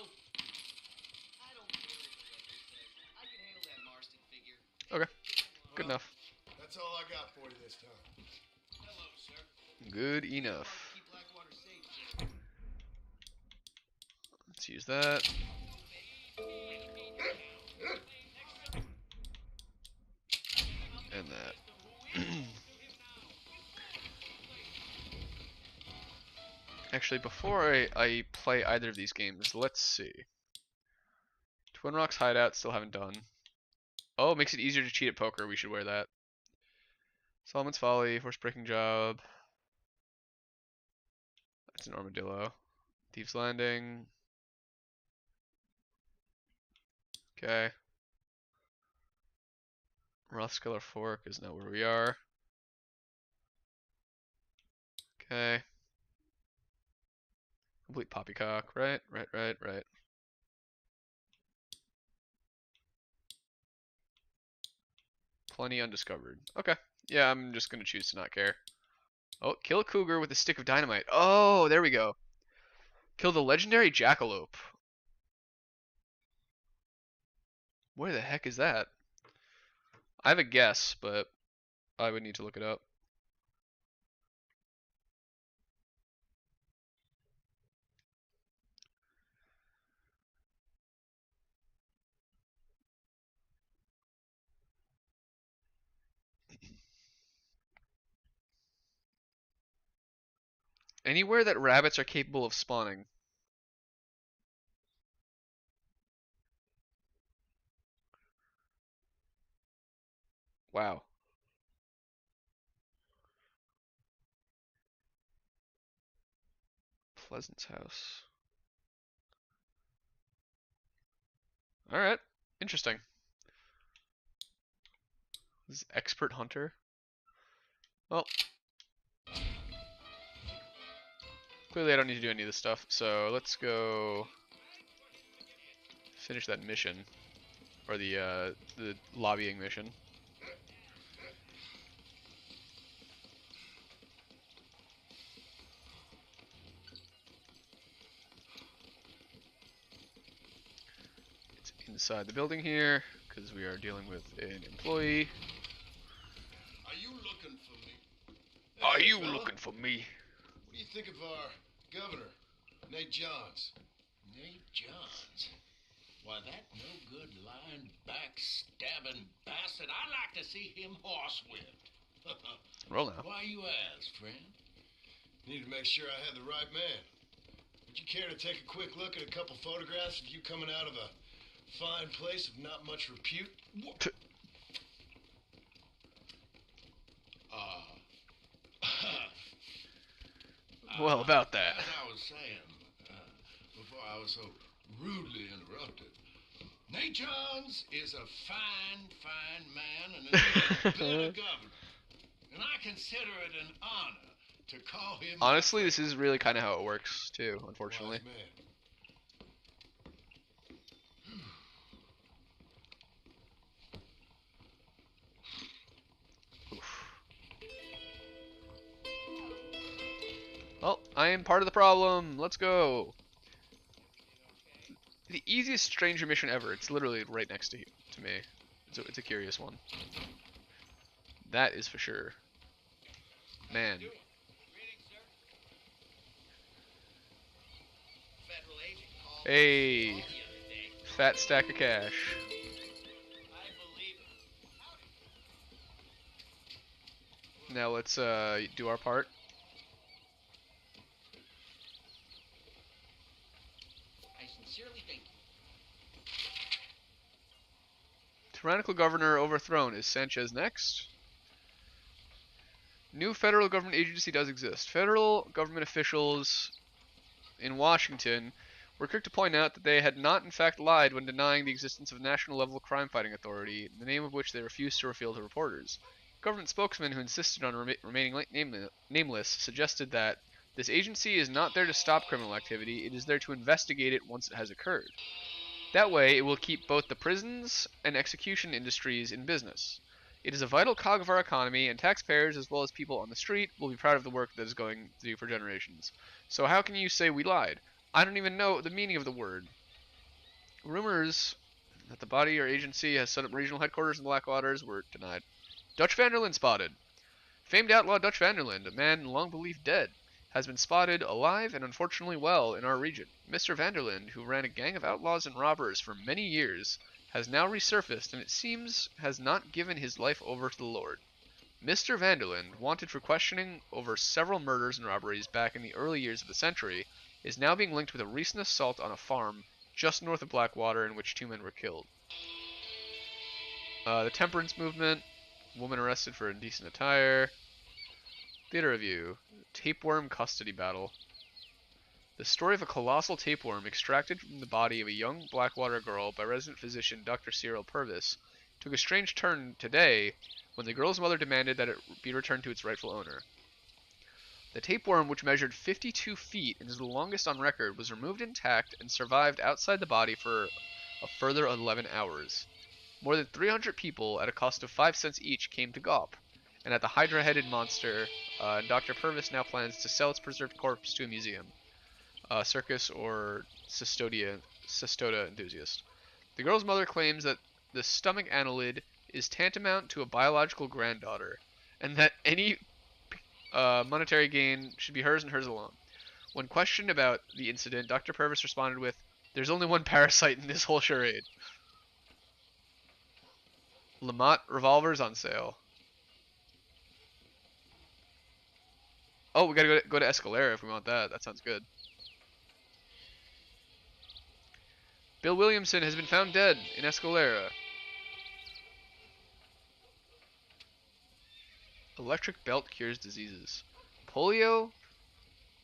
I don't care if the record says. I can handle that Marston figure. Okay, good enough. That's all I got for you this time. Hello, sir. Good enough. Keep Blackwater safe, sir. Let's use that. And that. Actually, before I play either of these games, let's see. Twin Rocks Hideout, still haven't done. Oh, it makes it easier to cheat at poker. We should wear that. Solomon's Folly, Horse Breaking Job. That's an armadillo. Thieves Landing. Okay. Rothskeller Fork is not where we are. Okay. Complete Poppycock, right? Right. Plenty undiscovered. Okay. Yeah, I'm just gonna choose to not care. Oh, kill a cougar with a stick of dynamite. Oh, there we go. Kill the legendary jackalope. Where the heck is that? I have a guess, but I would need to look it up. Anywhere that rabbits are capable of spawning. Wow. Pleasant's house. Alright. Interesting. This is expert hunter. Well. Clearly I don't need to do any of this stuff, so let's go finish that mission. Or the lobbying mission. It's inside the building here, because we are dealing with an employee. Are you looking for me? Are Hey, you fella? looking for me? What do you think of our governor, Nate Johns? Nate Johns? Why, that no-good, lying, backstabbing bastard. I'd like to see him horsewhipped. Roll now. Why you ask, friend? Need to make sure I had the right man. Would you care to take a quick look at a couple photographs of you coming out of a fine place of not much repute? Well, about that. As I was saying, before I was so rudely interrupted, Nate Johns is a fine, fine man and as good a governor. And I consider it an honor to call him. Honestly, this is really kind of how it works, too, unfortunately. Wise man. Well, I am part of the problem. Let's go. The easiest stranger mission ever. It's literally right next to me. It's a curious one. That is for sure. Man. Hey. Fat stack of cash. Now let's do our part. Tyrannical governor overthrown. Is Sanchez next? New federal government agency does exist. Federal government officials in Washington were quick to point out that they had not in fact lied when denying the existence of a national level crime fighting authority, the name of which they refused to reveal to reporters. Government spokesman who insisted on remaining nameless suggested that this agency is not there to stop criminal activity, it is there to investigate it once it has occurred. That way, it will keep both the prisons and execution industries in business. It is a vital cog of our economy, and taxpayers, as well as people on the street, will be proud of the work that is going to do for generations. So how can you say we lied? I don't even know the meaning of the word. Rumors that the body or agency has set up regional headquarters in the Blackwaters were denied. Dutch Vanderlyn spotted. Famed outlaw Dutch Vanderlyn, a man long believed dead, has been spotted alive and unfortunately well in our region. Mr. Vanderlyn, who ran a gang of outlaws and robbers for many years, has now resurfaced and it seems has not given his life over to the Lord. Mr. Vanderlyn, wanted for questioning over several murders and robberies back in the early years of the century, is now being linked with a recent assault on a farm just north of Blackwater in which 2 men were killed. The temperance movement, woman arrested for indecent attire. Theater review. Tapeworm custody battle. The story of a colossal tapeworm extracted from the body of a young Blackwater girl by resident physician Dr. Cyril Purvis took a strange turn today when the girl's mother demanded that it be returned to its rightful owner. The tapeworm, which measured 52 feet and is the longest on record, was removed intact and survived outside the body for a further 11 hours. More than 300 people at a cost of 5 cents each came to gawp, and at the hydra-headed monster, Dr. Purvis now plans to sell its preserved corpse to a museum, circus or cestoda enthusiast. The girl's mother claims that the stomach annelid is tantamount to a biological granddaughter, and that any monetary gain should be hers and hers alone. When questioned about the incident, Dr. Purvis responded with, "There's only one parasite in this whole charade." Lamont revolvers on sale. Oh, we gotta go to Escalera if we want that. That sounds good. Bill Williamson has been found dead in Escalera. Electric belt cures diseases. Polio,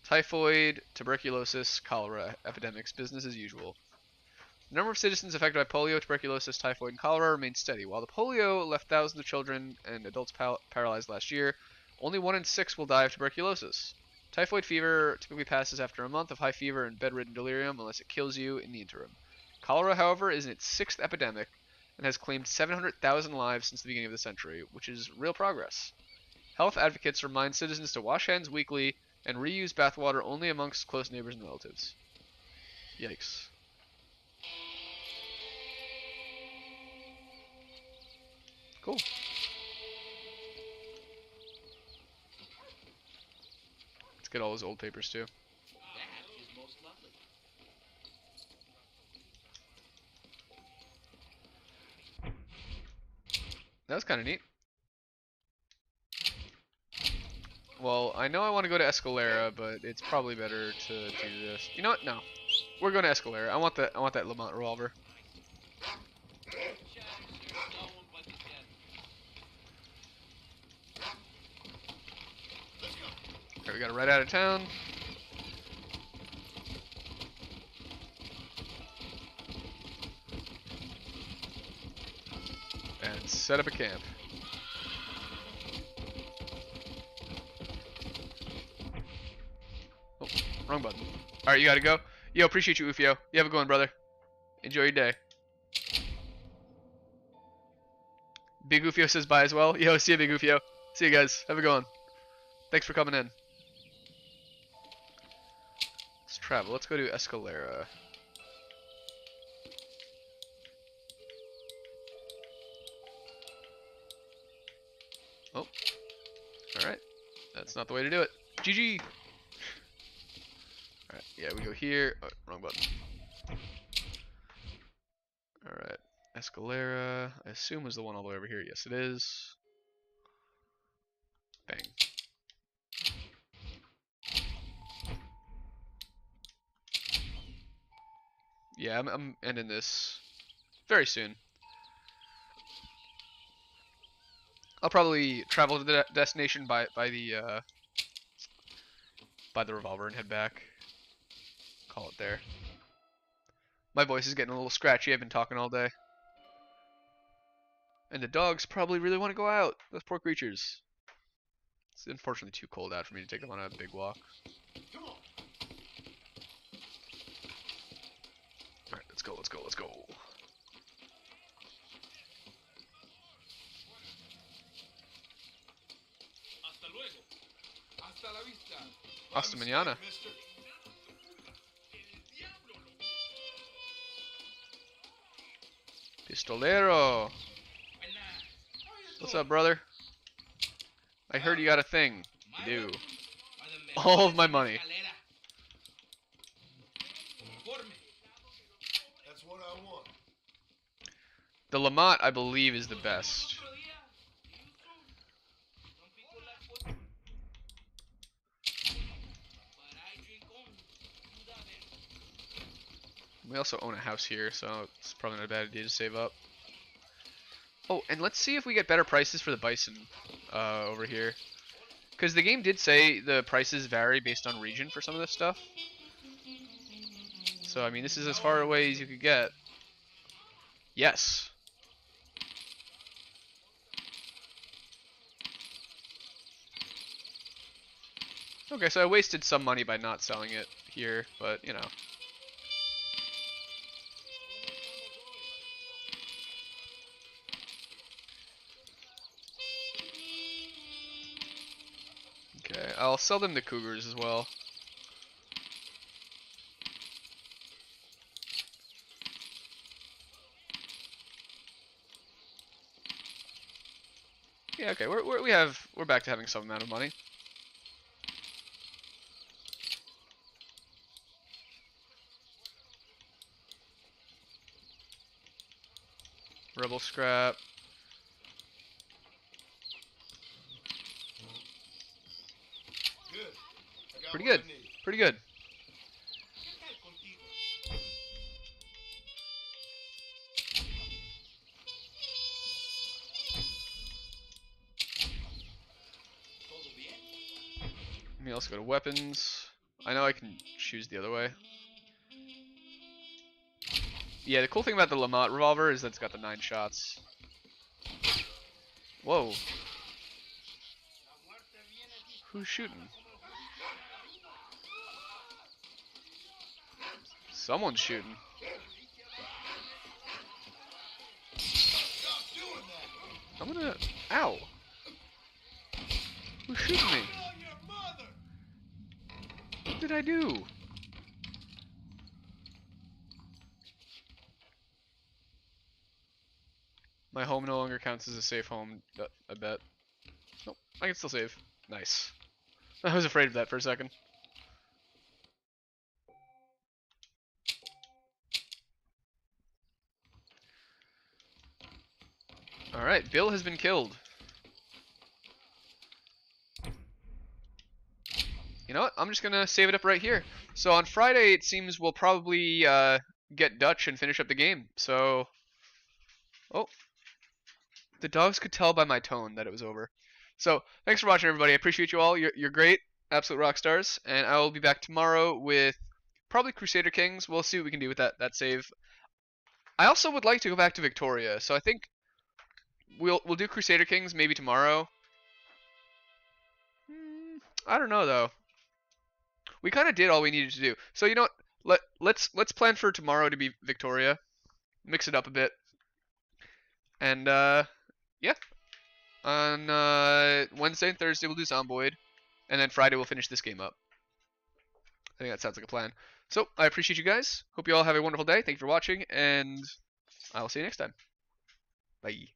typhoid, tuberculosis, cholera epidemics. Business as usual. The number of citizens affected by polio, tuberculosis, typhoid, and cholera remains steady. While the polio left thousands of children and adults paralyzed last year, only 1 in 6 will die of tuberculosis. Typhoid fever typically passes after a month of high fever and bedridden delirium unless it kills you in the interim. Cholera, however, is in its 6th epidemic and has claimed 700,000 lives since the beginning of the century, which is real progress. Health advocates remind citizens to wash hands weekly and reuse bathwater only amongst close neighbors and relatives. Yikes. Cool. Let's get all those old papers too. That is most lovely. That was kind of neat. Well, I know I want to go to Escalera, but it's probably better to do this. You know what? No, we're going to Escalera. I want that Lamont revolver. Okay, we got to ride out of town. And set up a camp. Oh, wrong button. Alright, you gotta go. Yo, appreciate you, Ufio. You have a good one, brother. Enjoy your day. Big Ufio says bye as well. Yo, see ya, Big Ufio. See you guys. Have a good one. Thanks for coming in. Let's travel. Let's go to Escalera. Oh. Alright. That's not the way to do it. GG! Alright, yeah, we go here. Oh, wrong button. Alright. Escalera, I assume was the one all the way over here. Yes, it is. Bang. Yeah, I'm ending this very soon. I'll probably travel to the destination by the revolver and head back. Call it there. My voice is getting a little scratchy. I've been talking all day. And the dogs probably really want to go out. Those poor creatures. It's unfortunately too cold out for me to take them on a big walk. Alright, let's go, let's go, let's go. Hasta luego. Hasta la vista. Hasta mañana. Pistolero. What's up, brother? I heard you got a thing. You do. All of my money. That's what I want. The Lamont, I believe, is the best. We also own a house here, so it's probably not a bad idea to save up. Oh, and let's see if we get better prices for the bison over here. Because the game did say the prices vary based on region for some of this stuff. So, I mean, this is as far away as you could get. Yes. Okay, so I wasted some money by not selling it here, but, you know. Okay, I'll sell them the cougars as well. Yeah, okay, we're back to having some amount of money. Rebel scrap. Good. I got Pretty what good. I need. Pretty good. me also go to weapons. I know I can choose the other way. Yeah, the cool thing about the Lamont revolver is that it's got the 9 shots. Whoa. Who's shooting? Someone's shooting. I'm gonna... Ow! Who's shooting me? What did I do? My home no longer counts as a safe home, I bet. Nope, I can still save. Nice. I was afraid of that for a second. Alright, Bill has been killed. You know what? I'm just gonna save it up right here. So on Friday, it seems we'll probably get Dutch and finish up the game. So, oh, the dogs could tell by my tone that it was over. So thanks for watching, everybody. I appreciate you all. You're great, absolute rock stars. And I will be back tomorrow with probably Crusader Kings. We'll see what we can do with that save. I also would like to go back to Victoria, so I think we'll do Crusader Kings maybe tomorrow. I don't know though. We kind of did all we needed to do. So you know what? Let's plan for tomorrow to be Victoria. Mix it up a bit. And yeah. On Wednesday and Thursday we'll do Zomboid, and then Friday we'll finish this game up. I think that sounds like a plan. So I appreciate you guys. Hope you all have a wonderful day. Thank you for watching, and I will see you next time. Bye.